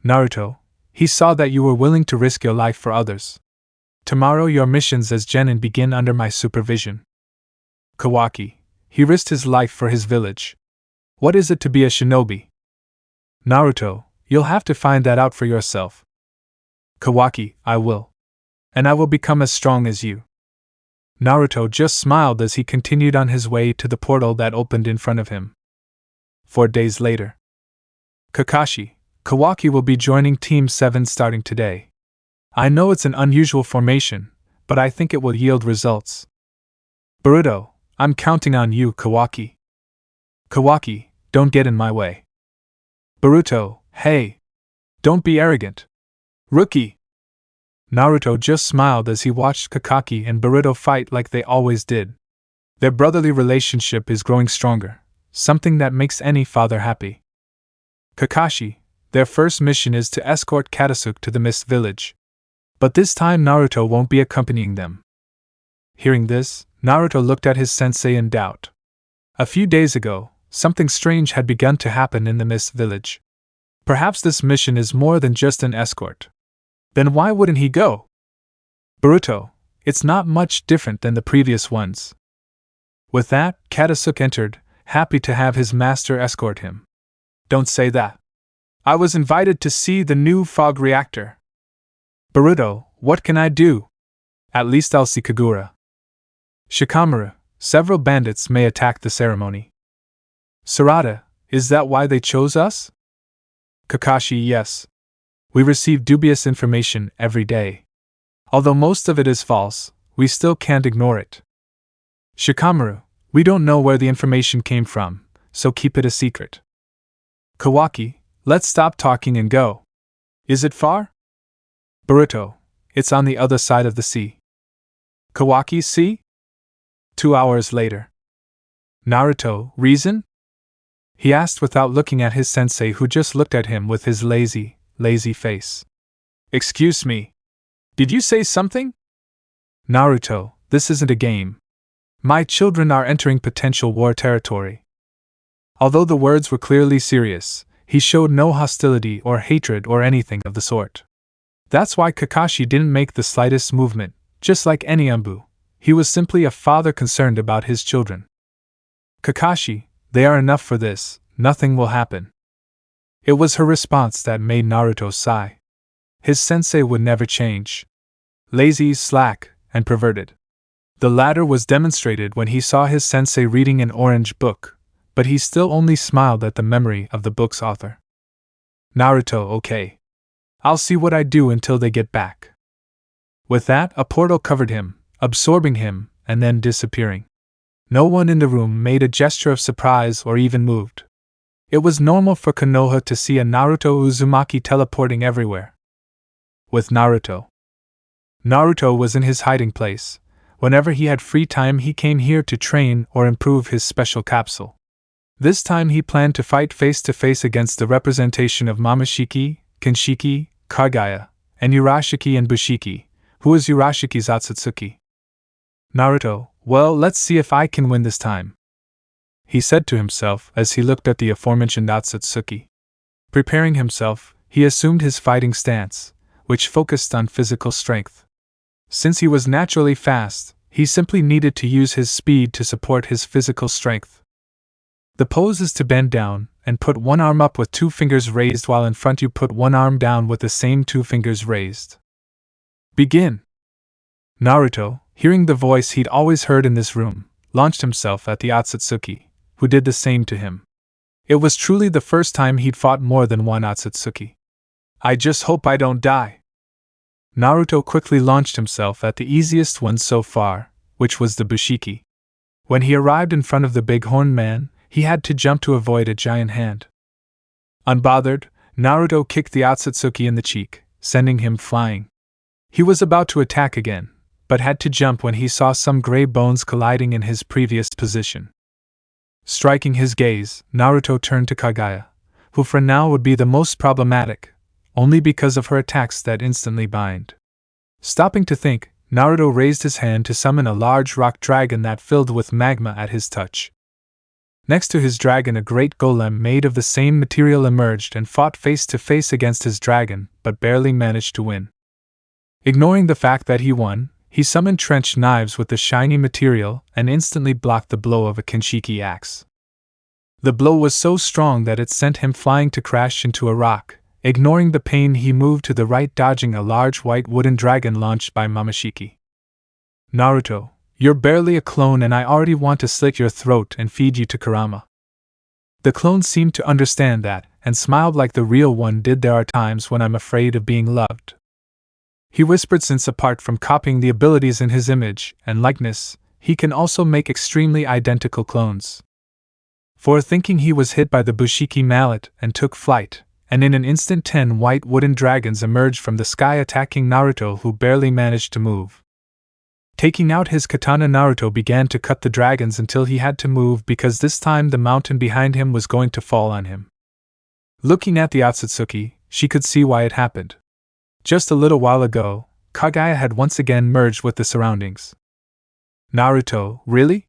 Naruto, he saw that you were willing to risk your life for others. Tomorrow your missions as genin begin under my supervision. Kawaki, he risked his life for his village. What is it to be a shinobi? Naruto, you'll have to find that out for yourself. Kawaki, I will. And I will become as strong as you. Naruto just smiled as he continued on his way to the portal that opened in front of him. 4 days later. Kakashi, Kawaki will be joining Team 7 starting today. I know it's an unusual formation, but I think it will yield results. Boruto, I'm counting on you, Kawaki. Kawaki, don't get in my way. Boruto, hey! Don't be arrogant. Rookie! Naruto just smiled as he watched Kakashi and Boruto fight like they always did. Their brotherly relationship is growing stronger, something that makes any father happy. Kakashi, their first mission is to escort Akatsuki to the Mist Village. But this time Naruto won't be accompanying them. Hearing this, Naruto looked at his sensei in doubt. A few days ago, something strange had begun to happen in the Mist Village. Perhaps this mission is more than just an escort. Then why wouldn't he go? Boruto, it's not much different than the previous ones. With that, Akatsuki entered, happy to have his master escort him. Don't say that. I was invited to see the new fog reactor. Boruto, what can I do? At least I'll see Kagura. Shikamaru, several bandits may attack the ceremony. Sarada, is that why they chose us? Kakashi, yes. We receive dubious information every day. Although most of it is false, we still can't ignore it. Shikamaru, we don't know where the information came from, so keep it a secret. Kawaki, let's stop talking and go. Is it far? Boruto, it's on the other side of the sea. Kawaki, sea? 2 hours later. Naruto, reason? He asked without looking at his sensei, who just looked at him with his lazy face. Excuse me. Did you say something? Naruto, this isn't a game. My children are entering potential war territory. Although the words were clearly serious, he showed no hostility or hatred or anything of the sort. That's why Kakashi didn't make the slightest movement, just like any Anbu. He was simply a father concerned about his children. Kakashi, they are enough for this, nothing will happen. It was her response that made Naruto sigh. His sensei would never change. Lazy, slack, and perverted. The latter was demonstrated when he saw his sensei reading an orange book, but he still only smiled at the memory of the book's author. Naruto, okay. I'll see what I do until they get back. With that, a portal covered him, absorbing him, and then disappearing. No one in the room made a gesture of surprise or even moved. It was normal for Konoha to see a Naruto Uzumaki teleporting everywhere. With Naruto was in his hiding place. Whenever he had free time, he came here to train or improve his special capsule. This time he planned to fight face to face against the representation of Momoshiki, Kinshiki, Kage, and Urashiki and Bushiki, who is Urashiki's Akatsuki. Naruto, well, let's see if I can win this time, he said to himself as he looked at the aforementioned Akatsuki. Preparing himself, he assumed his fighting stance, which focused on physical strength. Since he was naturally fast, he simply needed to use his speed to support his physical strength. The pose is to bend down and put one arm up with 2 fingers raised, while in front you put one arm down with the same 2 fingers raised. Begin! Naruto, hearing the voice he'd always heard in this room, launched himself at the Akatsuki, who did the same to him. It was truly the first time he'd fought more than one Akatsuki. I just hope I don't die. Naruto quickly launched himself at the easiest one so far, which was the Bushiki. When he arrived in front of the big horned man, he had to jump to avoid a giant hand. Unbothered, Naruto kicked the Akatsuki in the cheek, sending him flying. He was about to attack again, but had to jump when he saw some gray bones colliding in his previous position. Striking his gaze, Naruto turned to Kage, who for now would be the most problematic, only because of her attacks that instantly bind. Stopping to think, Naruto raised his hand to summon a large rock dragon that filled with magma at his touch. Next to his dragon, a great golem made of the same material emerged and fought face to face against his dragon, but barely managed to win. Ignoring the fact that he won, he summoned trench knives with the shiny material and instantly blocked the blow of a Kinshiki axe. The blow was so strong that it sent him flying to crash into a rock. Ignoring the pain, he moved to the right, dodging a large white wooden dragon launched by Momoshiki. Naruto, you're barely a clone and I already want to slit your throat and feed you to Kurama. The clone seemed to understand that, and smiled like the real one did. There are times when I'm afraid of being loved. He whispered, since apart from copying the abilities in his image and likeness, he can also make extremely identical clones. For thinking, he was hit by the Bushiki mallet and took flight, and in an instant 10 white wooden dragons emerged from the sky, attacking Naruto, who barely managed to move. Taking out his katana, Naruto began to cut the dragons until he had to move, because this time the mountain behind him was going to fall on him. Looking at the Akatsuki, she could see why it happened. Just a little while ago, Kage had once again merged with the surroundings. Naruto, really?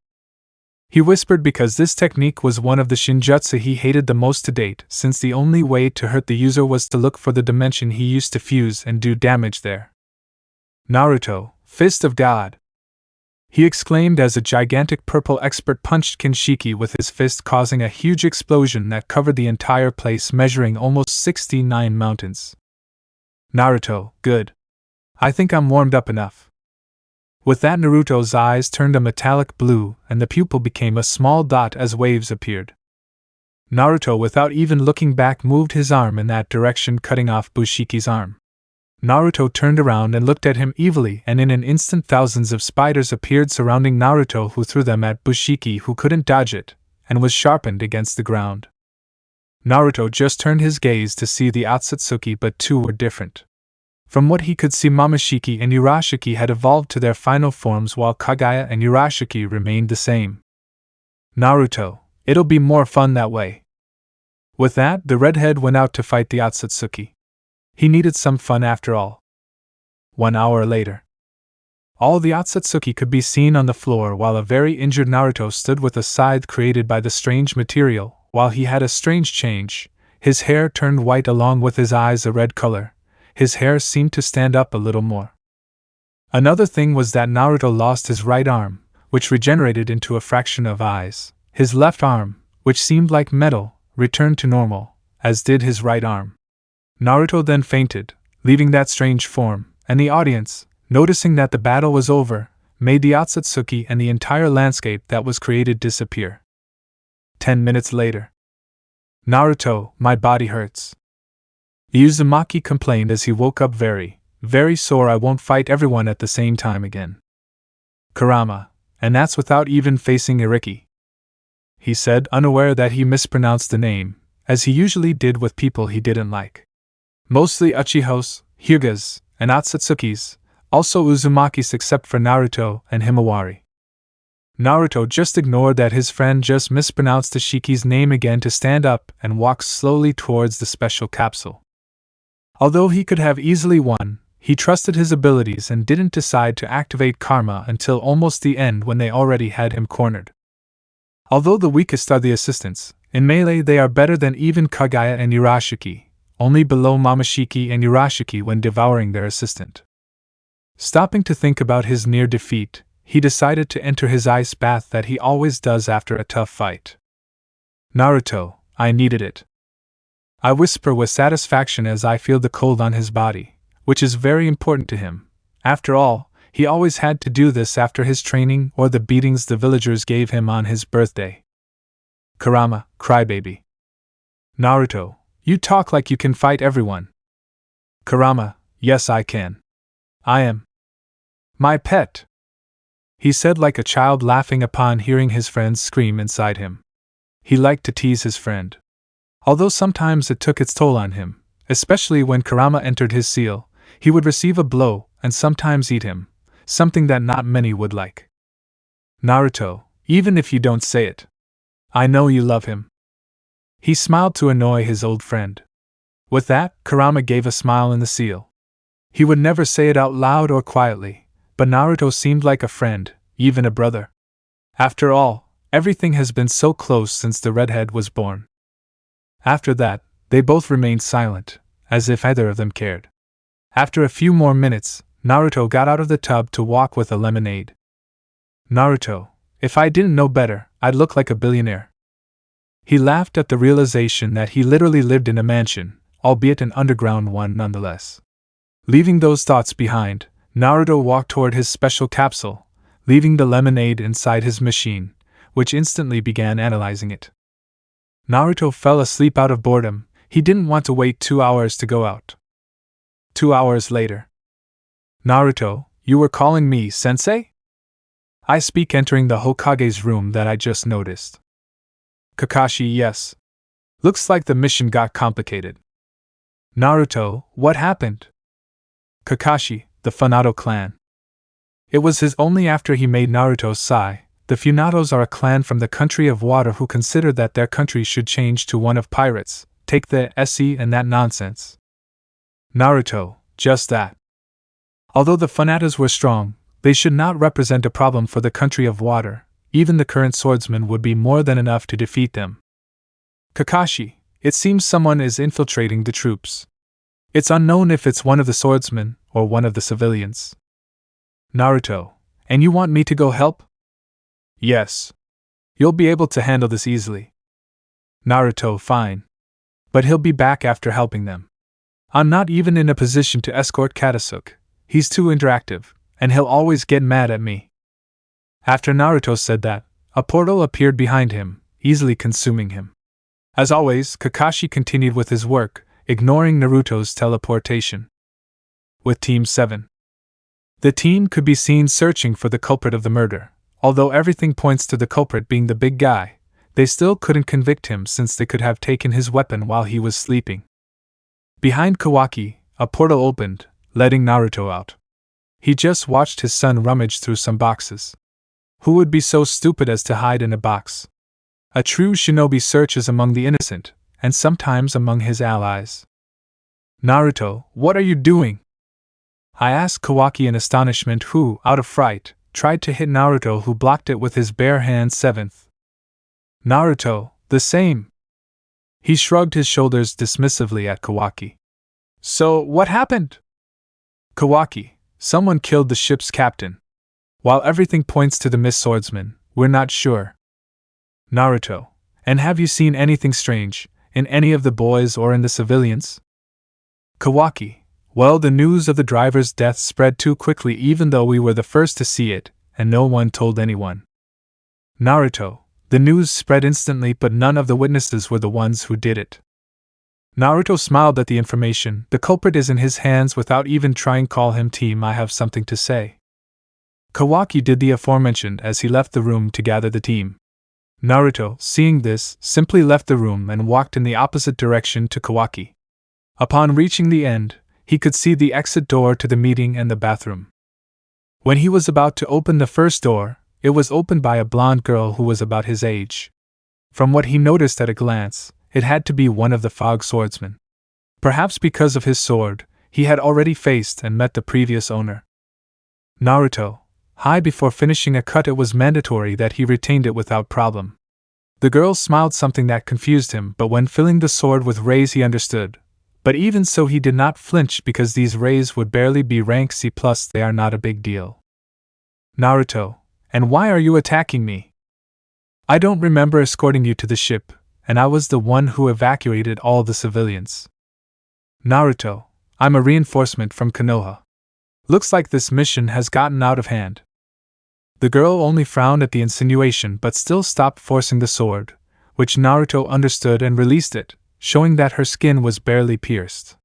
He whispered, because this technique was one of the shinjutsu he hated the most to date, since the only way to hurt the user was to look for the dimension he used to fuse and do damage there. Naruto, Fist of God! He exclaimed as a gigantic purple expert punched Kinshiki with his fist, causing a huge explosion that covered the entire place, measuring almost 69 mountains. Naruto, good. I think I'm warmed up enough. With that, Naruto's eyes turned a metallic blue, and the pupil became a small dot as waves appeared. Naruto, without even looking back, moved his arm in that direction, cutting off Bushiki's arm. Naruto turned around and looked at him evilly, and in an instant thousands of spiders appeared surrounding Naruto, who threw them at Bushiki, who couldn't dodge it, and was sharpened against the ground. Naruto just turned his gaze to see the Akatsuki, but two were different. From what he could see, Momoshiki and Urashiki had evolved to their final forms, while Kage and Urashiki remained the same. Naruto, it'll be more fun that way. With that, the redhead went out to fight the Akatsuki. He needed some fun after all. 1 hour later. All the Akatsuki could be seen on the floor, while a very injured Naruto stood with a scythe created by the strange material. While he had a strange change, his hair turned white along with his eyes a red color. His hair seemed to stand up a little more. Another thing was that Naruto lost his right arm, which regenerated into a fraction of eyes. His left arm, which seemed like metal, returned to normal, as did his right arm. Naruto then fainted, leaving that strange form, and the audience, noticing that the battle was over, made the Akatsuki and the entire landscape that was created disappear. 10 minutes later. Naruto, my body hurts. Uzumaki complained as he woke up, very, very sore. I won't fight everyone at the same time again. Kurama, and that's without even facing Iriki. He said, unaware that he mispronounced the name, as he usually did with people he didn't like. Mostly Uchihos, Hyugas, and Akatsuki's, also Uzumaki's except for Naruto and Himawari. Naruto just ignored that his friend just mispronounced Ishiki's name again to stand up and walk slowly towards the special capsule. Although he could have easily won, he trusted his abilities and didn't decide to activate karma until almost the end, when they already had him cornered. Although the weakest are the assistants, in melee they are better than even Kage and Urashiki, only below Momoshiki and Urashiki when devouring their assistant. Stopping to think about his near defeat, he decided to enter his ice bath that he always does after a tough fight. Naruto, I needed it. I whisper with satisfaction as I feel the cold on his body, which is very important to him. After all, he always had to do this after his training or the beatings the villagers gave him on his birthday. Kurama, crybaby. Naruto, you talk like you can fight everyone. Kurama, yes I can. I am my pet, he said like a child laughing upon hearing his friends scream inside him. He liked to tease his friend. Although sometimes it took its toll on him, especially when Kurama entered his seal, he would receive a blow and sometimes eat him, something that not many would like. Naruto, even if you don't say it, I know you love him. He smiled to annoy his old friend. With that, Kurama gave a smile in the seal. He would never say it out loud or quietly, but Naruto seemed like a friend, even a brother. After all, everything has been so close since the redhead was born. After that, they both remained silent, as if either of them cared. After a few more minutes, Naruto got out of the tub to walk with a lemonade. Naruto, if I didn't know better, I'd look like a billionaire. He laughed at the realization that he literally lived in a mansion, albeit an underground one nonetheless. Leaving those thoughts behind, Naruto walked toward his special capsule, leaving the lemonade inside his machine, which instantly began analyzing it. Naruto fell asleep out of boredom. He didn't want to wait 2 hours to go out. 2 hours later. Naruto, you were calling me, sensei? I speak, entering the Hokage's room that I just noticed. Kakashi, yes. Looks like the mission got complicated. Naruto, what happened? Kakashi, the Funato clan. It was his only after he made Naruto sigh. The Funatos are a clan from the country of water who consider that their country should change to one of pirates. Take the SE and that nonsense. Naruto, just that. Although the Funatas were strong, they should not represent a problem for the country of water. Even the current swordsman would be more than enough to defeat them. Kakashi, it seems someone is infiltrating the troops. It's unknown if it's one of the swordsmen or one of the civilians. Naruto, and you want me to go help? Yes. You'll be able to handle this easily. Naruto, fine. But he'll be back after helping them. I'm not even in a position to escort Katasuke. He's too interactive, and he'll always get mad at me. After Naruto said that, a portal appeared behind him, easily consuming him. As always, Kakashi continued with his work, ignoring Naruto's teleportation. With Team 7. The team could be seen searching for the culprit of the murder. Although everything points to the culprit being the big guy, they still couldn't convict him since they could have taken his weapon while he was sleeping. Behind Kawaki, a portal opened, letting Naruto out. He just watched his son rummage through some boxes. Who would be so stupid as to hide in a box? A true shinobi searches among the innocent, and sometimes among his allies. Naruto, what are you doing? I asked Kawaki in astonishment, who, out of fright, tried to hit Naruto, who blocked it with his bare hand. 7th. Naruto, the same. He shrugged his shoulders dismissively at Kawaki. So, what happened? Kawaki, someone killed the ship's captain. While everything points to the Miss Swordsman, we're not sure. Naruto, and have you seen anything strange, in any of the boys or in the civilians? Kawaki, well, the news of the driver's death spread too quickly even though we were the first to see it, and no one told anyone. Naruto, the news spread instantly but none of the witnesses were the ones who did it. Naruto smiled at the information. The culprit is in his hands without even trying. Call him team, I have something to say. Kawaki did the aforementioned as he left the room to gather the team. Naruto, seeing this, simply left the room and walked in the opposite direction to Kawaki. Upon reaching the end, he could see the exit door to the meeting and the bathroom. When he was about to open the first door, it was opened by a blonde girl who was about his age. From what he noticed at a glance, it had to be one of the Fog swordsmen. Perhaps because of his sword, he had already faced and met the previous owner. Naruto, hi. Before finishing a cut, it was mandatory that he retained it without problem. The girl smiled, something that confused him, but when filling the sword with rays he understood. But even so he did not flinch because these rays would barely be rank C+, they are not a big deal. Naruto, and why are you attacking me? I don't remember escorting you to the ship, and I was the one who evacuated all the civilians. Naruto, I'm a reinforcement from Konoha. Looks like this mission has gotten out of hand. The girl only frowned at the insinuation but still stopped forcing the sword, which Naruto understood and released it, showing that her skin was barely pierced.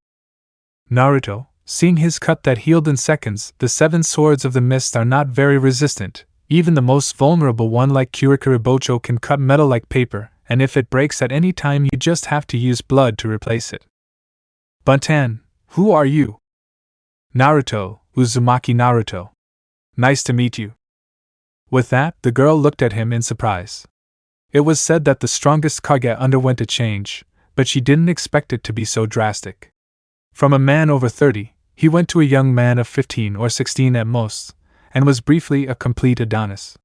Naruto, seeing his cut that healed in seconds, the 7 swords of the mist are not very resistant. Even the most vulnerable one like Kurikuribocho can cut metal like paper, and if it breaks at any time you just have to use blood to replace it. Buntan, who are you? Naruto, Uzumaki Naruto. Nice to meet you. With that, the girl looked at him in surprise. It was said that the strongest Kage underwent a change, but she didn't expect it to be so drastic. From a man over 30, he went to a young man of 15 or 16 at most, and was briefly a complete Adonis.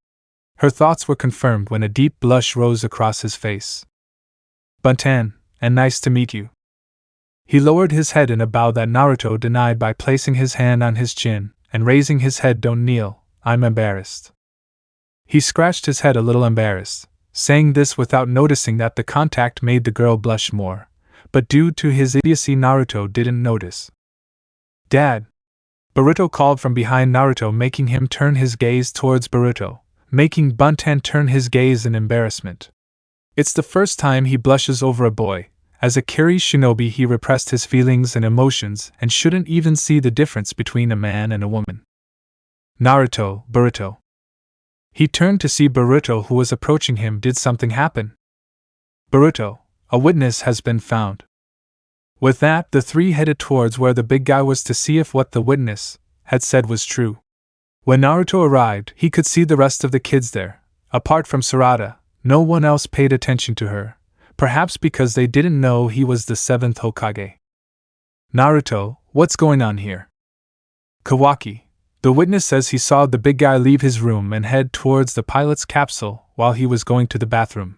Her thoughts were confirmed when a deep blush rose across his face. Buntan, and nice to meet you. He lowered his head in a bow that Naruto denied by placing his hand on his chin, and raising his head. Don't kneel, I'm embarrassed. He scratched his head a little embarrassed, saying this without noticing that the contact made the girl blush more, but due to his idiocy Naruto didn't notice. Dad! Boruto called from behind Naruto, making him turn his gaze towards Boruto, making Buntan turn his gaze in embarrassment. It's the first time he blushes over a boy, As a Kiri shinobi, he repressed his feelings and emotions and shouldn't even see the difference between a man and a woman. Naruto, Boruto. He turned to see Boruto, who was approaching him. Did something happen? Boruto, a witness has been found. With that, the three headed towards where the big guy was to see if what the witness had said was true. When Naruto arrived, he could see the rest of the kids there. Apart from Sarada, no one else paid attention to her, perhaps because they didn't know he was the 7th Hokage. Naruto, what's going on here? Kawaki, the witness says he saw the big guy leave his room and head towards the pilot's capsule while he was going to the bathroom.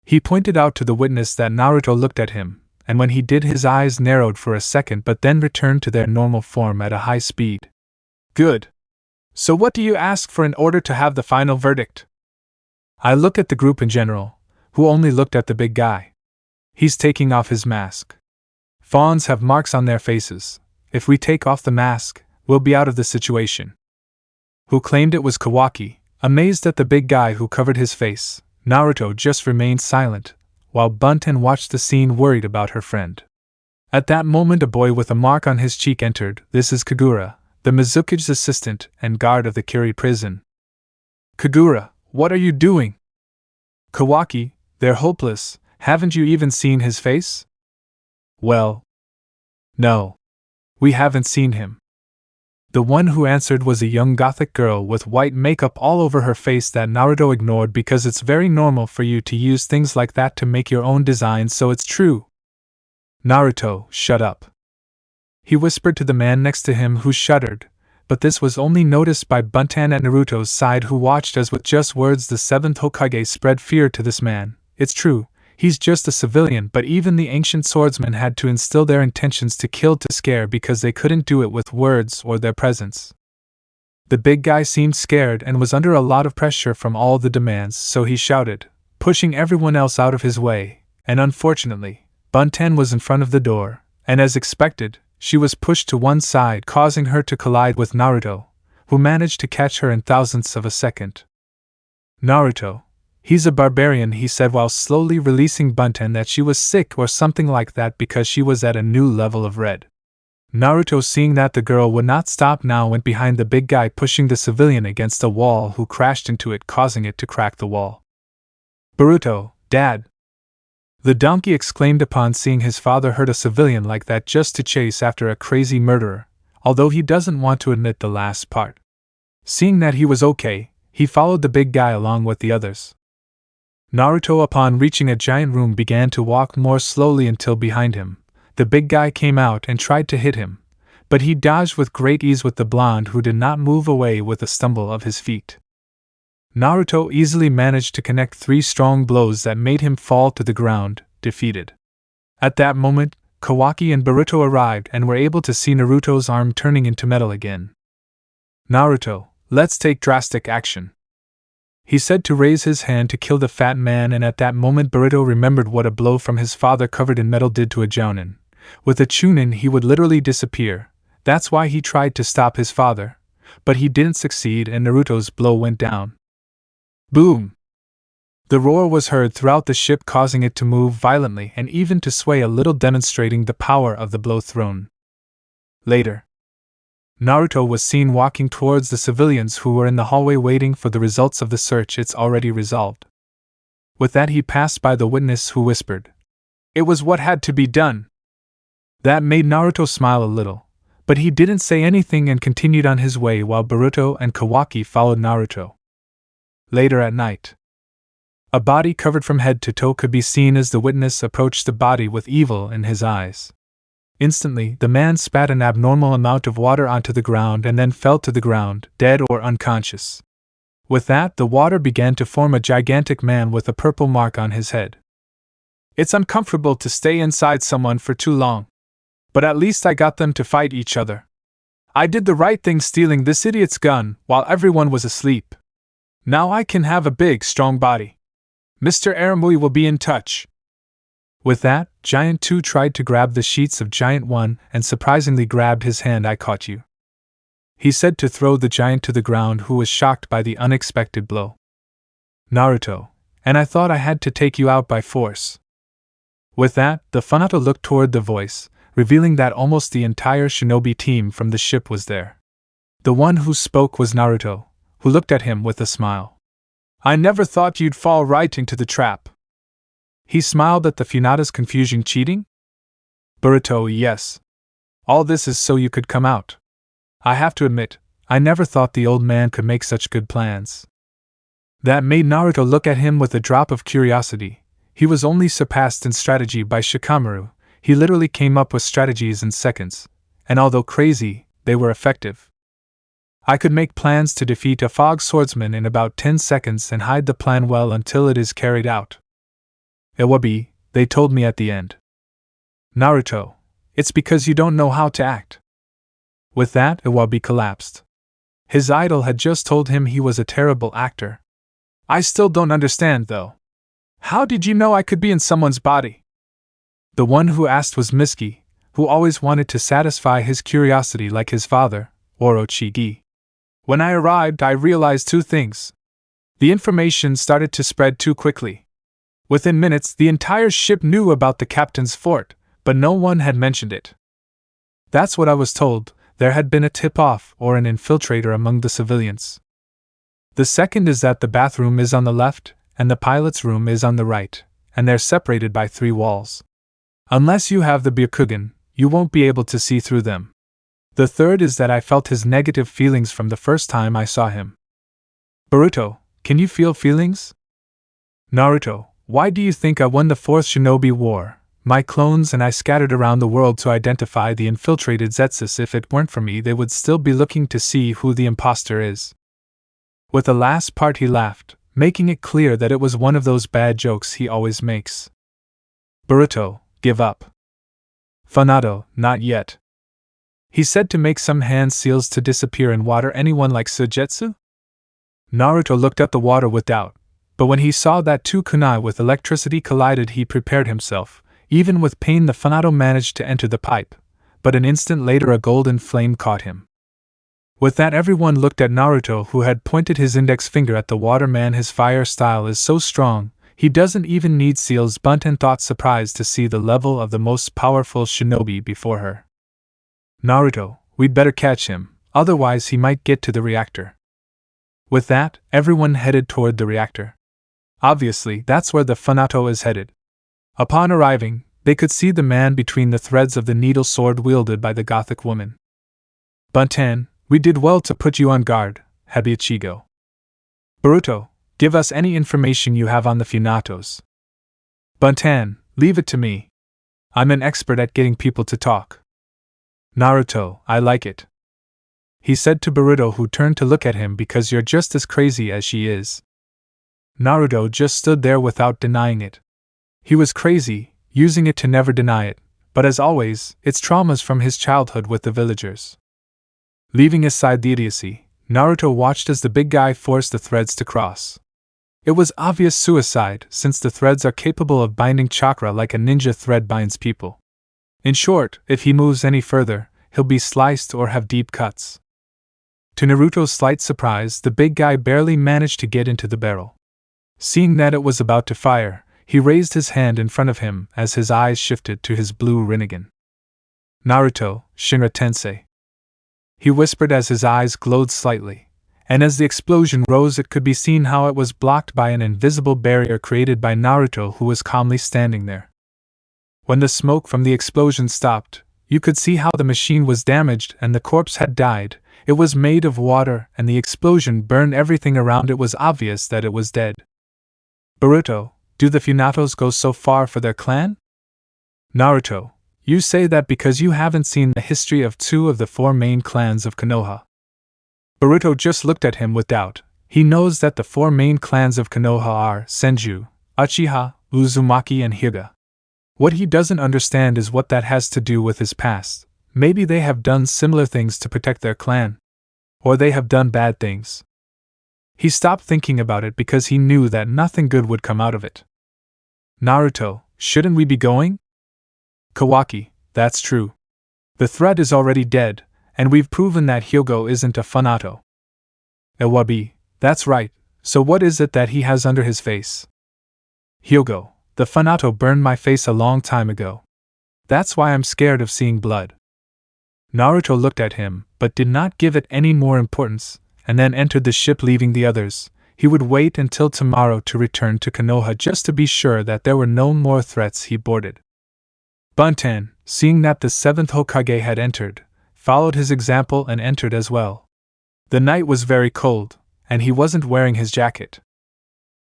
He pointed out to the witness that Naruto looked at him, and when he did, his eyes narrowed for a second but then returned to their normal form at a high speed. Good. So what do you ask for in order to have the final verdict? I look at the group in general, who only looked at the big guy. He's taking off his mask. Fawns have marks on their faces. If we take off the mask, we'll be out of the situation. Who claimed it was Kawaki, amazed at the big guy who covered his face. Naruto just remained silent, while Bunten watched the scene worried about her friend. At that moment a boy with a mark on his cheek entered. This is Kagura, the Mizuki's assistant and guard of the Kiri prison. Kagura, what are you doing? Kawaki, they're hopeless. Haven't you even seen his face? Well, no. We haven't seen him. The one who answered was a young gothic girl with white makeup all over her face that Naruto ignored because it's very normal for you to use things like that to make your own designs, so it's true. Naruto, shut up. He whispered to the man next to him, who shuddered, but this was only noticed by Buntan at Naruto's side, who watched as with just words the 7th Hokage spread fear to this man. It's true, he's just a civilian, but even the ancient swordsmen had to instill their intentions to kill to scare because they couldn't do it with words or their presence. The big guy seemed scared and was under a lot of pressure from all the demands, so he shouted, pushing everyone else out of his way, and unfortunately, Buntan was in front of the door, and as expected, she was pushed to one side, causing her to collide with Naruto, who managed to catch her in thousandths of a second. Naruto, he's a barbarian, he said while slowly releasing Bunten, that she was sick or something like that because she was at a new level of red. Naruto, seeing that the girl would not stop now, went behind the big guy, pushing the civilian against a wall, who crashed into it, causing it to crack the wall. Boruto, Dad! The donkey exclaimed upon seeing his father hurt a civilian like that just to chase after a crazy murderer, although he doesn't want to admit the last part. Seeing that he was okay, he followed the big guy along with the others. Naruto, upon reaching a giant room, began to walk more slowly until behind him, the big guy came out and tried to hit him, but he dodged with great ease with the blonde, who did not move away with a stumble of his feet. Naruto easily managed to connect 3 strong blows that made him fall to the ground, defeated. At that moment, Kawaki and Boruto arrived and were able to see Naruto's arm turning into metal again. Naruto, let's take drastic action. He said to raise his hand to kill the fat man, and at that moment Boruto remembered what a blow from his father covered in metal did to a jounin. With a chunin he would literally disappear. That's why he tried to stop his father, but he didn't succeed and Naruto's blow went down. Boom! The roar was heard throughout the ship, causing it to move violently and even to sway a little, demonstrating the power of the blow thrown. Later, Naruto was seen walking towards the civilians who were in the hallway waiting for the results of the search. It's already resolved. With that, he passed by the witness, who whispered, "It was what had to be done." That made Naruto smile a little, but he didn't say anything and continued on his way while Boruto and Kawaki followed Naruto. Later at night, a body covered from head to toe could be seen as the witness approached the body with evil in his eyes. Instantly, the man spat an abnormal amount of water onto the ground and then fell to the ground, dead or unconscious. With that, the water began to form a gigantic man with a purple mark on his head. It's uncomfortable to stay inside someone for too long. But at least I got them to fight each other. I did the right thing stealing this idiot's gun while everyone was asleep. Now I can have a big, strong body. Mr. Aramui will be in touch. With that, Giant 2 tried to grab the sheets of Giant 1 and surprisingly grabbed his hand. "I caught you," he said to throw the giant to the ground, who was shocked by the unexpected blow. Naruto, and I thought I had to take you out by force. With that, the Funato looked toward the voice, revealing that almost the entire shinobi team from the ship was there. The one who spoke was Naruto, who looked at him with a smile. I never thought you'd fall right into the trap. He smiled at the Funata's confusion. Cheating? Boruto, yes. All this is so you could come out. I have to admit, I never thought the old man could make such good plans. That made Naruto look at him with a drop of curiosity. He was only surpassed in strategy by Shikamaru. He literally came up with strategies in seconds, and although crazy, they were effective. I could make plans to defeat a fog swordsman in about 10 seconds and hide the plan well until it is carried out. Iwabi, they told me at the end. Naruto, it's because you don't know how to act. With that, Iwabi collapsed. His idol had just told him he was a terrible actor. I still don't understand, though. How did you know I could be in someone's body? The one who asked was Miski, who always wanted to satisfy his curiosity like his father, Orochigi. When I arrived, I realized two things. The information started to spread too quickly. Within minutes, the entire ship knew about the captain's fort, but no one had mentioned it. That's what I was told. There had been a tip-off or an infiltrator among the civilians. The second is that the bathroom is on the left, and the pilot's room is on the right, and they're separated by 3 walls. Unless you have the Byakugan, you won't be able to see through them. The third is that I felt his negative feelings from the first time I saw him. Boruto, can you feel feelings? Naruto, why do you think I won the 4th Shinobi War? My clones and I scattered around the world to identify the infiltrated Zetsus. If it weren't for me, they would still be looking to see who the imposter is. With the last part he laughed, making it clear that it was one of those bad jokes he always makes. Boruto, give up. Funato, not yet. He said to make some hand seals to disappear in water. Anyone like Sujetsu? Naruto looked at the water with doubt, but when he saw that 2 kunai with electricity collided, he prepared himself. Even with pain, the Funato managed to enter the pipe, but an instant later a golden flame caught him. With that, everyone looked at Naruto, who had pointed his index finger at the water man. His fire style is so strong, he doesn't even need seals. Bunten thought, surprised to see the level of the most powerful shinobi before her. Naruto, we'd better catch him, otherwise he might get to the reactor. With that, everyone headed toward the reactor. Obviously, that's where the Funato is headed. Upon arriving, they could see the man between the threads of the needle sword wielded by the Gothic woman. Bunten, we did well to put you on guard, Habi Ichigo. Boruto, give us any information you have on the Funatos. Bunten, leave it to me. I'm an expert at getting people to talk. Naruto, I like it. He said to Boruto, who turned to look at him, because you're just as crazy as she is. Naruto just stood there without denying it. He was crazy, using it to never deny it, but as always, it's traumas from his childhood with the villagers. Leaving aside the idiocy, Naruto watched as the big guy forced the threads to cross. It was obvious suicide, since the threads are capable of binding chakra like a ninja thread binds people. In short, if he moves any further, he'll be sliced or have deep cuts. To Naruto's slight surprise, the big guy barely managed to get into the barrel. Seeing that it was about to fire, he raised his hand in front of him as his eyes shifted to his blue Rinnegan. Naruto, Shinra Tensei. He whispered as his eyes glowed slightly, and as the explosion rose it could be seen how it was blocked by an invisible barrier created by Naruto, who was calmly standing there. When the smoke from the explosion stopped, you could see how the machine was damaged and the corpse had died. It was made of water and the explosion burned everything around. It was obvious that it was dead. Boruto, do the Funatos go so far for their clan? Naruto, you say that because you haven't seen the history of 2 of the 4 main clans of Konoha. Boruto just looked at him with doubt. He knows that the 4 main clans of Konoha are Senju, Uchiha, Uzumaki and Hyuga. What he doesn't understand is what that has to do with his past. Maybe they have done similar things to protect their clan. Or they have done bad things. He stopped thinking about it because he knew that nothing good would come out of it. Naruto, shouldn't we be going? Kawaki, that's true. The threat is already dead, and we've proven that Hyogo isn't a Funato. Iwabi, that's right, so what is it that he has under his face? Hyogo, The Funato burned my face a long time ago. That's why I'm scared of seeing blood. Naruto looked at him, but did not give it any more importance, and then entered the ship leaving the others. He would wait until tomorrow to return to Konoha just to be sure that there were no more threats. He boarded. Buntan, seeing that the 7th Hokage had entered, followed his example and entered as well. The night was very cold, and he wasn't wearing his jacket.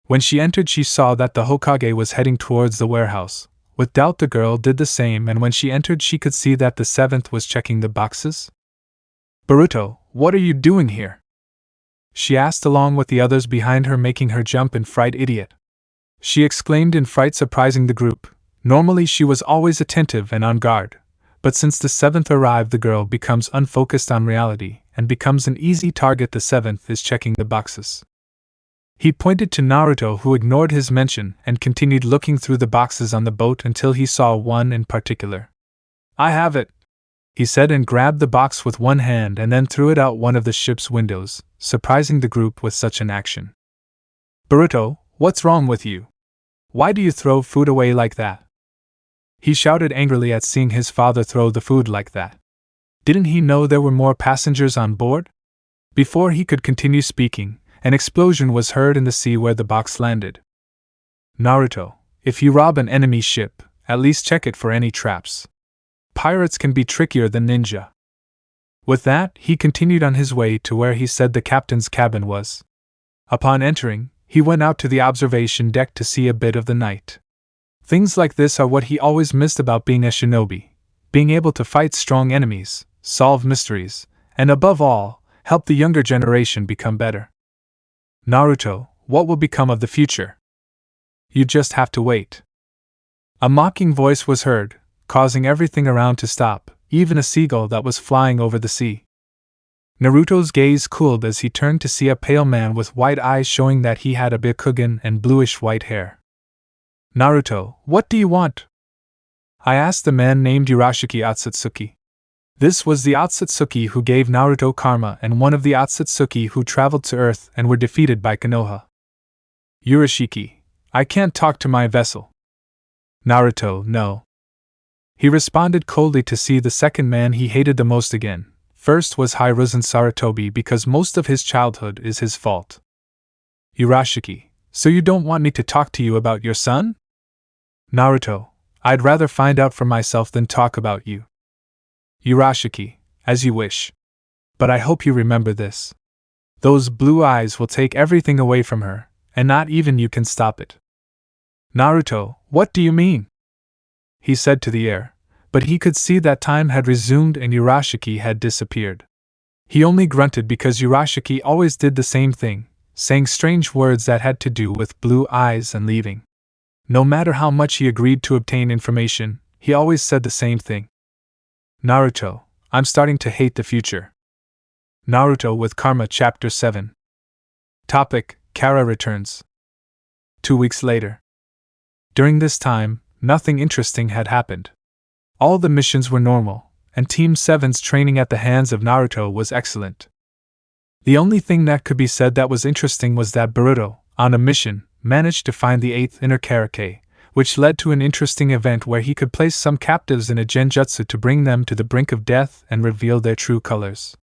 When she entered, she saw that the Hokage was heading towards the warehouse. With doubt, the girl did the same, and when she entered, she could see that the 7th was checking the boxes. Boruto, what are you doing here? She asked, along with the others behind her, making her jump in fright. Idiot! She exclaimed in fright, surprising the group. Normally she was always attentive and on guard, but since the 7th arrived, the girl becomes unfocused on reality and becomes an easy target. The 7th is checking the boxes. He pointed to Naruto, who ignored his mention and continued looking through the boxes on the boat until he saw one in particular. I have it, he said, and grabbed the box with one hand and then threw it out one of the ship's windows, surprising the group with such an action. Boruto, what's wrong with you? Why do you throw food away like that? He shouted angrily at seeing his father throw the food like that. Didn't he know there were more passengers on board? Before he could continue speaking, an explosion was heard in the sea where the box landed. Naruto, if you rob an enemy ship, at least check it for any traps. Pirates can be trickier than ninja. With that, he continued on his way to where he said the captain's cabin was. Upon entering, he went out to the observation deck to see a bit of the night. Things like this are what he always missed about being a shinobi, being able to fight strong enemies, solve mysteries, and above all, help the younger generation become better. Naruto, what will become of the future? You just have to wait. A mocking voice was heard, causing everything around to stop, even a seagull that was flying over the sea. Naruto's gaze cooled as he turned to see a pale man with white eyes, showing that he had a byakugan and bluish-white hair. Naruto, what do you want? I asked the man named Urashiki Akatsuki. This was the Akatsuki who gave Naruto karma and one of the Akatsuki who traveled to Earth and were defeated by Konoha. Urashiki, I can't talk to my vessel. Naruto, no. He responded coldly to see the second man he hated the most again. First was Hiruzen Sarutobi because most of his childhood is his fault. Urashiki, so you don't want me to talk to you about your son? Naruto, I'd rather find out for myself than talk about you. Urashiki, as you wish. But I hope you remember this. Those blue eyes will take everything away from her, and not even you can stop it. Naruto, what do you mean? He said to the air, but he could see that time had resumed and Urashiki had disappeared. He only grunted because Urashiki always did the same thing, saying strange words that had to do with blue eyes and leaving. No matter how much he agreed to obtain information, he always said the same thing. Naruto, I'm starting to hate the future. Naruto with Karma Chapter 7. Topic: Kara returns. 2 weeks later. During this time, nothing interesting had happened. All the missions were normal, and Team 7's training at the hands of Naruto was excellent. The only thing that could be said that was interesting was that Boruto, on a mission, managed to find the 8th inner Karake, which led to an interesting event where he could place some captives in a genjutsu to bring them to the brink of death and reveal their true colors.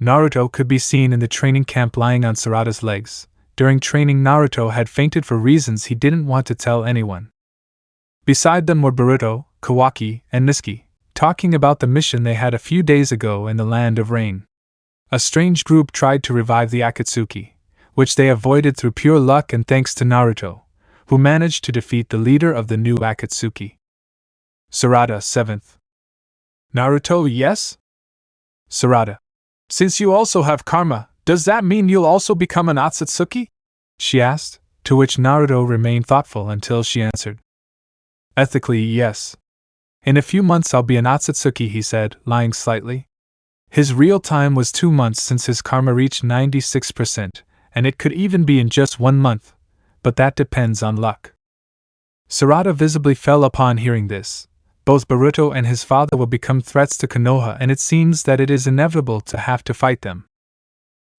Naruto could be seen in the training camp lying on Sarada's legs. During training, Naruto had fainted for reasons he didn't want to tell anyone. Beside them were Boruto, Kawaki, and Niski, talking about the mission they had a few days ago in the Land of Rain. A strange group tried to revive the Akatsuki, which they avoided through pure luck and thanks to Naruto, who managed to defeat the leader of the new Akatsuki. Sarada 7th. Naruto, yes? Sarada. Since you also have karma, does that mean you'll also become an Akatsuki? She asked, to which Naruto remained thoughtful until she answered. Ethically, yes. In a few months I'll be an Akatsuki, he said, lying slightly. His real time was 2 months since his karma reached 96%, and it could even be in just 1 month, but that depends on luck. Sarada visibly fell upon hearing this. Both Boruto and his father will become threats to Konoha, and it seems that it is inevitable to have to fight them.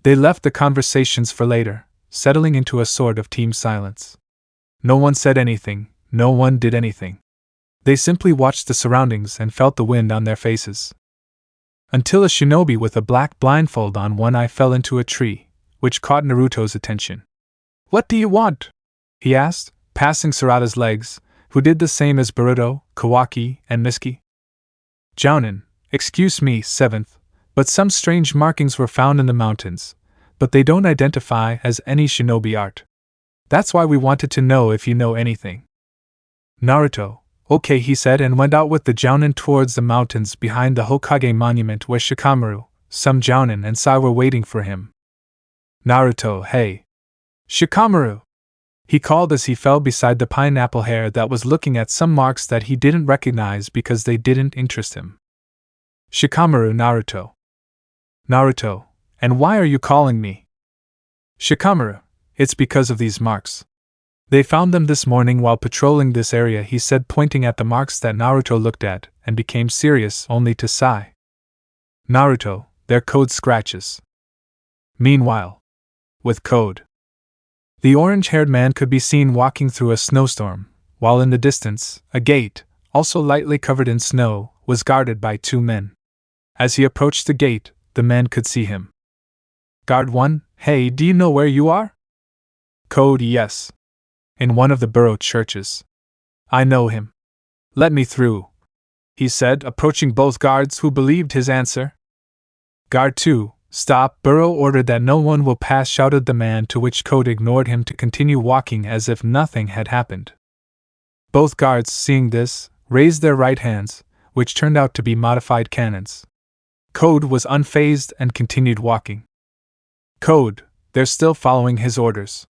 They left the conversations for later, settling into a sort of team silence. No one said anything, no one did anything. They simply watched the surroundings and felt the wind on their faces. Until a shinobi with a black blindfold on one eye fell into a tree, which caught Naruto's attention. "What do you want?" he asked, passing Sarada's legs, who did the same as Boruto, Kawaki, and Miski. "Jounin, excuse me, 7th, but some strange markings were found in the mountains, but they don't identify as any shinobi art. That's why we wanted to know if you know anything." Naruto, "Okay," he said, and went out with the Jounin towards the mountains behind the Hokage monument where Shikamaru, some Jounin, and Sai were waiting for him. "Naruto, hey! Shikamaru!" he called as he fell beside the pineapple hair that was looking at some marks that he didn't recognize because they didn't interest him. "Shikamaru, Naruto." "Naruto, and why are you calling me?" "Shikamaru, it's because of these marks. They found them this morning while patrolling this area," he said, pointing at the marks that Naruto looked at, and became serious only to sigh. "Naruto, they're code scratches." Meanwhile, with code, the orange-haired man could be seen walking through a snowstorm, while in the distance, a gate, also lightly covered in snow, was guarded by 2 men. As he approached the gate, the men could see him. "Guard 1, hey, do you know where you are?" Code, "Yes. In one of the borough churches." "I know him. Let me through," he said, approaching both guards who believed his answer. "Guard 2, stop, borough ordered that no one will pass," shouted the man, to which Code ignored him to continue walking as if nothing had happened. Both guards, seeing this, raised their right hands, which turned out to be modified cannons. Code was unfazed and continued walking. Code, they're still following his orders.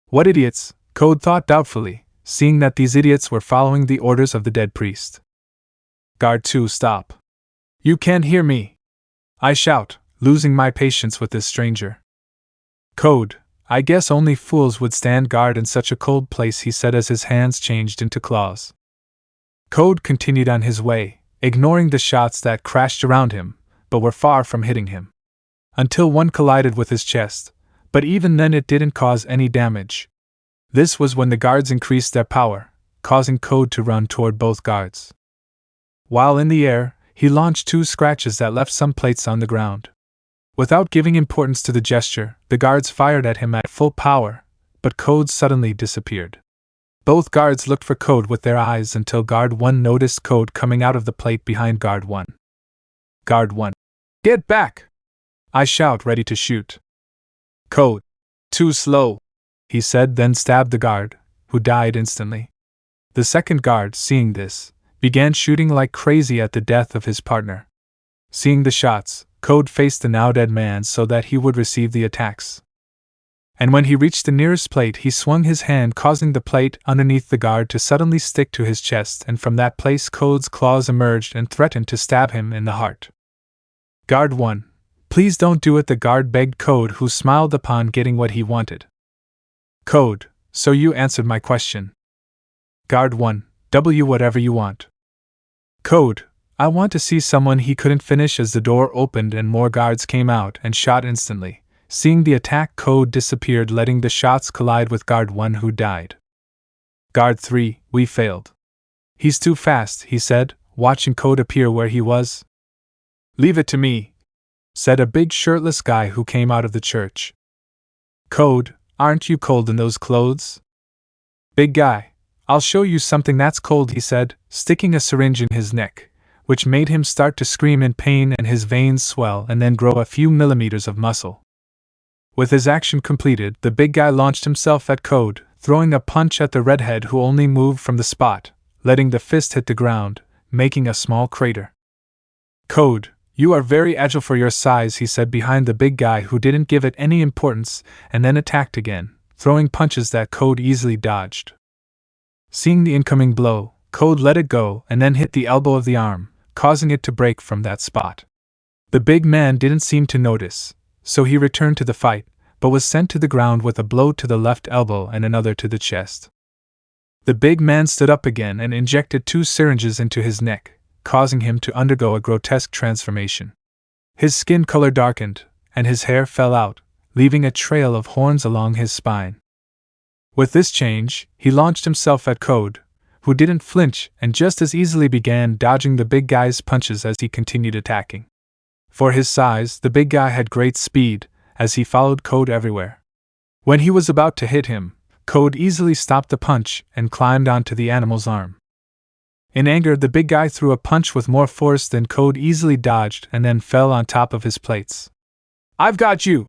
What idiots, Code thought doubtfully, seeing that these idiots were following the orders of the dead priest. Guard 2, stop. You can't hear me, I shout, losing my patience with this stranger. Code, I guess only fools would stand guard in such a cold place, he said as his hands changed into claws. Code continued on his way, ignoring the shots that crashed around him, but were far from hitting him. Until one collided with his chest, but even then it didn't cause any damage. This was when the guards increased their power, causing Code to run toward both guards. While in the air, he launched 2 scratches that left some plates on the ground. Without giving importance to the gesture, the guards fired at him at full power, but Code suddenly disappeared. Both guards looked for Code with their eyes until Guard 1 noticed Code coming out of the plate behind Guard 1. Guard 1. Get back! I shout, ready to shoot. Code. Too slow, he said, then stabbed the guard, who died instantly. The second guard, seeing this, began shooting like crazy at the death of his partner. Seeing the shots, Code faced the now dead man so that he would receive the attacks. And when he reached the nearest plate, he swung his hand, causing the plate underneath the guard to suddenly stick to his chest, and from that place Code's claws emerged and threatened to stab him in the heart. Guard 1. Please don't do it, the guard begged Code, who smiled upon getting what he wanted. Code, so you answered my question. Guard 1. Whatever you want. Code, I want to see someone. He couldn't finish as the door opened and more guards came out and shot instantly. Seeing the attack, Code disappeared, letting the shots collide with Guard 1, who died. Guard 3, we failed. He's too fast, he said, watching Code appear where he was. Leave it to me, said a big shirtless guy who came out of the church. Code, aren't you cold in those clothes? Big guy, I'll show you something that's cold, he said, sticking a syringe in his neck, which made him start to scream in pain and his veins swell and then grow a few millimeters of muscle. With his action completed, the big guy launched himself at Code, throwing a punch at the redhead, who only moved from the spot, letting the fist hit the ground, making a small crater. Code, you are very agile for your size, he said behind the big guy, who didn't give it any importance and then attacked again, throwing punches that Code easily dodged. Seeing the incoming blow, Code let it go and then hit the elbow of the arm, causing it to break from that spot. The big man didn't seem to notice, so he returned to the fight, but was sent to the ground with a blow to the left elbow and another to the chest. The big man stood up again and injected 2 syringes into his neck, causing him to undergo a grotesque transformation. His skin color darkened, and his hair fell out, leaving a trail of horns along his spine. With this change, he launched himself at Code, who didn't flinch and just as easily began dodging the big guy's punches as he continued attacking. For his size, the big guy had great speed, as he followed Code everywhere. When he was about to hit him, Code easily stopped the punch and climbed onto the animal's arm. In anger, the big guy threw a punch with more force than Code easily dodged and then fell on top of his plates. "I've got you!"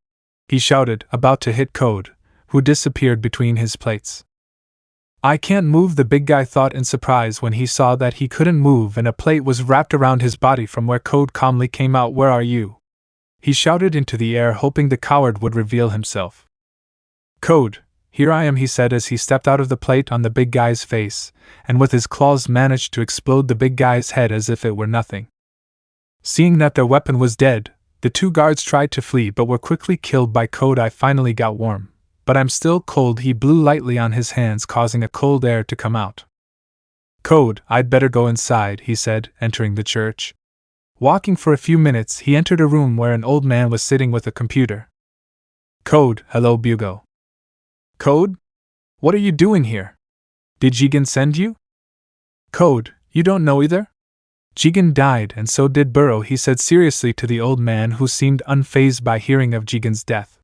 he shouted, about to hit Code, who disappeared between his plates. "I can't move," the big guy thought in surprise when he saw that he couldn't move and a plate was wrapped around his body from where Code calmly came out. "Where are you?" he shouted into the air, hoping the coward would reveal himself. "Code, here I am," he said as he stepped out of the plate on the big guy's face, and with his claws managed to explode the big guy's head as if it were nothing. Seeing that their weapon was dead, the two guards tried to flee but were quickly killed by Code. "I finally got warm, but I'm still cold." He blew lightly on his hands, causing a cold air to come out. "Code, I'd better go inside," he said, entering the church. Walking for a few minutes, he entered a room where an old man was sitting with a computer. "Code, hello Bugo." "Code? What are you doing here? Did Jigen send you?" "Code, you don't know either? Jigen died and so did Burrow," he said seriously to the old man, who seemed unfazed by hearing of Jigen's death.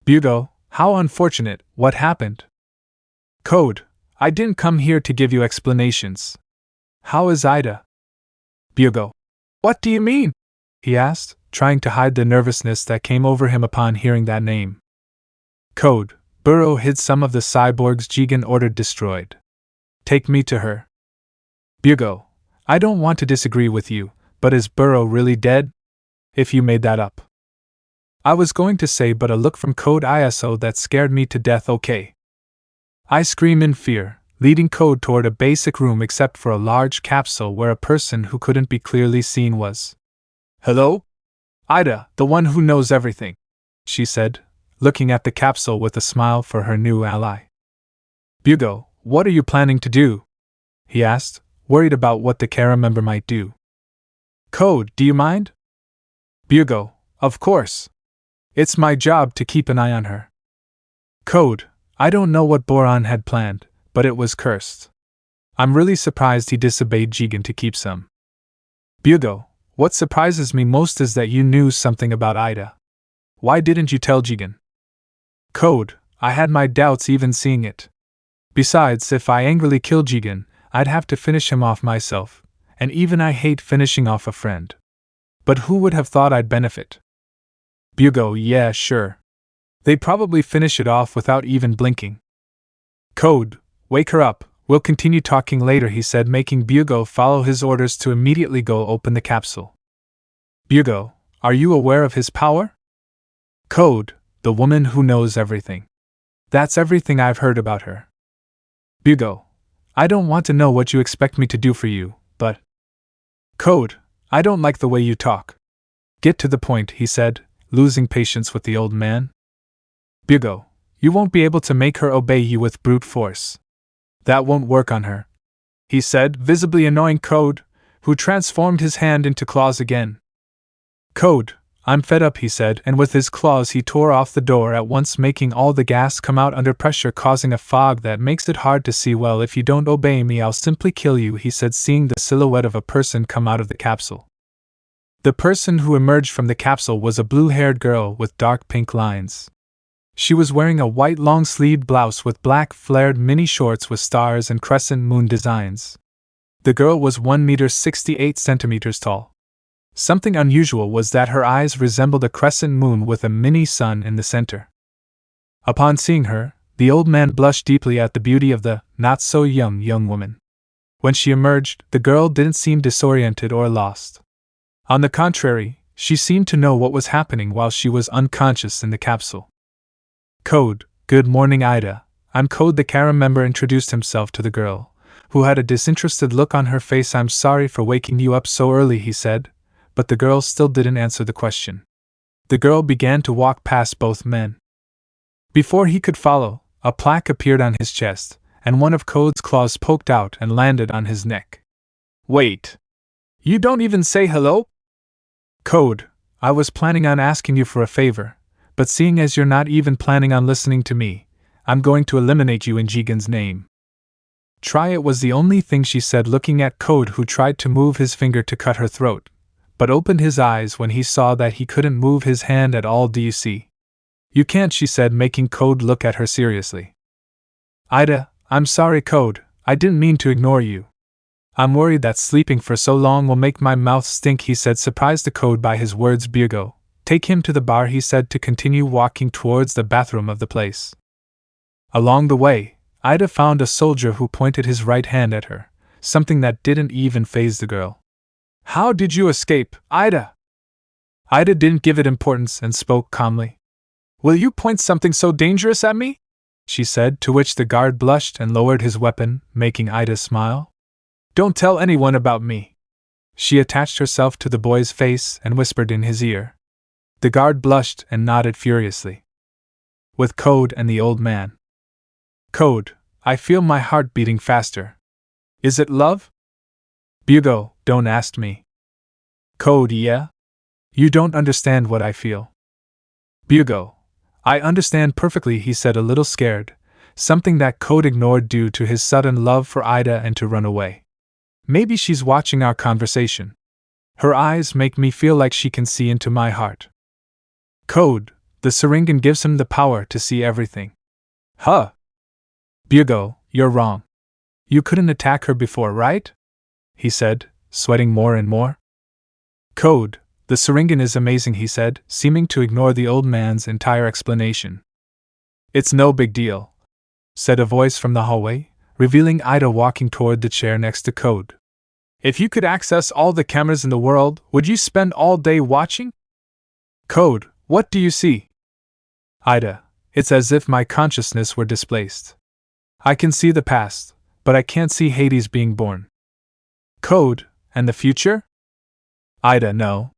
"Bugo, how unfortunate. What happened?" "Code, I didn't come here to give you explanations. How is Ida?" "Bugo, what do you mean?" he asked, trying to hide the nervousness that came over him upon hearing that name. "Code, Burrow hid some of the cyborgs Jigen ordered destroyed. Take me to her." "Bugo, I don't want to disagree with you, but is Burrow really dead? If you made that up." "I was going to say, but a look from Code ISO that scared me to death." "Okay." I scream in fear, leading Code toward a basic room except for a large capsule where a person who couldn't be clearly seen was. "Hello? Ida, the one who knows everything," she said, looking at the capsule with a smile for her new ally. "Bugo, what are you planning to do?" he asked, worried about what the Kara member might do. "Code, do you mind?" "Bugo, of course. It's my job to keep an eye on her." "Code, I don't know what Boran had planned, but it was cursed. I'm really surprised he disobeyed Jigen to keep some." "Bugo, what surprises me most is that you knew something about Ida. Why didn't you tell Jigen?" "Code, I had my doubts even seeing it. Besides, if I angrily kill Jigen, I'd have to finish him off myself, and even I hate finishing off a friend. But who would have thought I'd benefit?" "Bugo, yeah, sure. They'd probably finish it off without even blinking." "Code, wake her up, we'll continue talking later," he said, making Bugo follow his orders to immediately go open the capsule. "Bugo, are you aware of his power?" "Code, the woman who knows everything. That's everything I've heard about her." "Bugo, I don't want to know what you expect me to do for you, but..." "Code, I don't like the way you talk. Get to the point," he said, losing patience with the old man. "Bugo, you won't be able to make her obey you with brute force. That won't work on her," he said, visibly annoying Code, who transformed his hand into claws again. "Code, I'm fed up," he said, and with his claws he tore off the door at once, making all the gas come out under pressure, causing a fog that makes it hard to see well. "If you don't obey me, I'll simply kill you," he said, seeing the silhouette of a person come out of the capsule. The person who emerged from the capsule was a blue-haired girl with dark pink lines. She was wearing a white long-sleeved blouse with black flared mini shorts with stars and crescent moon designs. The girl was 1 meter 68 centimeters tall. Something unusual was that her eyes resembled a crescent moon with a mini sun in the center. Upon seeing her, the old man blushed deeply at the beauty of the not-so-young woman. When she emerged, the girl didn't seem disoriented or lost. On the contrary, she seemed to know what was happening while she was unconscious in the capsule. "Code, good morning Ida. I'm Code." The Kara member introduced himself to the girl, who had a disinterested look on her face. "I'm sorry for waking you up so early," he said, but the girl still didn't answer the question. The girl began to walk past both men. Before he could follow, a plaque appeared on his chest, and one of Code's claws poked out and landed on his neck. "Wait! You don't even say hello?" "Code, I was planning on asking you for a favor, but seeing as you're not even planning on listening to me, I'm going to eliminate you in Jigen's name." Try it was the only thing she said, looking at Code, who tried to move his finger to cut her throat, but opened his eyes when he saw that he couldn't move his hand at all. Do you see? You can't, she said, making Code look at her seriously. Ida, I'm sorry, Code, I didn't mean to ignore you. I'm worried that sleeping for so long will make my mouth stink, he said, surprised to Code by his words. Birgo, take him to the bar, he said, to continue walking towards the bathroom of the place. Along the way, Ida found a soldier who pointed his right hand at her, something that didn't even faze the girl. How did you escape, Ida? Ida didn't give it importance and spoke calmly. Will you point something so dangerous at me? She said, to which the guard blushed and lowered his weapon, making Ida smile. Don't tell anyone about me. She attached herself to the boy's face and whispered in his ear. The guard blushed and nodded furiously. With Code and the old man. Code, I feel my heart beating faster. Is it love? Birgo, don't ask me. Code, yeah? You don't understand what I feel. Birgo, I understand perfectly, he said, a little scared, something that Code ignored due to his sudden love for Ida and to run away. Maybe she's watching our conversation. Her eyes make me feel like she can see into my heart. Code, the Sharigan gives him the power to see everything. Huh? Birgo, you're wrong. You couldn't attack her before, right? He said, sweating more and more. Code, the Sharigan is amazing, he said, seeming to ignore the old man's entire explanation. It's no big deal, said a voice from the hallway, revealing Ida walking toward the chair next to Code. If you could access all the cameras in the world, would you spend all day watching? Code, what do you see? Ida, it's as if my consciousness were displaced. I can see the past, but I can't see Hades being born. Code, and the future? Ida, no.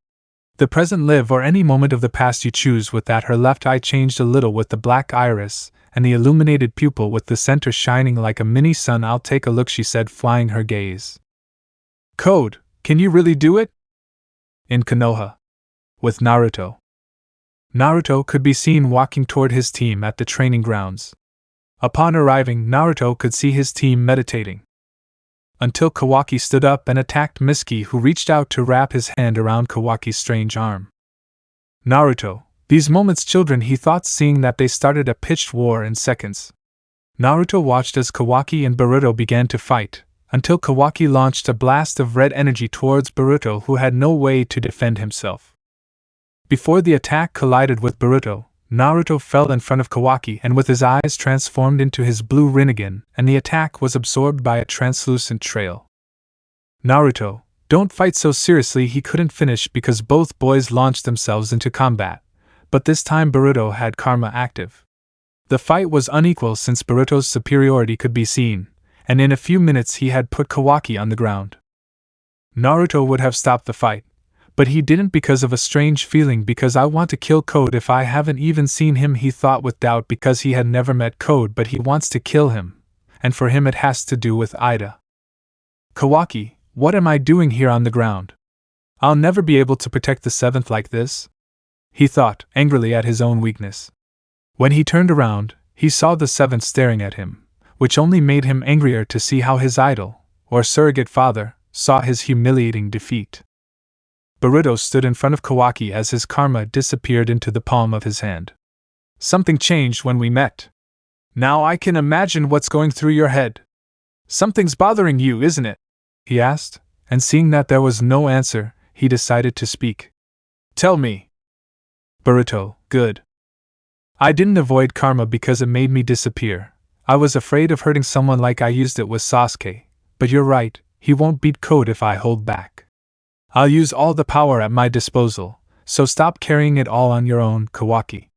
The present, live, or any moment of the past you choose. With that, her left eye changed a little with the black iris and the illuminated pupil with the center shining like a mini sun. I'll take a look, she said, flying her gaze. Code, can you really do it? In Konoha. With Naruto. Naruto could be seen walking toward his team at the training grounds. Upon arriving, Naruto could see his team meditating. Until Kawaki stood up and attacked Miski, who reached out to wrap his hand around Kawaki's strange arm. Naruto, these moments children, he thought, seeing that they started a pitched war in seconds. Naruto watched as Kawaki and Boruto began to fight, until Kawaki launched a blast of red energy towards Boruto, who had no way to defend himself. Before the attack collided with Boruto, Naruto fell in front of Kawaki and with his eyes transformed into his blue Rinnegan, and the attack was absorbed by a translucent trail. Naruto, don't fight so seriously, he couldn't finish because both boys launched themselves into combat, but this time Boruto had karma active. The fight was unequal since Boruto's superiority could be seen, and in a few minutes he had put Kawaki on the ground. Naruto would have stopped the fight, but he didn't because of a strange feeling. Because I want to kill Code if I haven't even seen him, he thought with doubt, because he had never met Code, but he wants to kill him, and for him it has to do with Ida. Kawaki, what am I doing here on the ground? I'll never be able to protect the seventh like this, he thought, angrily at his own weakness. When he turned around, he saw the seventh staring at him, which only made him angrier to see how his idol, or surrogate father, saw his humiliating defeat. Boruto stood in front of Kawaki as his karma disappeared into the palm of his hand. Something changed when we met. Now I can imagine what's going through your head. Something's bothering you, isn't it? He asked, and seeing that there was no answer, he decided to speak. Tell me. Boruto, good. I didn't avoid karma because it made me disappear. I was afraid of hurting someone like I used it with Sasuke, but you're right, he won't beat Code if I hold back. I'll use all the power at my disposal, so stop carrying it all on your own, Kawaki.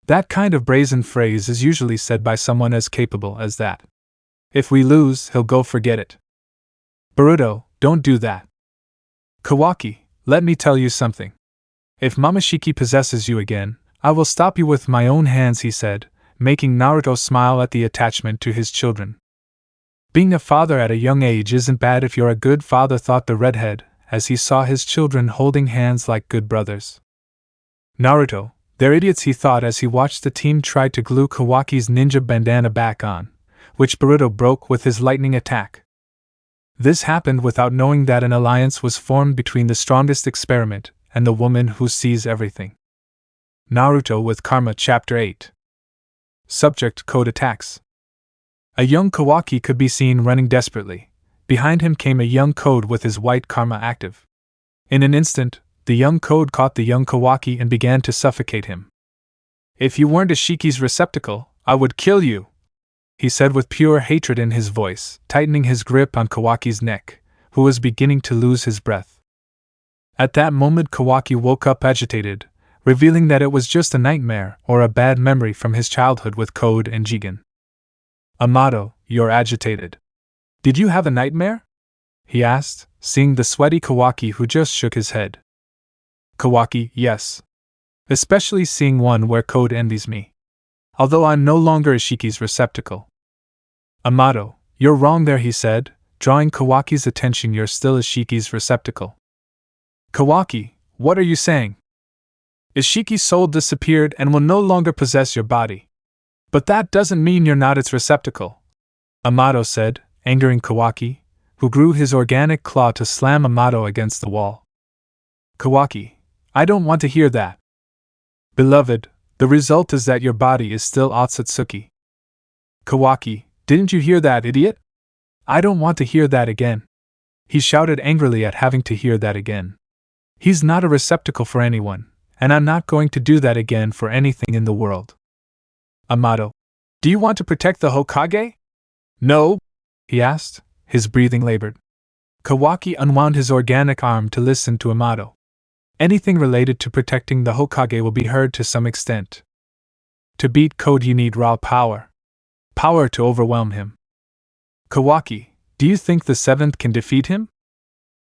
That kind of brazen phrase is usually said by someone as capable as that. If we lose, he'll go forget it. Boruto, don't do that. Kawaki, let me tell you something. If Momoshiki possesses you again, I will stop you with my own hands, he said, making Naruto smile at the attachment to his children. Being a father at a young age isn't bad if you're a good father, thought the redhead, as he saw his children holding hands like good brothers. Naruto, they're idiots, he thought as he watched the team try to glue Kawaki's ninja bandana back on, which Boruto broke with his lightning attack. This happened without knowing that an alliance was formed between the strongest experiment and the woman who sees everything. Naruto with Karma Chapter 8. Subject: Code attacks. A young Kawaki could be seen running desperately. Behind him came a young Code with his white karma active. In an instant, the young Code caught the young Kawaki and began to suffocate him. "If you weren't Ishiki's receptacle, I would kill you," he said with pure hatred in his voice, tightening his grip on Kawaki's neck, who was beginning to lose his breath. At that moment Kawaki woke up agitated, revealing that it was just a nightmare or a bad memory from his childhood with Code and Jigen. "Amato, you're agitated. Did you have a nightmare?" he asked, seeing the sweaty Kawaki who just shook his head. Kawaki: "Yes. Especially seeing one where Code envies me. Although I'm no longer Ishiki's receptacle." "Amato, you're wrong there," he said, drawing Kawaki's attention. "You're still Ishiki's receptacle." "Kawaki, what are you saying?" "Ishiki's soul disappeared and will no longer possess your body. But that doesn't mean you're not its receptacle," Amato said, angering Kawaki, who grew his organic claw to slam Amato against the wall. "Kawaki, I don't want to hear that. Beloved, the result is that your body is still Otsutsuki." "Kawaki, didn't you hear that, idiot? I don't want to hear that again." He shouted angrily at having to hear that again. "He's not a receptacle for anyone, and I'm not going to do that again for anything in the world." "Amato, do you want to protect the Hokage?" "No?" he asked, his breathing labored. Kawaki unwound his organic arm to listen to Amato. Anything related to protecting the Hokage will be heard to some extent. To beat Code you need raw power. Power to overwhelm him. "Kawaki, do you think the seventh can defeat him?"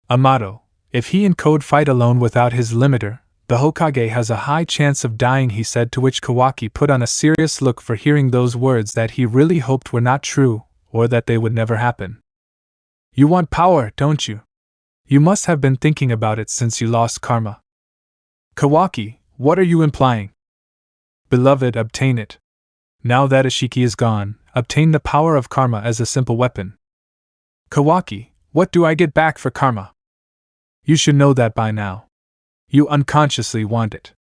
"Amato, if he and Code fight alone without his limiter, the Hokage has a high chance of dying," he said, to which Kawaki put on a serious look for hearing those words that he really hoped were not true, or that they would never happen. "You want power, don't you? You must have been thinking about it since you lost karma." "Kawaki, what are you implying?" "Beloved, obtain it. Now that Ishiki is gone, obtain the power of karma as a simple weapon." "Kawaki, what do I get back for karma?" "You should know that by now. You unconsciously want it."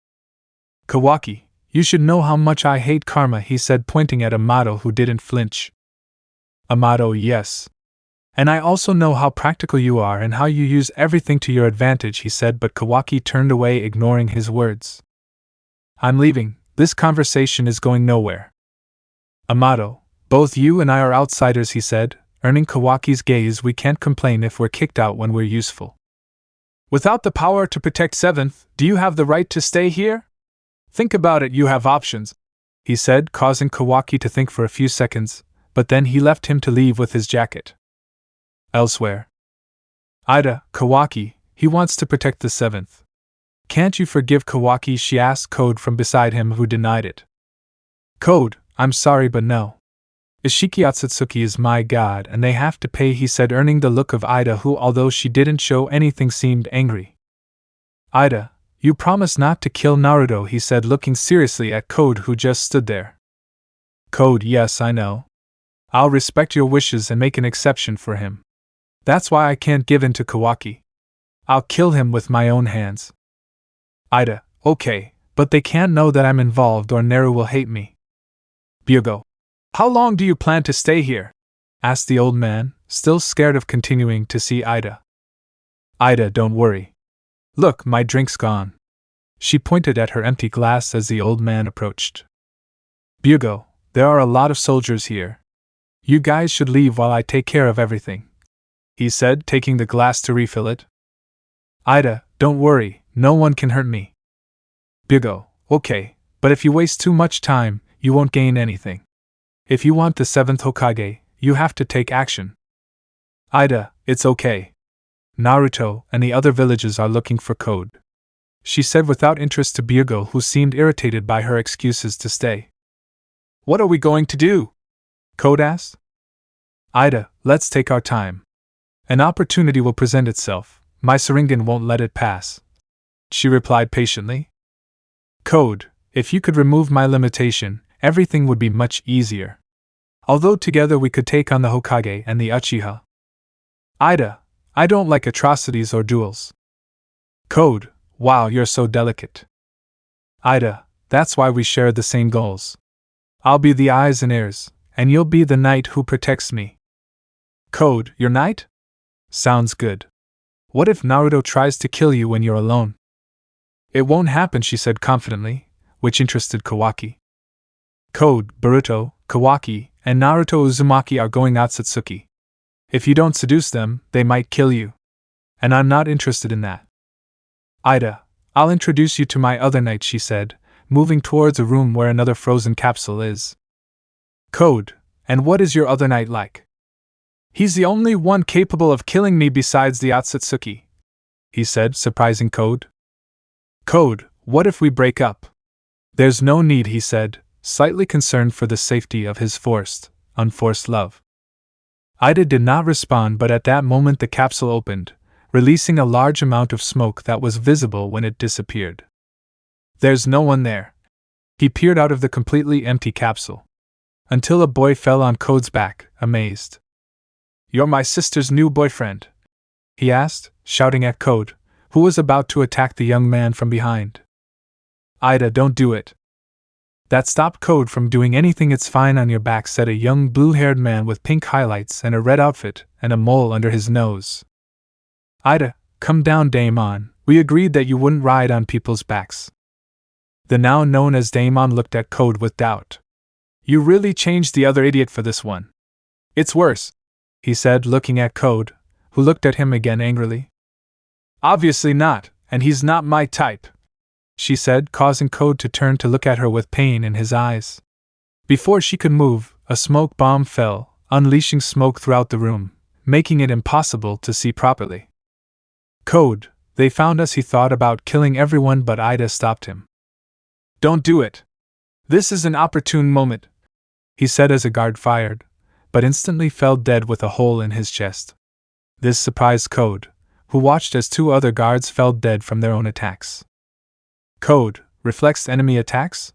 "Kawaki, you should know how much I hate karma," he said, pointing at Amato, who didn't flinch. "Amato, yes. And I also know how practical you are and how you use everything to your advantage," he said, but Kawaki turned away, ignoring his words. "I'm leaving, this conversation is going nowhere." "Amato, both you and I are outsiders," he said, earning Kawaki's gaze. "We can't complain if we're kicked out when we're useful." "Without the power to protect seventh, do you have the right to stay here? Think about it, you have options," he said, causing Kawaki to think for a few seconds, but then he left him to leave with his jacket. Elsewhere. "Ida, Kawaki, he wants to protect the seventh. Can't you forgive Kawaki?" she asked Code from beside him, who denied it. "Code, I'm sorry but no. Ishiki Otsutsuki is my god and they have to pay," he said, earning the look of Ida, who, although she didn't show anything, seemed angry. "Ida, you promised not to kill Naruto," he said, looking seriously at Code, who just stood there. "Code, yes, I know. I'll respect your wishes and make an exception for him. That's why I can't give in to Kawaki. I'll kill him with my own hands." "Ida, okay, but they can't know that I'm involved or Neru will hate me." "Byugo, how long do you plan to stay here?" asked the old man, still scared of continuing to see Ida. "Ida, don't worry. Look, my drink's gone." She pointed at her empty glass as the old man approached. "Byugo, there are a lot of soldiers here. You guys should leave while I take care of everything," he said, taking the glass to refill it. "Ida, don't worry, no one can hurt me." "Byugo, okay, but if you waste too much time, you won't gain anything. If you want the seventh Hokage, you have to take action." "Ida, it's okay. Naruto and the other villages are looking for Code," she said without interest to Byugo, who seemed irritated by her excuses to stay. "What are we going to do?" Code asked. "Ida, let's take our time. An opportunity will present itself, my Sharigan won't let it pass," she replied patiently. "Code, if you could remove my limitation, everything would be much easier." Although together we could take on the Hokage and the Uchiha. Ida, I don't like atrocities or duels. Code, wow, you're so delicate. Ida, that's why we share the same goals. I'll be the eyes and ears, and you'll be the knight who protects me. Code, your knight? Sounds good. What if Naruto tries to kill you when you're alone? It won't happen, she said confidently, which interested Kawaki. Code, Boruto, Kawaki, and Naruto Uzumaki are going out Satsuki. If you don't seduce them, they might kill you. And I'm not interested in that. Ida, I'll introduce you to my other knight, she said, moving towards a room where another frozen capsule is. Code, and what is your other knight like? He's the only one capable of killing me besides the Otsutsuki, he said, surprising Code. Code, what if we break up? There's no need, he said, slightly concerned for the safety of his unforced love. Ida did not respond, but at that moment the capsule opened, releasing a large amount of smoke that was visible when it disappeared. There's no one there. He peered out of the completely empty capsule. Until a boy fell on Code's back, amazed. You're my sister's new boyfriend? He asked, shouting at Code, who was about to attack the young man from behind. Ida, don't do it. That stopped Code from doing anything. It's fine on your back, said a young blue-haired man with pink highlights and a red outfit and a mole under his nose. Ida, come down, Daemon. We agreed that you wouldn't ride on people's backs. The now known as Daemon looked at Code with doubt. You really changed the other idiot for this one. It's worse, he said, looking at Code, who looked at him again angrily. Obviously not, and he's not my type, she said, causing Code to turn to look at her with pain in his eyes. Before she could move, a smoke bomb fell, unleashing smoke throughout the room, making it impossible to see properly. Code, they found us. He thought about killing everyone, but Ida stopped him. Don't do it. This is an opportune moment, he said as a guard fired, but instantly fell dead with a hole in his chest. This surprised Code, who watched as two other guards fell dead from their own attacks. Code, reflects enemy attacks?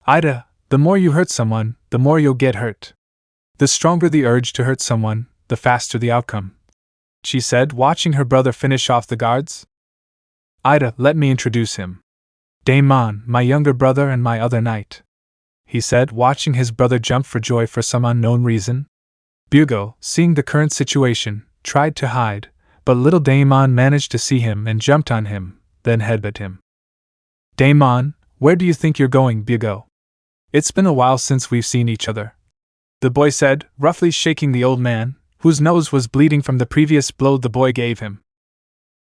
Ida, the more you hurt someone, the more you'll get hurt. The stronger the urge to hurt someone, the faster the outcome, she said, watching her brother finish off the guards. Ida, let me introduce him. Daemon, my younger brother and my other knight, he said, watching his brother jump for joy for some unknown reason. Bugo, seeing the current situation, tried to hide, but little Daemon managed to see him and jumped on him, then headbutted him. Daemon, where do you think you're going, Bugo? It's been a while since we've seen each other, the boy said, roughly shaking the old man, whose nose was bleeding from the previous blow the boy gave him.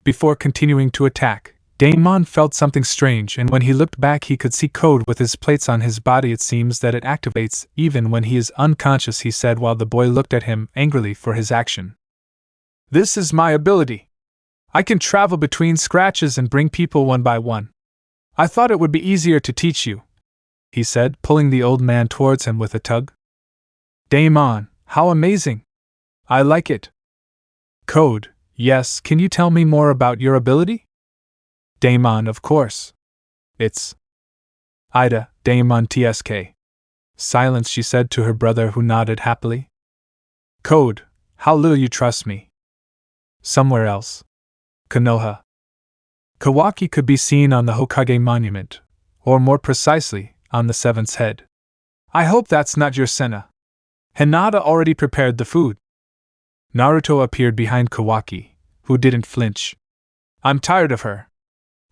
Before continuing to attack, Daemon felt something strange, and when he looked back he could see Code with his plates on his body. It seems that it activates even when he is unconscious, he said while the boy looked at him angrily for his action. This is my ability. I can travel between scratches and bring people one by one. I thought it would be easier to teach you, he said, pulling the old man towards him with a tug. Daemon, how amazing! I like it. Code, yes, can you tell me more about your ability? Daemon, of course. It's Ida, Daemon TSK. Silence, she said to her brother, who nodded happily. Code, how little you trust me. Somewhere else. Konoha. Kawaki could be seen on the Hokage monument, or more precisely, on the seventh head. I hope that's not your Senna. Hinata already prepared the food. Naruto appeared behind Kawaki, who didn't flinch. I'm tired of her.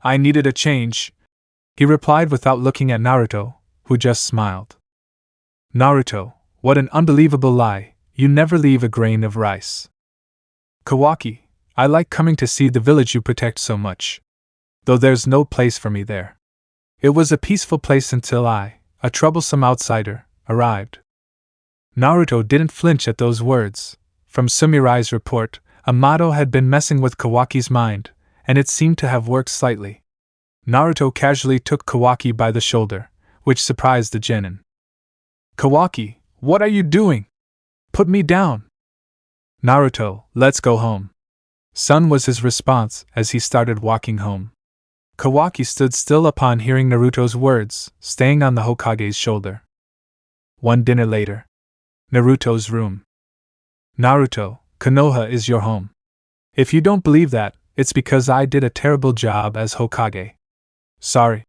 I needed a change, he replied without looking at Naruto, who just smiled. Naruto, what an unbelievable lie, you never leave a grain of rice. Kawaki, I like coming to see the village you protect so much. Though there's no place for me there. It was a peaceful place until I, a troublesome outsider, arrived. Naruto didn't flinch at those words. From Sumirai's report, Amato had been messing with Kawaki's mind, and it seemed to have worked slightly. Naruto casually took Kawaki by the shoulder, which surprised the genin. Kawaki, what are you doing? Put me down. Naruto, let's go home. Son, was his response as he started walking home. Kawaki stood still upon hearing Naruto's words, staying on the Hokage's shoulder. One dinner later. Naruto's room. Naruto, Konoha is your home. If you don't believe that, it's because I did a terrible job as Hokage. Sorry,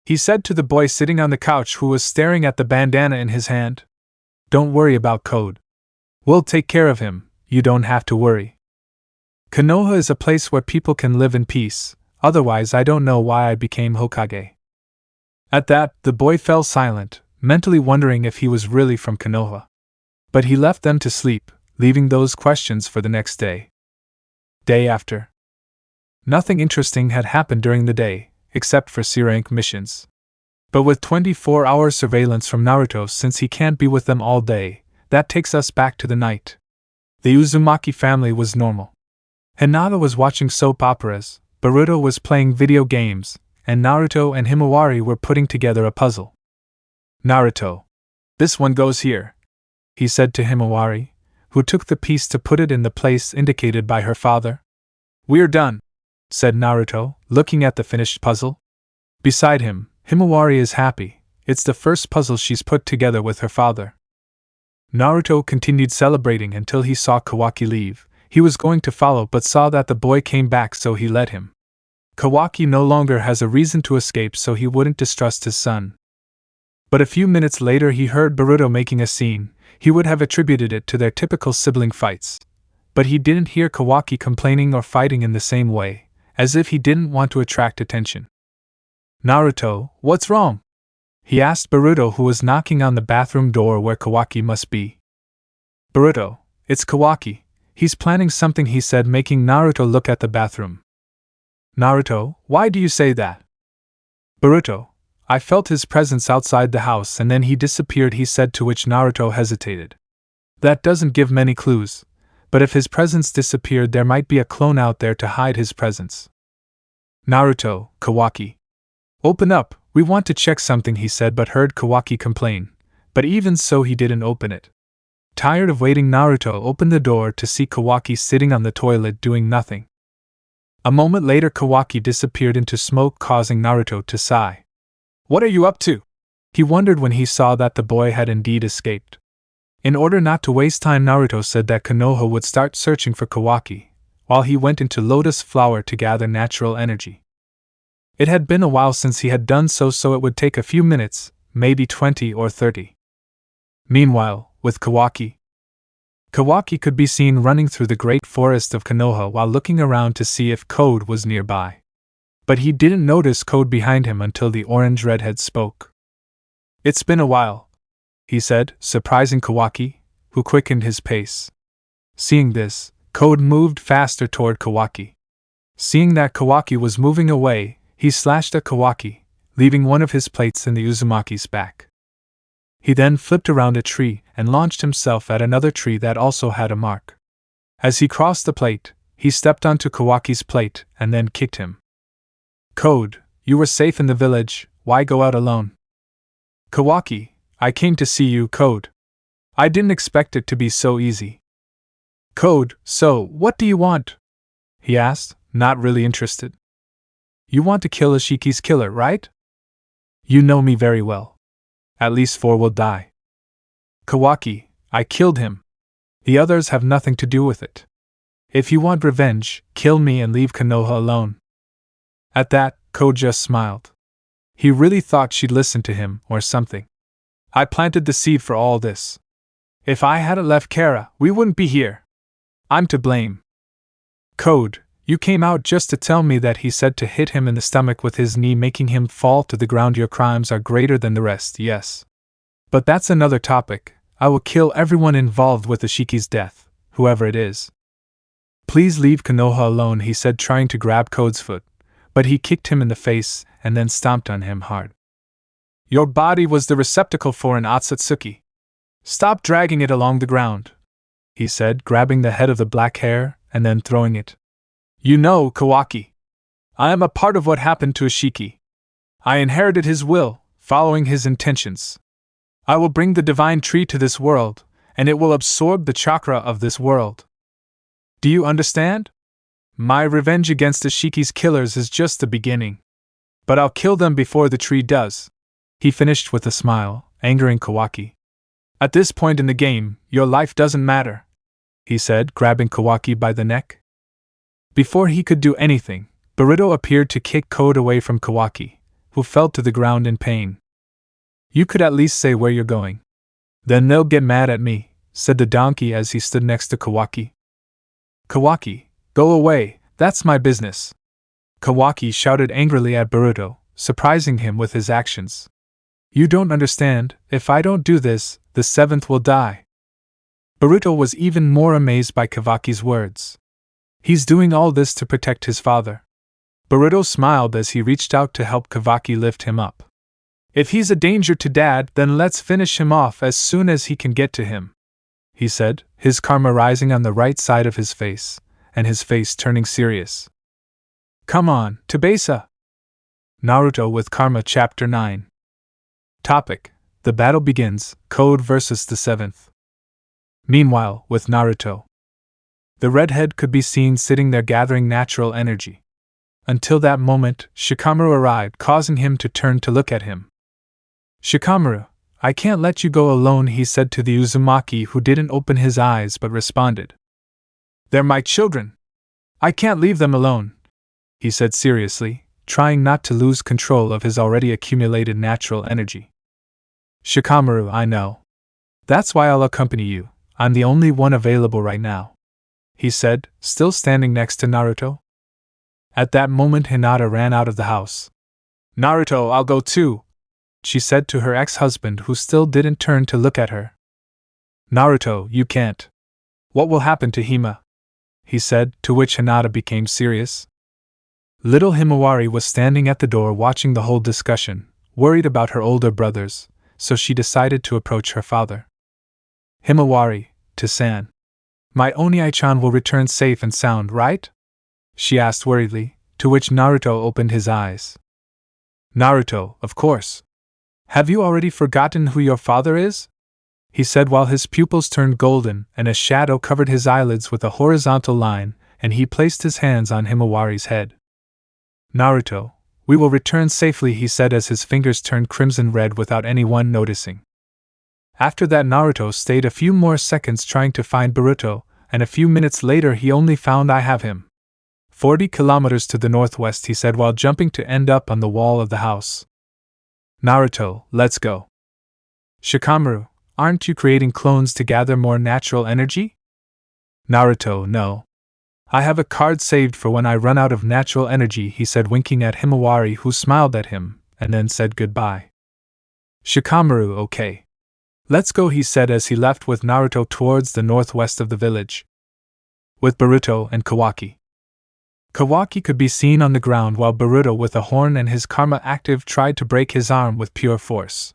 he said to the boy sitting on the couch who was staring at the bandana in his hand. Don't worry about Code. We'll take care of him, you don't have to worry. Konoha is a place where people can live in peace, otherwise I don't know why I became Hokage. At that, the boy fell silent, mentally wondering if he was really from Konoha. But he left them to sleep, leaving those questions for the next day. Day after. Nothing interesting had happened during the day, except for C-rank missions. But with 24-hour surveillance from Naruto, since he can't be with them all day, that takes us back to the night. The Uzumaki family was normal. Hinata was watching soap operas, Boruto was playing video games, and Naruto and Himawari were putting together a puzzle. Naruto. This one goes here, he said to Himawari, who took the piece to put it in the place indicated by her father. We're done, said Naruto, looking at the finished puzzle. Beside him, Himawari is happy. It's the first puzzle she's put together with her father. Naruto continued celebrating until he saw Kawaki leave. He was going to follow but saw that the boy came back, so he let him. Kawaki no longer has a reason to escape, so he wouldn't distrust his son. But a few minutes later he heard Boruto making a scene. He would have attributed it to their typical sibling fights. But he didn't hear Kawaki complaining or fighting in the same way, as if he didn't want to attract attention. Naruto, what's wrong? He asked Boruto, who was knocking on the bathroom door where Kawaki must be. Boruto, it's Kawaki. He's planning something, he said, making Naruto look at the bathroom. Naruto, why do you say that? Boruto, I felt his presence outside the house and then he disappeared, he said, to which Naruto hesitated. That doesn't give many clues, but if his presence disappeared there might be a clone out there to hide his presence. Naruto, Kawaki. Open up, we want to check something, he said, but heard Kawaki complain. But even so he didn't open it. Tired of waiting, Naruto opened the door to see Kawaki sitting on the toilet doing nothing. A moment later Kawaki disappeared into smoke, causing Naruto to sigh. What are you up to? He wondered when he saw that the boy had indeed escaped. In order not to waste time, Naruto said that Konoha would start searching for Kawaki, while he went into Lotus Flower to gather natural energy. It had been a while since he had done so, so it would take a few minutes, maybe 20 or 30. Meanwhile, with Kawaki could be seen running through the great forest of Konoha while looking around to see if Code was nearby. But he didn't notice Code behind him until the orange redhead spoke. It's been a while, he said, surprising Kawaki, who quickened his pace. Seeing this, Code moved faster toward Kawaki. Seeing that Kawaki was moving away, he slashed at Kawaki, leaving one of his plates in the Uzumaki's back. He then flipped around a tree and launched himself at another tree that also had a mark. As he crossed the plate, he stepped onto Kawaki's plate and then kicked him. Code, you were safe in the village, why go out alone? Kawaki, I came to see you, Code. I didn't expect it to be so easy. Code, so, what do you want? He asked, not really interested. You want to kill Ishiki's killer, right? You know me very well. At least 4 will die. Kawaki, I killed him. The others have nothing to do with it. If you want revenge, kill me and leave Konoha alone. At that, Code just smiled. He really thought she'd listen to him, or something. I planted the seed for all this. If I hadn't left Kara, we wouldn't be here. I'm to blame. Code, you came out just to tell me that, he said, to hit him in the stomach with his knee, making him fall to the ground. Your crimes are greater than the rest, yes. But that's another topic. I will kill everyone involved with Ishiki's death, whoever it is. Please leave Konoha alone, he said, trying to grab Code's foot, but he kicked him in the face and then stomped on him hard. Your body was the receptacle for an Akatsuki. Stop dragging it along the ground, he said, grabbing the head of the black hair and then throwing it. You know, Kawaki, I am a part of what happened to Ishiki. I inherited his will, following his intentions. I will bring the divine tree to this world, and it will absorb the chakra of this world. Do you understand? My revenge against Ishiki's killers is just the beginning. But I'll kill them before the tree does. He finished with a smile, angering Kawaki. At this point in the game, your life doesn't matter, he said, grabbing Kawaki by the neck. Before he could do anything, Boruto appeared to kick Code away from Kawaki, who fell to the ground in pain. You could at least say where you're going. Then they'll get mad at me, said the donkey as he stood next to Kawaki. Kawaki, go away, that's my business. Kawaki shouted angrily at Boruto, surprising him with his actions. You don't understand, if I don't do this, the seventh will die. Boruto was even more amazed by Kawaki's words. He's doing all this to protect his father. Boruto smiled as he reached out to help Kawaki lift him up. If he's a danger to Dad, then let's finish him off as soon as he can get to him, he said, his karma rising on the right side of his face, and his face turning serious. Come on, Tabesa! Naruto with Karma Chapter 9. Topic: The battle begins, Code versus the seventh. Meanwhile, with Naruto. The redhead could be seen sitting there gathering natural energy. Until that moment, Shikamaru arrived, causing him to turn to look at him. Shikamaru, I can't let you go alone, he said to the Uzumaki, who didn't open his eyes but responded. They're my children. I can't leave them alone, he said seriously, trying not to lose control of his already accumulated natural energy. Shikamaru, I know. That's why I'll accompany you, I'm the only one available right now, he said, still standing next to Naruto. At that moment Hinata ran out of the house. Naruto, I'll go too, she said to her ex-husband, who still didn't turn to look at her. Naruto, you can't. What will happen to Hima? He said, to which Hinata became serious. Little Himawari was standing at the door watching the whole discussion, worried about her older brothers, so she decided to approach her father. Himawari, to San. My Oniai-chan will return safe and sound, right? She asked worriedly, to which Naruto opened his eyes. Naruto, of course. Have you already forgotten who your father is? He said while his pupils turned golden and a shadow covered his eyelids with a horizontal line, and he placed his hands on Himawari's head. Naruto, we will return safely, he said as his fingers turned crimson red without anyone noticing. After that Naruto stayed a few more seconds trying to find Boruto, and a few minutes later he only found I have him. 40 kilometers to the northwest, he said while jumping to end up on the wall of the house. Naruto, let's go. Shikamaru, aren't you creating clones to gather more natural energy? Naruto, no. I have a card saved for when I run out of natural energy, he said, winking at Himawari, who smiled at him, and then said goodbye. Shikamaru, okay. Let's go, he said as he left with Naruto towards the northwest of the village. With Boruto and Kawaki. Kawaki could be seen on the ground while Boruto, with a horn and his karma active, tried to break his arm with pure force.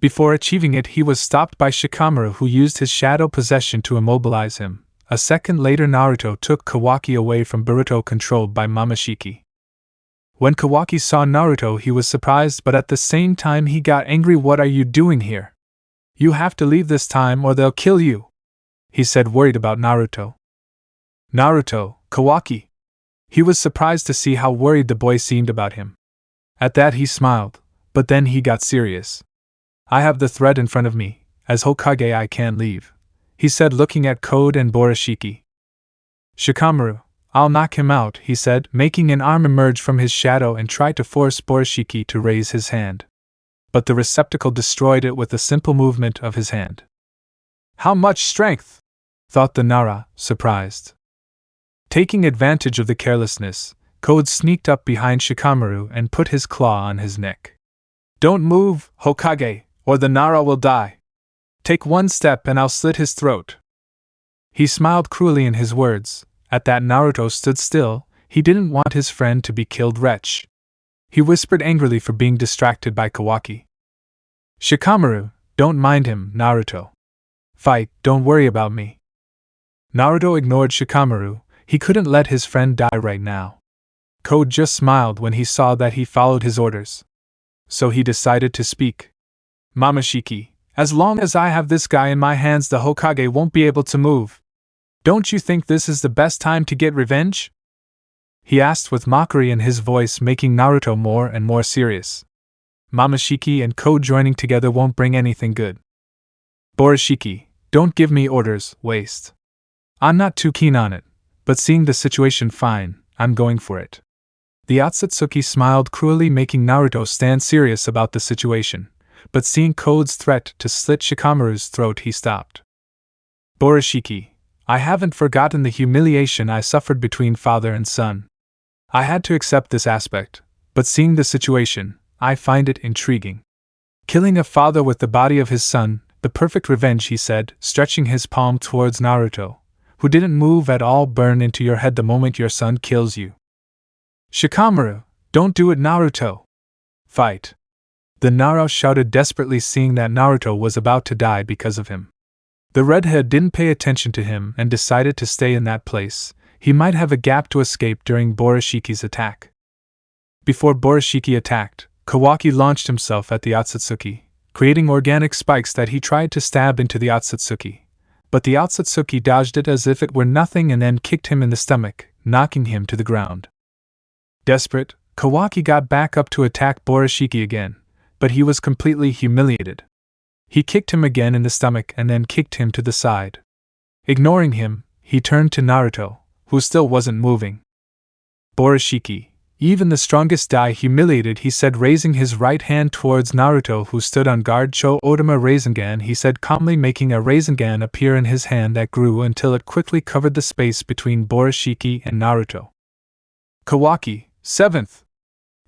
Before achieving it, he was stopped by Shikamaru, who used his shadow possession to immobilize him. A second later Naruto took Kawaki away from Boruto, controlled by Momoshiki. When Kawaki saw Naruto he was surprised, but at the same time he got angry. What are you doing here? You have to leave this time or they'll kill you, he said, worried about Naruto. Naruto, Kawaki. He was surprised to see how worried the boy seemed about him. At that he smiled, but then he got serious. I have the threat in front of me. As Hokage I can't leave, he said, looking at Code and Borishiki. Shikamaru, I'll knock him out, he said, making an arm emerge from his shadow and tried to force Borishiki to raise his hand. But the receptacle destroyed it with a simple movement of his hand. How much strength? Thought the Nara, surprised. Taking advantage of the carelessness, Code sneaked up behind Shikamaru and put his claw on his neck. Don't move, Hokage, or the Nara will die. Take one step and I'll slit his throat. He smiled cruelly in his words. At that Naruto stood still. He didn't want his friend to be killed, wretch. He whispered angrily for being distracted by Kawaki. Shikamaru, don't mind him, Naruto. Fight, don't worry about me. Naruto ignored Shikamaru. He couldn't let his friend die right now. Code just smiled when he saw that he followed his orders. So he decided to speak. Momoshiki, as long as I have this guy in my hands the Hokage won't be able to move. Don't you think this is the best time to get revenge? He asked with mockery in his voice, making Naruto more and more serious. Momoshiki and Code joining together won't bring anything good. Borishiki, don't give me orders, waste. I'm not too keen on it, but seeing the situation fine, I'm going for it. The Akatsuki smiled cruelly, making Naruto stand serious about the situation, but seeing Code's threat to slit Shikamaru's throat, he stopped. Borishiki, I haven't forgotten the humiliation I suffered between father and son. I had to accept this aspect, but seeing the situation, I find it intriguing. Killing a father with the body of his son, the perfect revenge, he said, stretching his palm towards Naruto, who didn't move at all. Burn into your head the moment your son kills you. Shikamaru, don't do it, Naruto. Fight. The Naruto shouted desperately, seeing that Naruto was about to die because of him. The redhead didn't pay attention to him and decided to stay in that place. He might have a gap to escape during Borishiki's attack. Before Borishiki attacked, Kawaki launched himself at the Akatsuki, creating organic spikes that he tried to stab into the Akatsuki. But the Akatsuki dodged it as if it were nothing and then kicked him in the stomach, knocking him to the ground. Desperate, Kawaki got back up to attack Borishiki again, but he was completely humiliated. He kicked him again in the stomach and then kicked him to the side. Ignoring him, he turned to Naruto, who still wasn't moving. Borishiki, even the strongest die humiliated, he said, raising his right hand towards Naruto, who stood on guard. Cho Otama Rasengan, he said calmly, making a Rasengan appear in his hand that grew until it quickly covered the space between Borishiki and Naruto. Kawaki, 7th!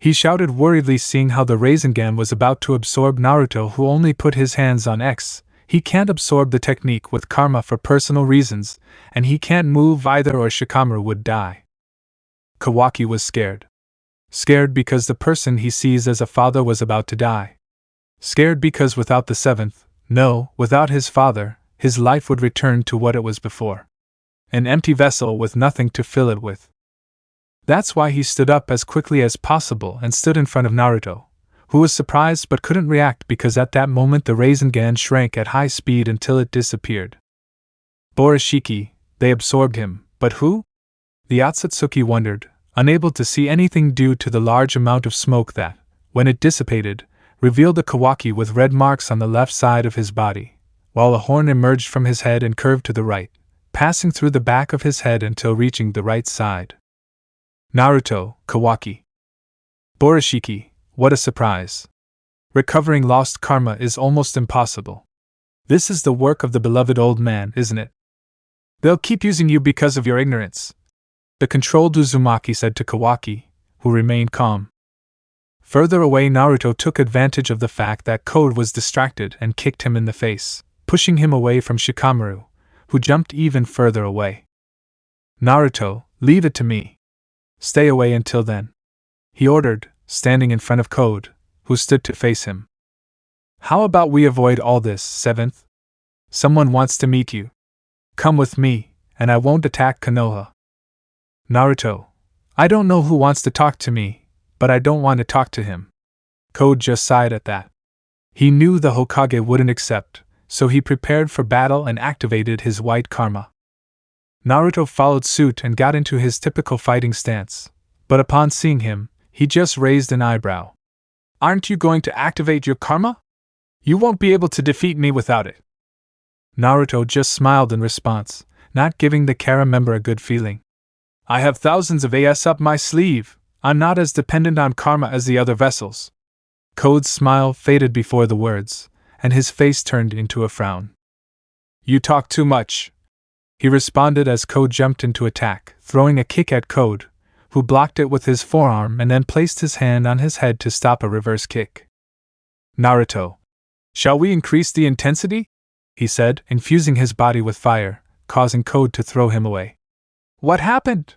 He shouted worriedly, seeing how the Rasengan was about to absorb Naruto, who only put his hands on X. He can't absorb the technique with karma for personal reasons, and he can't move either or Shikamaru would die. Kawaki was scared. Scared because the person he sees as a father was about to die. Scared because without the 7th, no, without his father, his life would return to what it was before. An empty vessel with nothing to fill it with. That's why he stood up as quickly as possible and stood in front of Naruto, who was surprised but couldn't react because at that moment the Rasengan shrank at high speed until it disappeared. Borishiki, they absorbed him, but who? The Akatsuki wondered, unable to see anything due to the large amount of smoke that, when it dissipated, revealed a Kawaki with red marks on the left side of his body, while a horn emerged from his head and curved to the right, passing through the back of his head until reaching the right side. Naruto, Kawaki. Borishiki, what a surprise. Recovering lost karma is almost impossible. This is the work of the beloved old man, isn't it? They'll keep using you because of your ignorance. The controlled Uzumaki said to Kawaki, who remained calm. Further away, Naruto took advantage of the fact that Code was distracted and kicked him in the face, pushing him away from Shikamaru, who jumped even further away. Naruto, leave it to me. Stay away until then, he ordered, standing in front of Code, who stood to face him. How about we avoid all this, 7th? Someone wants to meet you. Come with me, and I won't attack Konoha. Naruto, I don't know who wants to talk to me, but I don't want to talk to him. Code just sighed at that. He knew the Hokage wouldn't accept, so he prepared for battle and activated his white karma. Naruto followed suit and got into his typical fighting stance, but upon seeing him, he just raised an eyebrow. Aren't you going to activate your karma? You won't be able to defeat me without it. Naruto just smiled in response, not giving the Kara member a good feeling. I have thousands of AS up my sleeve. I'm not as dependent on karma as the other vessels. Code's smile faded before the words, and his face turned into a frown. You talk too much, he responded as Code jumped into attack, throwing a kick at Code, who blocked it with his forearm and then placed his hand on his head to stop a reverse kick. Naruto, shall we increase the intensity? He said, infusing his body with fire, causing Code to throw him away. What happened?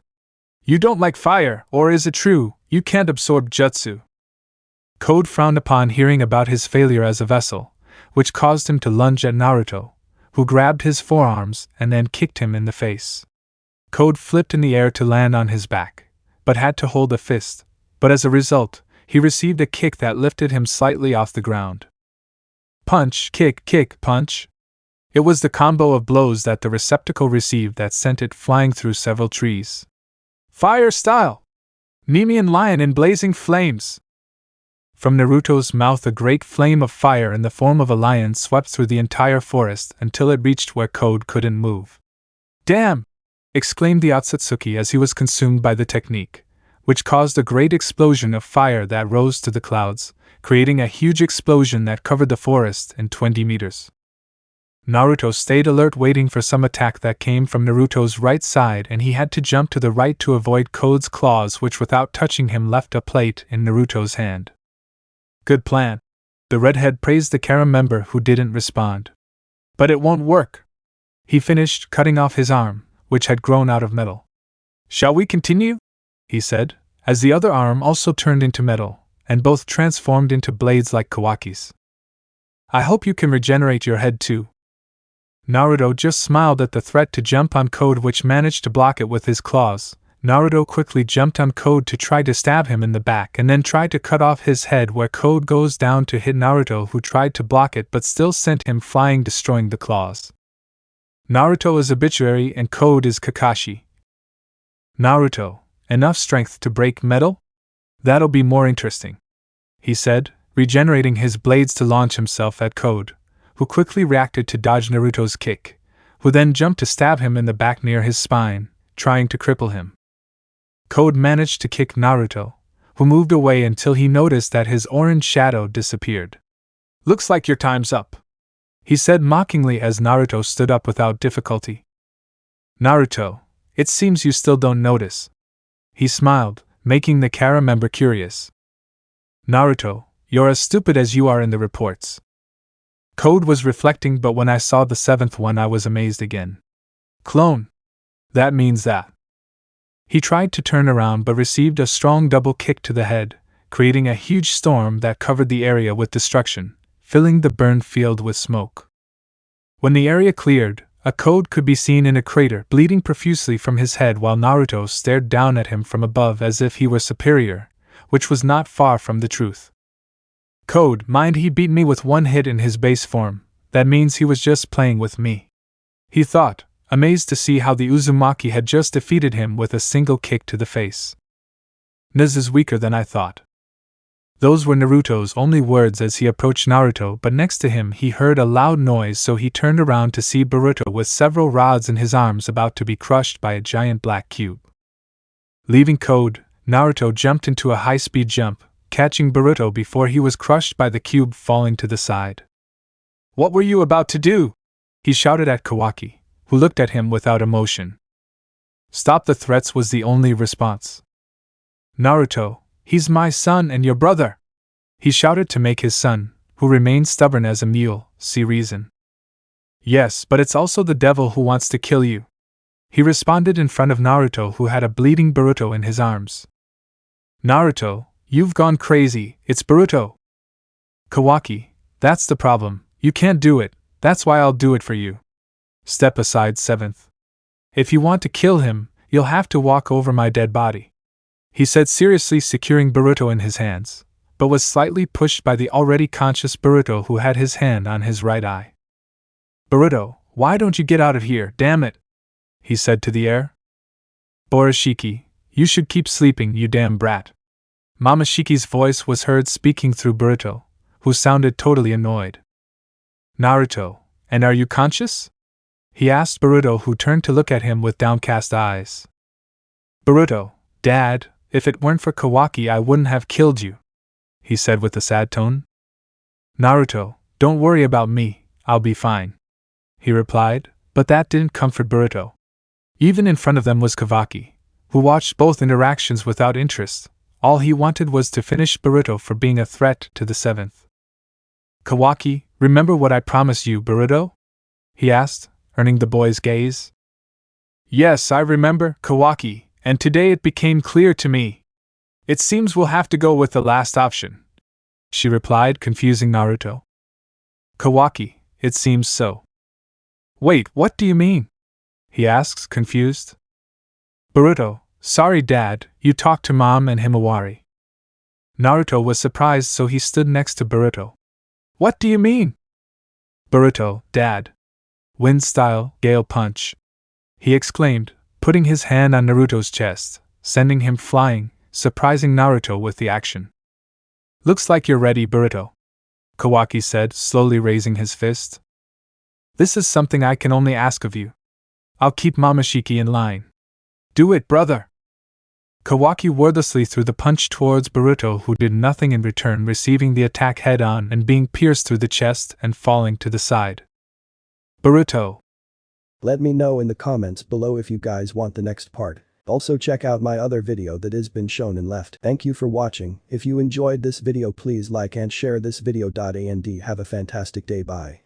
You don't like fire, or is it true, you can't absorb jutsu? Code frowned upon hearing about his failure as a vessel, which caused him to lunge at Naruto, who grabbed his forearms and then kicked him in the face. Code flipped in the air to land on his back, but had to hold a fist, but as a result, he received a kick that lifted him slightly off the ground. Punch, kick, kick, punch. It was the combo of blows that the receptacle received that sent it flying through several trees. Fire style! Nemean lion in blazing flames! From Naruto's mouth, a great flame of fire in the form of a lion swept through the entire forest until it reached where Code couldn't move. "Damn!" exclaimed the Akatsuki as he was consumed by the technique, which caused a great explosion of fire that rose to the clouds, creating a huge explosion that covered the forest in 20 meters. Naruto stayed alert, waiting for some attack that came from Naruto's right side, and he had to jump to the right to avoid Code's claws, which without touching him left a plate in Naruto's hand. "Good plan," the redhead praised the Harem member who didn't respond. "But it won't work," he finished, cutting off his arm, which had grown out of metal. "Shall we continue?" he said, as the other arm also turned into metal, and both transformed into blades like Kawaki's. "I hope you can regenerate your head too." Naruto just smiled at the threat to jump on Code, which managed to block it with his claws. Naruto quickly jumped on Code to try to stab him in the back and then tried to cut off his head, where Code goes down to hit Naruto, who tried to block it but still sent him flying, destroying the claws. Naruto is obituary and Code is Kakashi. "Naruto, enough strength to break metal? That'll be more interesting," he said, regenerating his blades to launch himself at Code, who quickly reacted to dodge Naruto's kick, who then jumped to stab him in the back near his spine, trying to cripple him. Code managed to kick Naruto, who moved away until he noticed that his orange shadow disappeared. "Looks like your time's up," he said mockingly as Naruto stood up without difficulty. "Naruto, it seems you still don't notice," he smiled, making the Harem member curious. "Naruto, you're as stupid as you are in the reports." Code was reflecting, but when I saw the seventh one I was amazed again. "Clone. That means that." He tried to turn around but received a strong double kick to the head, creating a huge storm that covered the area with destruction, filling the burned field with smoke. When the area cleared, a Code could be seen in a crater, bleeding profusely from his head, while Naruto stared down at him from above as if he were superior, which was not far from the truth. "Code, mind, he beat me with one hit in his base form. That means he was just playing with me," he thought, amazed to see how the Uzumaki had just defeated him with a single kick to the face. "Niz is weaker than I thought." Those were Naruto's only words as he approached Naruto, but next to him he heard a loud noise, so he turned around to see Boruto with several rods in his arms about to be crushed by a giant black cube. Leaving Code, Naruto jumped into a high-speed jump, catching Boruto before he was crushed by the cube falling to the side. "What were you about to do?" he shouted at Kawaki, who looked at him without emotion. "Stop the threats," was the only response. "Naruto, he's my son and your brother," he shouted to make his son, who remained stubborn as a mule, see reason. "Yes, but it's also the devil who wants to kill you," he responded in front of Naruto, who had a bleeding Boruto in his arms. "Naruto, you've gone crazy, it's Boruto." "Kawaki, that's the problem, you can't do it, that's why I'll do it for you." "Step aside, seventh. If you want to kill him, you'll have to walk over my dead body," he said seriously, securing Boruto in his hands, but was slightly pushed by the already conscious Boruto, who had his hand on his right eye. "Boruto, why don't you get out of here, damn it?" he said to the air. "Borishiki, you should keep sleeping, you damn brat." Momoshiki's voice was heard speaking through Boruto, who sounded totally annoyed. "Naruto, and are you conscious?" he asked Boruto, who turned to look at him with downcast eyes. "Boruto, Dad, if it weren't for Kawaki I wouldn't have killed you," he said with a sad tone. "Naruto, don't worry about me, I'll be fine," he replied, but that didn't comfort Boruto. Even in front of them was Kawaki, who watched both interactions without interest. All he wanted was to finish Boruto for being a threat to the seventh. "Kawaki, remember what I promised you, Boruto?" he asked, earning the boy's gaze. "Yes, I remember, Kawaki, and today it became clear to me. It seems we'll have to go with the last option," she replied, confusing Naruto. "Kawaki, it seems so." "Wait, what do you mean?" he asks, confused. "Boruto, sorry Dad, you talked to Mom and Himawari." Naruto was surprised, so he stood next to Boruto. "What do you mean?" "Boruto, Dad. Wind style, gale punch," he exclaimed, putting his hand on Naruto's chest, sending him flying, surprising Naruto with the action. Looks like you're ready, Boruto, Kawaki said, slowly raising his fist. This is something I can only ask of you. I'll keep Momoshiki in line. Do it, brother! Kawaki wordlessly threw the punch towards Boruto, who did nothing in return, receiving the attack head-on and being pierced through the chest and falling to the side. Boruto. Let me know in the comments below if you guys want the next part. Also check out my other video that has been shown in left. Thank you for watching. If you enjoyed this video, please like and share this video. And have a fantastic day. Bye.